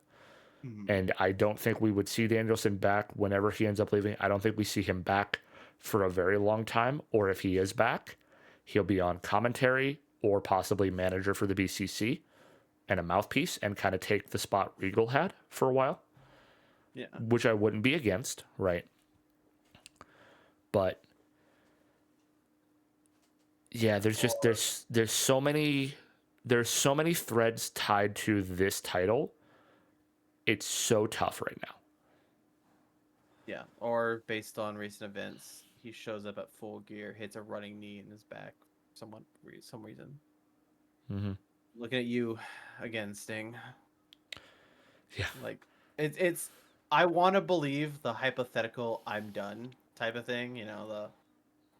Mm-hmm. And I don't think we would see Danielson back whenever he ends up leaving. I don't think we see him back for a very long time. Or if he is back, he'll be on commentary or possibly manager for the BCC and a mouthpiece and kind of take the spot Regal had for a while. Yeah. Which I wouldn't be against, right? But yeah, there's so many threads tied to this title. It's so tough right now. Yeah, or based on recent events, he shows up at Full Gear, hits a running knee in his back, some reason. Mm-hmm. Looking at you again, Sting. Yeah, like it's. I want to believe the hypothetical "I'm done" type of thing.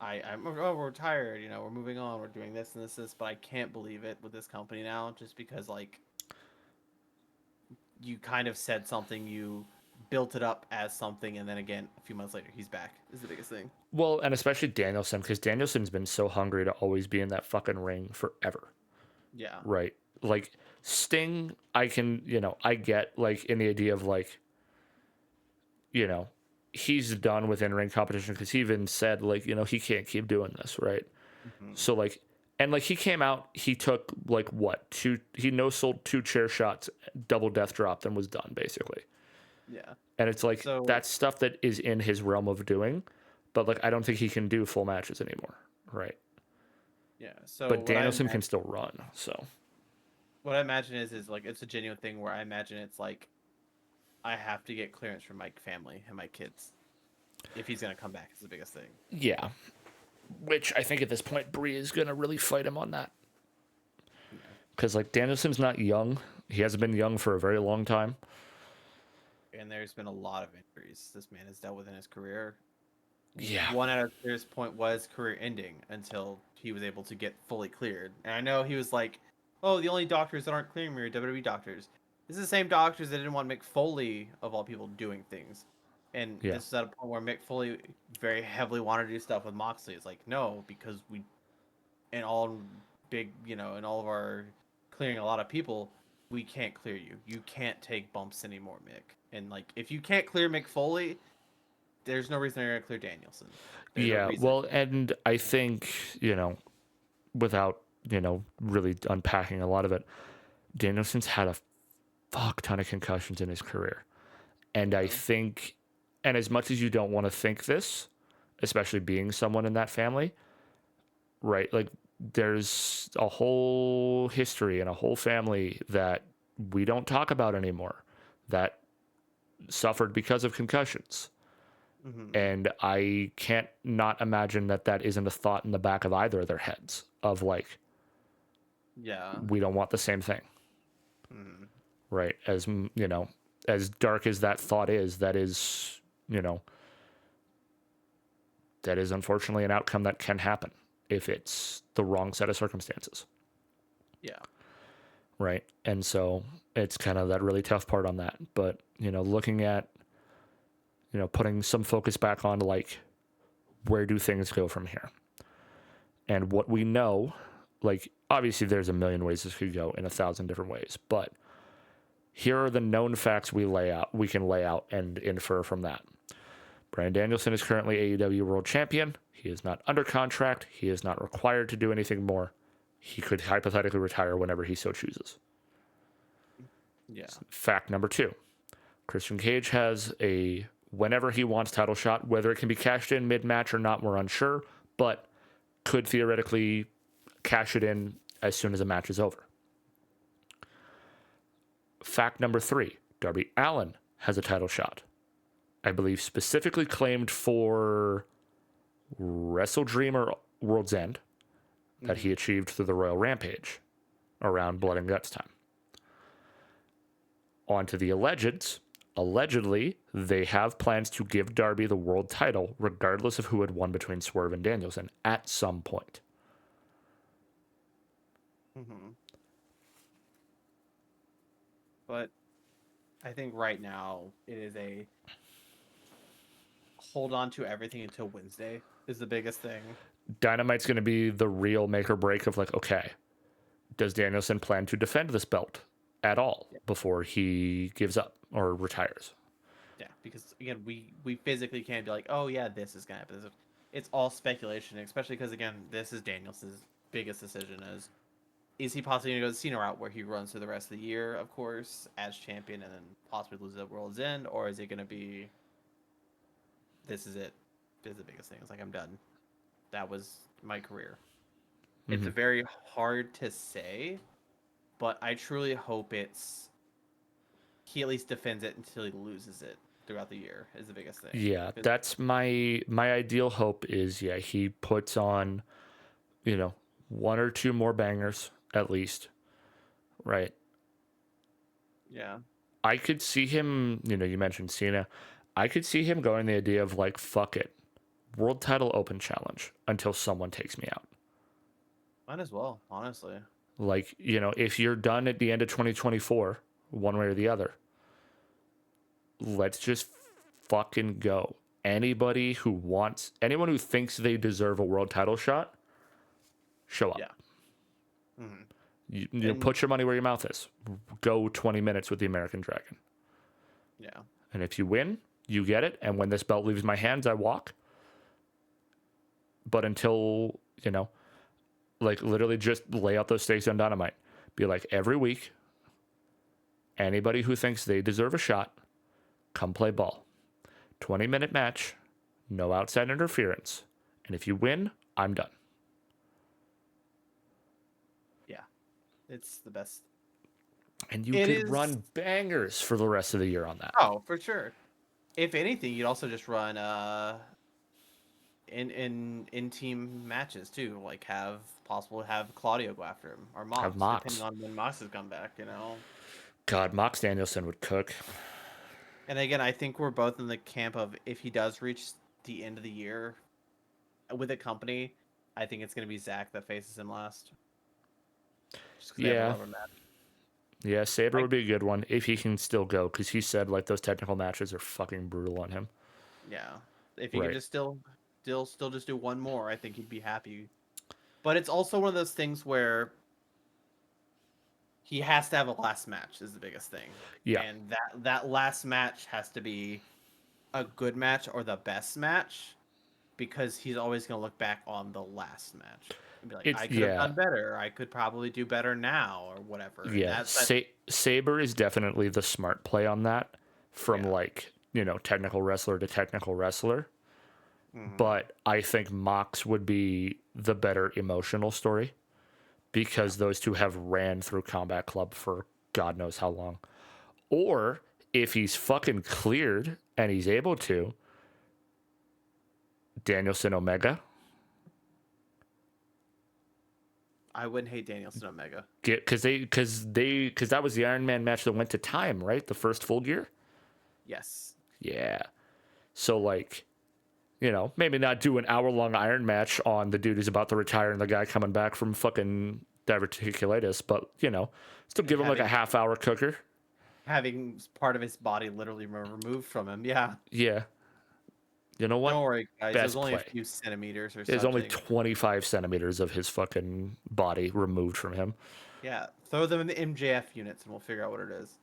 We're tired. We're moving on. We're doing this and this, but I can't believe it with this company now, just because, like, you kind of said something, you built it up as something, and then again a few months later he's back is the biggest thing. Well, and especially Danielson, because Danielson's been so hungry to always be in that fucking ring forever. Yeah. Right. Like, Sting, I can, I get, like, in the idea of, like, he's done with in-ring competition because he even said, like, he can't keep doing this, right? Mm-hmm. So, like, And like he came out, he took like what he no sold 2 chair shots, double death dropped, and was done basically. Yeah. And it's like So that's stuff that is in his realm of doing, but like I don't think he can do full matches anymore, right? yeah. So But Danielson can still run, so what I imagine is like it's a genuine thing where I imagine it's like I have to get clearance from my family and my kids if he's gonna come back. Is the biggest thing. yeah. Which I think at this point Bree is gonna really fight him on that Yeah. because like Danielson's not young. He hasn't been young for a very long time. And there's been a lot of injuries this man has dealt with in his career. Yeah, One at his point was career ending until he was able to get fully cleared. And I know he was like, "Oh, the only doctors that aren't clearing me are WWE doctors." This is the same doctors that didn't want Mick Foley of all people doing things. And yeah, this is at a point where Mick Foley very heavily wanted to do stuff with Moxley. It's like, no, because we and all big, and all of our clearing a lot of people, we can't clear you. You can't take bumps anymore, Mick. And like, if you can't clear Mick Foley, there's no reason they're gonna clear Danielson. There's no yeah. reason. Well, and I think without really unpacking a lot of it, Danielson's had a fuck ton of concussions in his career, and I Yeah. think, and as much as you don't want to think this, especially being someone in that family, right? Like there's a whole history and a whole family that we don't talk about anymore that suffered because of concussions. Mm-hmm. And I can't not imagine that that isn't a thought in the back of either of their heads of like, Yeah. we don't want the same thing, Mm-hmm. right? As dark as that thought is, that is unfortunately an outcome that can happen if it's the wrong set of circumstances. Yeah. Right. And so it's kind of that really tough part on that. But, looking at, putting some focus back on like, where do things go from here? And what we know, like, obviously there's a million ways this could go in 1,000 different ways, but here are the known facts we can lay out and infer from that. Bryan Danielson is currently AEW World Champion. He is not under contract. He is not required to do anything more. He could hypothetically retire whenever he so chooses. Yeah. Fact number 2. Christian Cage has a whenever he wants title shot. Whether it can be cashed in mid-match or not, we're unsure, but could theoretically cash it in as soon as a match is over. Fact number 3. Darby Allin has a title shot. I believe specifically claimed for Wrestle Dream or World's End that he achieved through the Royal Rampage around Blood and Guts time. On to the allegeds. Allegedly, they have plans to give Darby the world title regardless of who had won between Swerve and Danielson at some point. Mm-hmm. But I think right now it is a hold on to everything until Wednesday is the biggest thing. Dynamite's going to be the real make or break of like, okay, does Danielson plan to defend this belt at all before he gives up or retires? Yeah, because again, we physically can't be like, oh yeah, this is gonna happen. It's all speculation, especially because again, this is Danielson's biggest decision. Is he possibly gonna go the Cena route where he runs through the rest of the year, of course, as champion, and then possibly loses at World's End, or is it gonna be this is it? This is the biggest thing. It's like I'm done. That was my career. It's very hard to say, but I truly hope he at least defends it until he loses it throughout the year is the biggest thing. Yeah, that's my ideal hope is he puts on, 1 or 2 more bangers at least, right? Yeah. I could see him, you mentioned Cena. I could see him going the idea of like, fuck it, world title open challenge until someone takes me out. Might as well, honestly. Like, if you're done at the end of 2024, one way or the other, let's just fucking go. Anyone who thinks they deserve a world title shot, show up. Yeah. Mm-hmm. You put your money where your mouth is. Go 20 minutes with the American Dragon. Yeah. And if you win, you get it. And when this belt leaves my hands, I walk. But until, Like, literally just lay out those stakes on Dynamite. Be like, every week, anybody who thinks they deserve a shot, come play ball. 20-minute match, no outside interference. And if you win, I'm done. Yeah, it's the best. And you It could is. run bangers for the rest of the year on that. Oh, for sure. If anything, you'd also just run in team matches too. Like have possible have Claudio go after him or Have Mox, depending Mox. on when Mox has come back. You know. God, Mox Danielson would cook. And again, I think we're both in the camp of if he does reach the end of the year with a company, I think it's going to be Zach that faces him last. Just because they have a Yeah. rubber match. Yeah, Saber Like, would be a good one if he can still go, because he said like those technical matches are fucking brutal on him. yeah, if he could Right. just still just do one more, I think he'd be happy. But it's also one of those things where he has to have a last match is the biggest thing, Yeah. and that last match has to be a good match or the best match because he's always going to look back on the last match and be like, It's I could have yeah. done better. I could probably do better now or whatever. And Yeah. that's Saber is definitely the smart play on that from yeah. like, technical wrestler to technical wrestler. Hmm. But I think Mox would be the better emotional story Yeah. because those two have ran through Combat Club for God knows how long. Or if he's fucking cleared and he's able to, Danielson Omega. I wouldn't hate Danielson Omega. Because that was the Iron Man match that went to time, right? The first full gear. Yes. Yeah. So like, maybe not do an hour-long Iron match on the dude who's about to retire and the guy coming back from fucking diverticulitis, but still And give him like a half-hour cooker. having part of his body literally removed from him. Yeah. Yeah. You know Don't what? worry, guys. It was Best only a play. few centimeters or There's only something. 25 centimeters of his fucking body removed from him. Yeah. Throw them in the MJF units and we'll figure out what it is.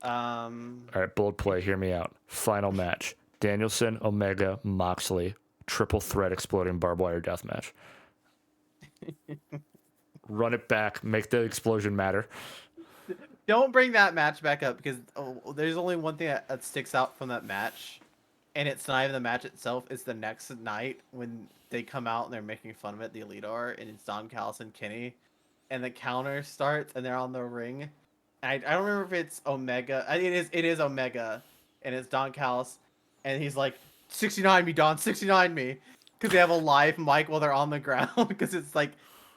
Um. All right, bold play. Hear me out. Final match: Danielson, Omega, Moxley, triple threat exploding barbed wire death match. Run it back. Make the explosion matter. Don't bring that match back up because there's only one thing that sticks out from that match, and it's not even the match itself. It's the next night when they come out and they're making fun of it. The Elite are, and it's Don Callis and Kenny, and the counter starts and they're on the ring. I don't remember if it's Omega. It is Omega, and it's Don Callis, and he's like 69 me Don 69 me because they have a live mic while they're on the ground because it's like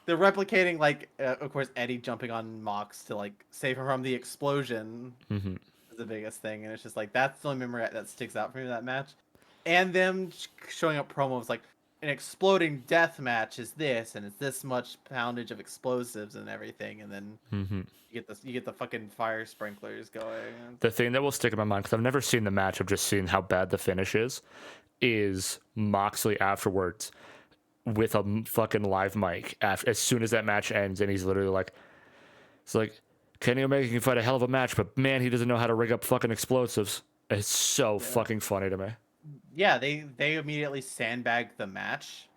they're replicating like of course Eddie jumping on Mox to like save him from the explosion Mm-hmm. is the biggest thing, and it's just like that's the only memory that sticks out for me of that match, and them showing up promos like an exploding death match is this, and it's this much poundage of explosives and everything, and then Mm-hmm. you get the fucking fire sprinklers going. The thing that will stick in my mind, because I've never seen the match, I've just seen how bad the finish is Moxley afterwards with a fucking live mic as soon as that match ends, and he's literally like, it's like, Kenny Omega can fight a hell of a match, but man, he doesn't know how to rig up fucking explosives. It's so Yeah. fucking funny to me. Yeah, they immediately sandbag the match,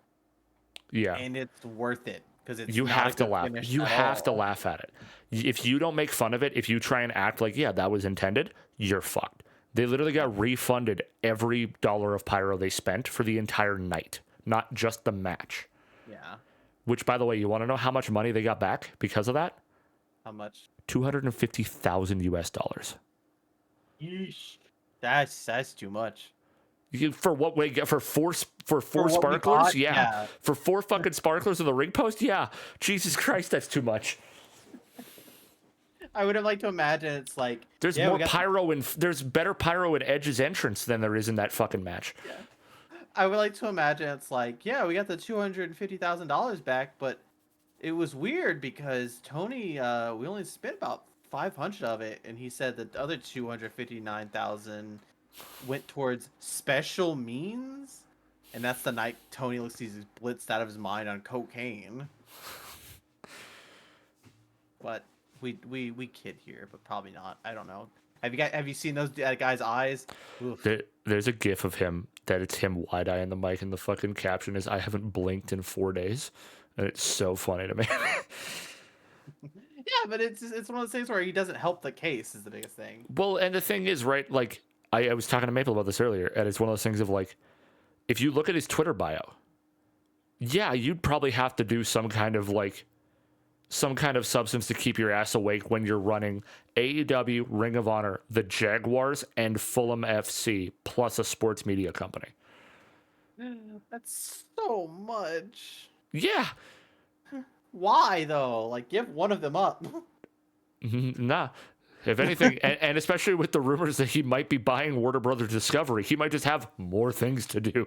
Yeah. and it's worth it because it's You not a have to good laugh. finish You at have to all. laugh at it. If you don't make fun of it, if you try and act like, yeah, that was intended, you're fucked. They literally got refunded every dollar of pyro they spent for the entire night, not just the match. Yeah. Which, by the way, you want to know how much money they got back because of that? How much? 250,000 US dollars. Yeesh. That's too much. For what we get for four For what we sparklers? got, Yeah. yeah. For four fucking sparklers in the ring post? Yeah. Jesus Christ, that's too much. I would have liked to imagine it's like There's yeah, more we got pyro and there's better pyro in Edge's entrance than there is in that fucking match. yeah. I would like to imagine it's like yeah, we got the $250,000 back, but it was weird because Tony we only spent about 500 of it, and he said that the other 259,000 went towards special means, and that's the night Tony looks he's blitzed out of his mind on cocaine. But we kid here, but probably not. I don't know. Have you seen those that guy's eyes? Oof. There's a gif of him that it's him wide-eyeing the mic, and the fucking caption is, "I haven't blinked in 4 days." And it's so funny to me. Yeah, but it's one of those things where he doesn't help the case is the biggest thing. Well, and the thing is, right, like, I was talking to Maple about this earlier, and it's one of those things of, like, if you look at his Twitter bio, yeah, you'd probably have to do some kind of, like, some kind of substance to keep your ass awake when you're running AEW, Ring of Honor, the Jaguars, and Fulham FC, plus a sports media company. That's so much. Yeah. Why though? Like, give one of them up. Nah. If anything, and especially with the rumors that he might be buying Warner Brothers Discovery, he might just have more things to do.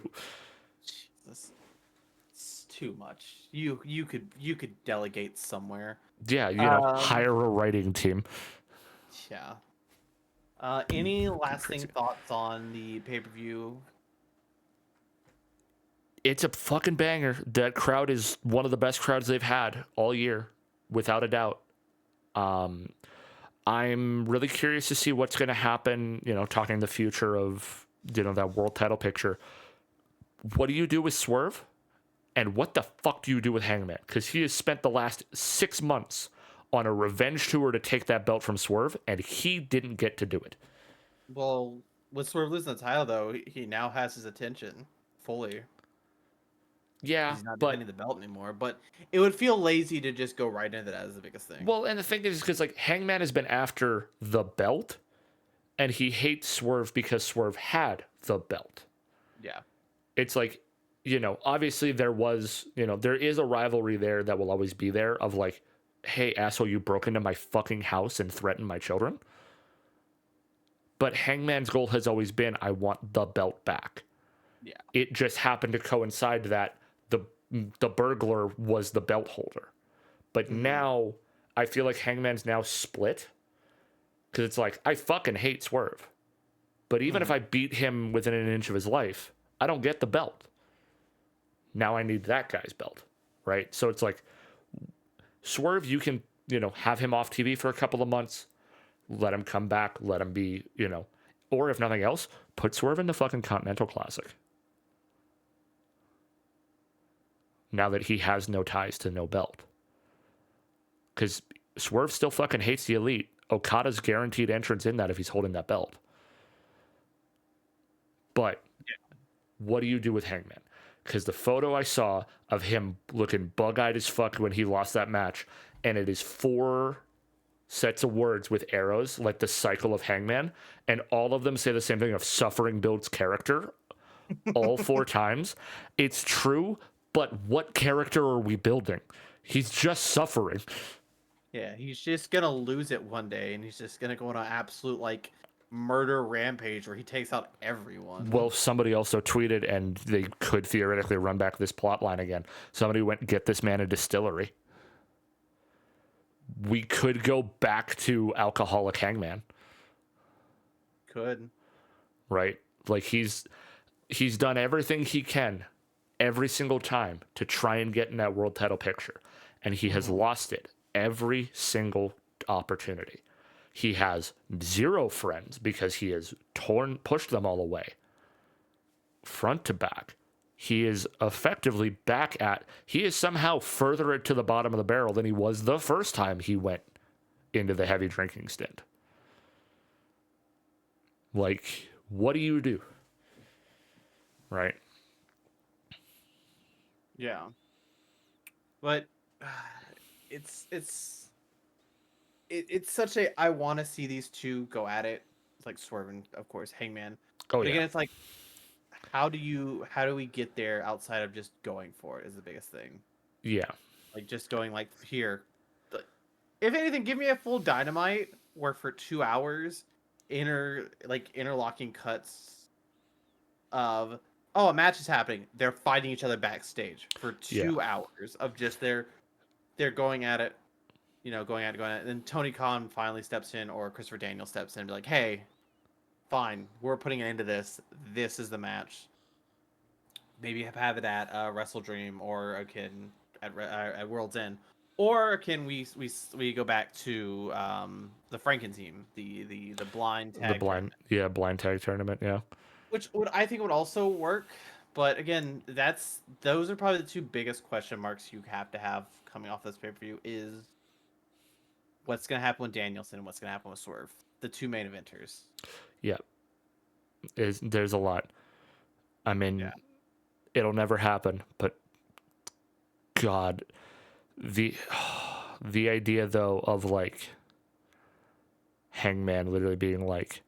Jesus, it's too much. You could delegate somewhere. Yeah, Um, hire a writing team. yeah. Any lasting thoughts on the pay-per-view? It's a fucking banger. That crowd is one of the best crowds they've had all year, without a doubt. I'm really curious to see what's going to happen, talking the future of, that world title picture. What do you do with Swerve? And what the fuck do you do with Hangman? Because he has spent the last 6 months on a revenge tour to take that belt from Swerve, and he didn't get to do it. Well, with Swerve losing the title, though, he now has his attention fully. Yeah, He's not but defending the belt anymore. But it would feel lazy to just go right into that as the biggest thing. well, and the thing is, because like Hangman has been after the belt, and he hates Swerve because Swerve had the belt. Yeah. It's like, obviously there is a rivalry there that will always be there of like, hey, asshole, you broke into my fucking house and threatened my children. But Hangman's goal has always been, I want the belt back. Yeah. It just happened to coincide that the burglar was the belt holder. But now I feel like Hangman's now split. Because it's like, I fucking hate Swerve. But even if I beat him within an inch of his life, I don't get the belt. Now I need that guy's belt, right? So it's like, Swerve, you can, have him off TV for a couple of months, let him come back, let him be, or if nothing else, put Swerve in the fucking Continental Classic. Now that he has no ties to no belt. Because Swerve still fucking hates the Elite. Okada's guaranteed entrance in that if he's holding that belt. But what do you do with Hangman? Because the photo I saw of him looking bug-eyed as fuck when he lost that match, and it is 4 sets of words with arrows, like the cycle of Hangman, and all of them say the same thing of suffering builds character, all 4 times. It's true, but what character are we building? He's just suffering. Yeah, he's just gonna lose it one day, and he's just gonna go on an absolute like murder rampage where he takes out everyone. Well, somebody also tweeted, and they could theoretically run back this plot line again. Somebody went, get this man a distillery. We could go back to alcoholic Hangman. Could. Right? Like he's done everything he can every single time to try and get in that world title picture. And he has lost it every single opportunity. He has 0 friends because he has pushed them all away. Front to back. He is effectively he is somehow further to the bottom of the barrel than he was the first time he went into the heavy drinking stint. Like, what do you do? Right? Yeah. But it's such a I want to see these two go at it. It's like Swerve and of course Hangman. Oh, But yeah. again, it's like how do we get there outside of just going for it is the biggest thing. Yeah. Like just going like here. If anything, give me a full Dynamite where for 2 hours interlocking cuts of a match is happening. They're fighting each other backstage for 2 hours of just they're going at it, going at it. And then Tony Khan finally steps in, or Christopher Daniels steps in and be like, hey, fine, we're putting an end to this. This is the match. Maybe have it at Wrestle Dream or again at World's End. Or can we go back to the Franken team, the blind The tag tournament, blind tag tournament. Yeah. which would I think would also work. But again, those are probably the two biggest question marks you have to have coming off this pay per view is what's gonna happen with Danielson and what's gonna happen with Swerve, the two main eventers. Yeah. There's a lot. I Yeah, mean, it'll never happen, but God, the the idea though of like Hangman literally being like,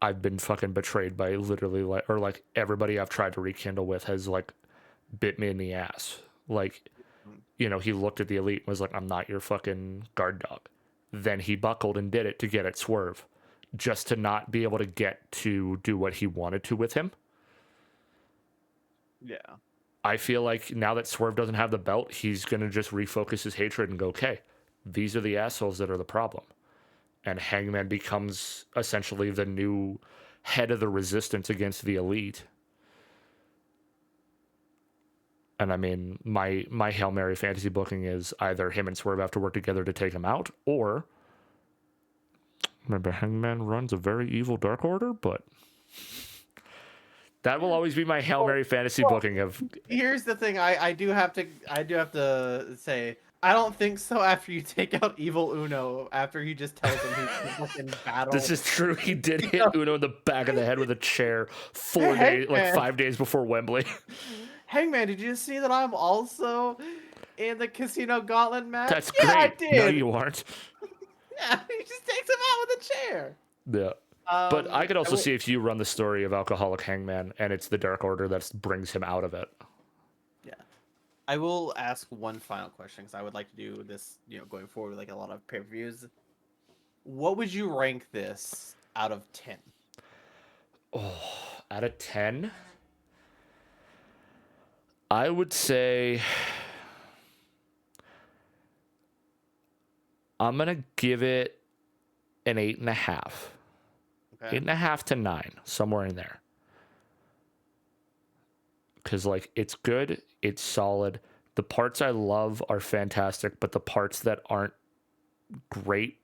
I've been fucking betrayed by literally like, or like everybody I've tried to rekindle with has like bit me in the ass. Like, mm, he looked at the Elite and was like, I'm not your fucking guard dog. Then he buckled and did it to get at Swerve, just to not be able to get to do what he wanted to with him. yeah, I feel like now that Swerve doesn't have the belt, he's going to just refocus his hatred and go, okay, these are the assholes that are the problem. And Hangman becomes essentially the new head of the resistance against the Elite. And I mean, my Hail Mary fantasy booking is either him and Swerve have to work together to take him out, or remember, Hangman runs a very evil Dark Order, but that will always be my Hail Mary fantasy well, booking of. here's the thing. I do have to say I don't think so. After you take out Evil Uno, after he just tells him he's fucking battle. This is true. He did hit Uno in the back of the head with a chair Hey, 5 days before Wembley. Hangman, did you see that I'm also in the Casino Gauntlet match? That's Yeah, I great. No, did. you aren't. Yeah, he just takes him out with a chair. Yeah. But I could I also will, see if you run the story of Alcoholic Hangman and it's the Dark Order that brings him out of it. yeah, I will ask one final question because I would like to do this, going forward with like a lot of pay-per-views. What would you rank this out of 10? Oh, out of 10, I would say I'm going to give it an 8.5. Okay. 8.5 to 9, somewhere in there. Because, like, it's good, it's solid. The parts I love are fantastic, but the parts that aren't great,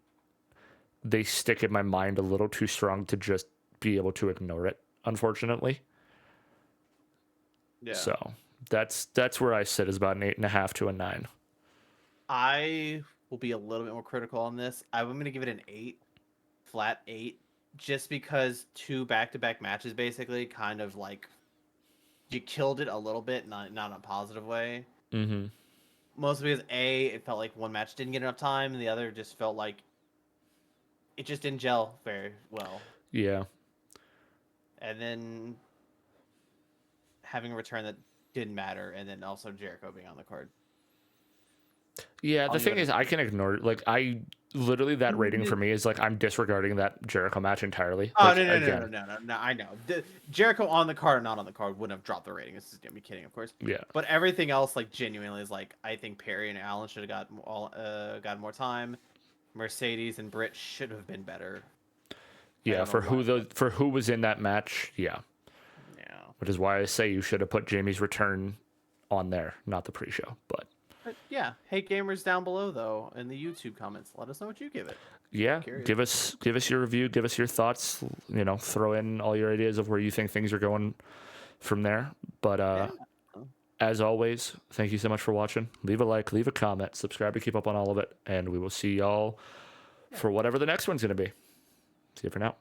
they stick in my mind a little too strong to just be able to ignore it, unfortunately. Yeah. So that's where I sit, is about an 8.5 to a 9. I will be a little bit more critical on this. I'm going to give it an 8, flat 8, just because two back-to-back matches basically kind of like you killed it a little bit, not in a positive way. Mm-hmm. Mostly because it felt like one match didn't get enough time, and the other just felt like it just didn't gel very well. Yeah. And then having a return that didn't matter, and then also Jericho being on the card. Yeah, I'll the give thing it is, I can ignore it. Like, I literally, that rating for me is like, I'm disregarding that Jericho match entirely. Oh, Like, no, no, no, again, no, no, no, no, I know. The Jericho on the card or not on the card wouldn't have dropped the rating. This is gonna be kidding, of course. yeah. But everything else, like, genuinely is like, I think Perry and Allen should have got more time. Mercedes and Britt should have been better. Yeah, for who was in that match, yeah. Yeah. Which is why I say you should have put Jamie's return on there, not the pre-show. But Yeah. Hey, gamers down below, though, in the YouTube comments, let us know what you give it. yeah, Curious. give us your review, give us your thoughts. Throw in all your ideas of where you think things are going from there. But Yeah. as always, thank you so much for watching. Leave a like, leave a comment, subscribe to keep up on all of it, and we will see y'all for whatever the next one's going to be. See you for now.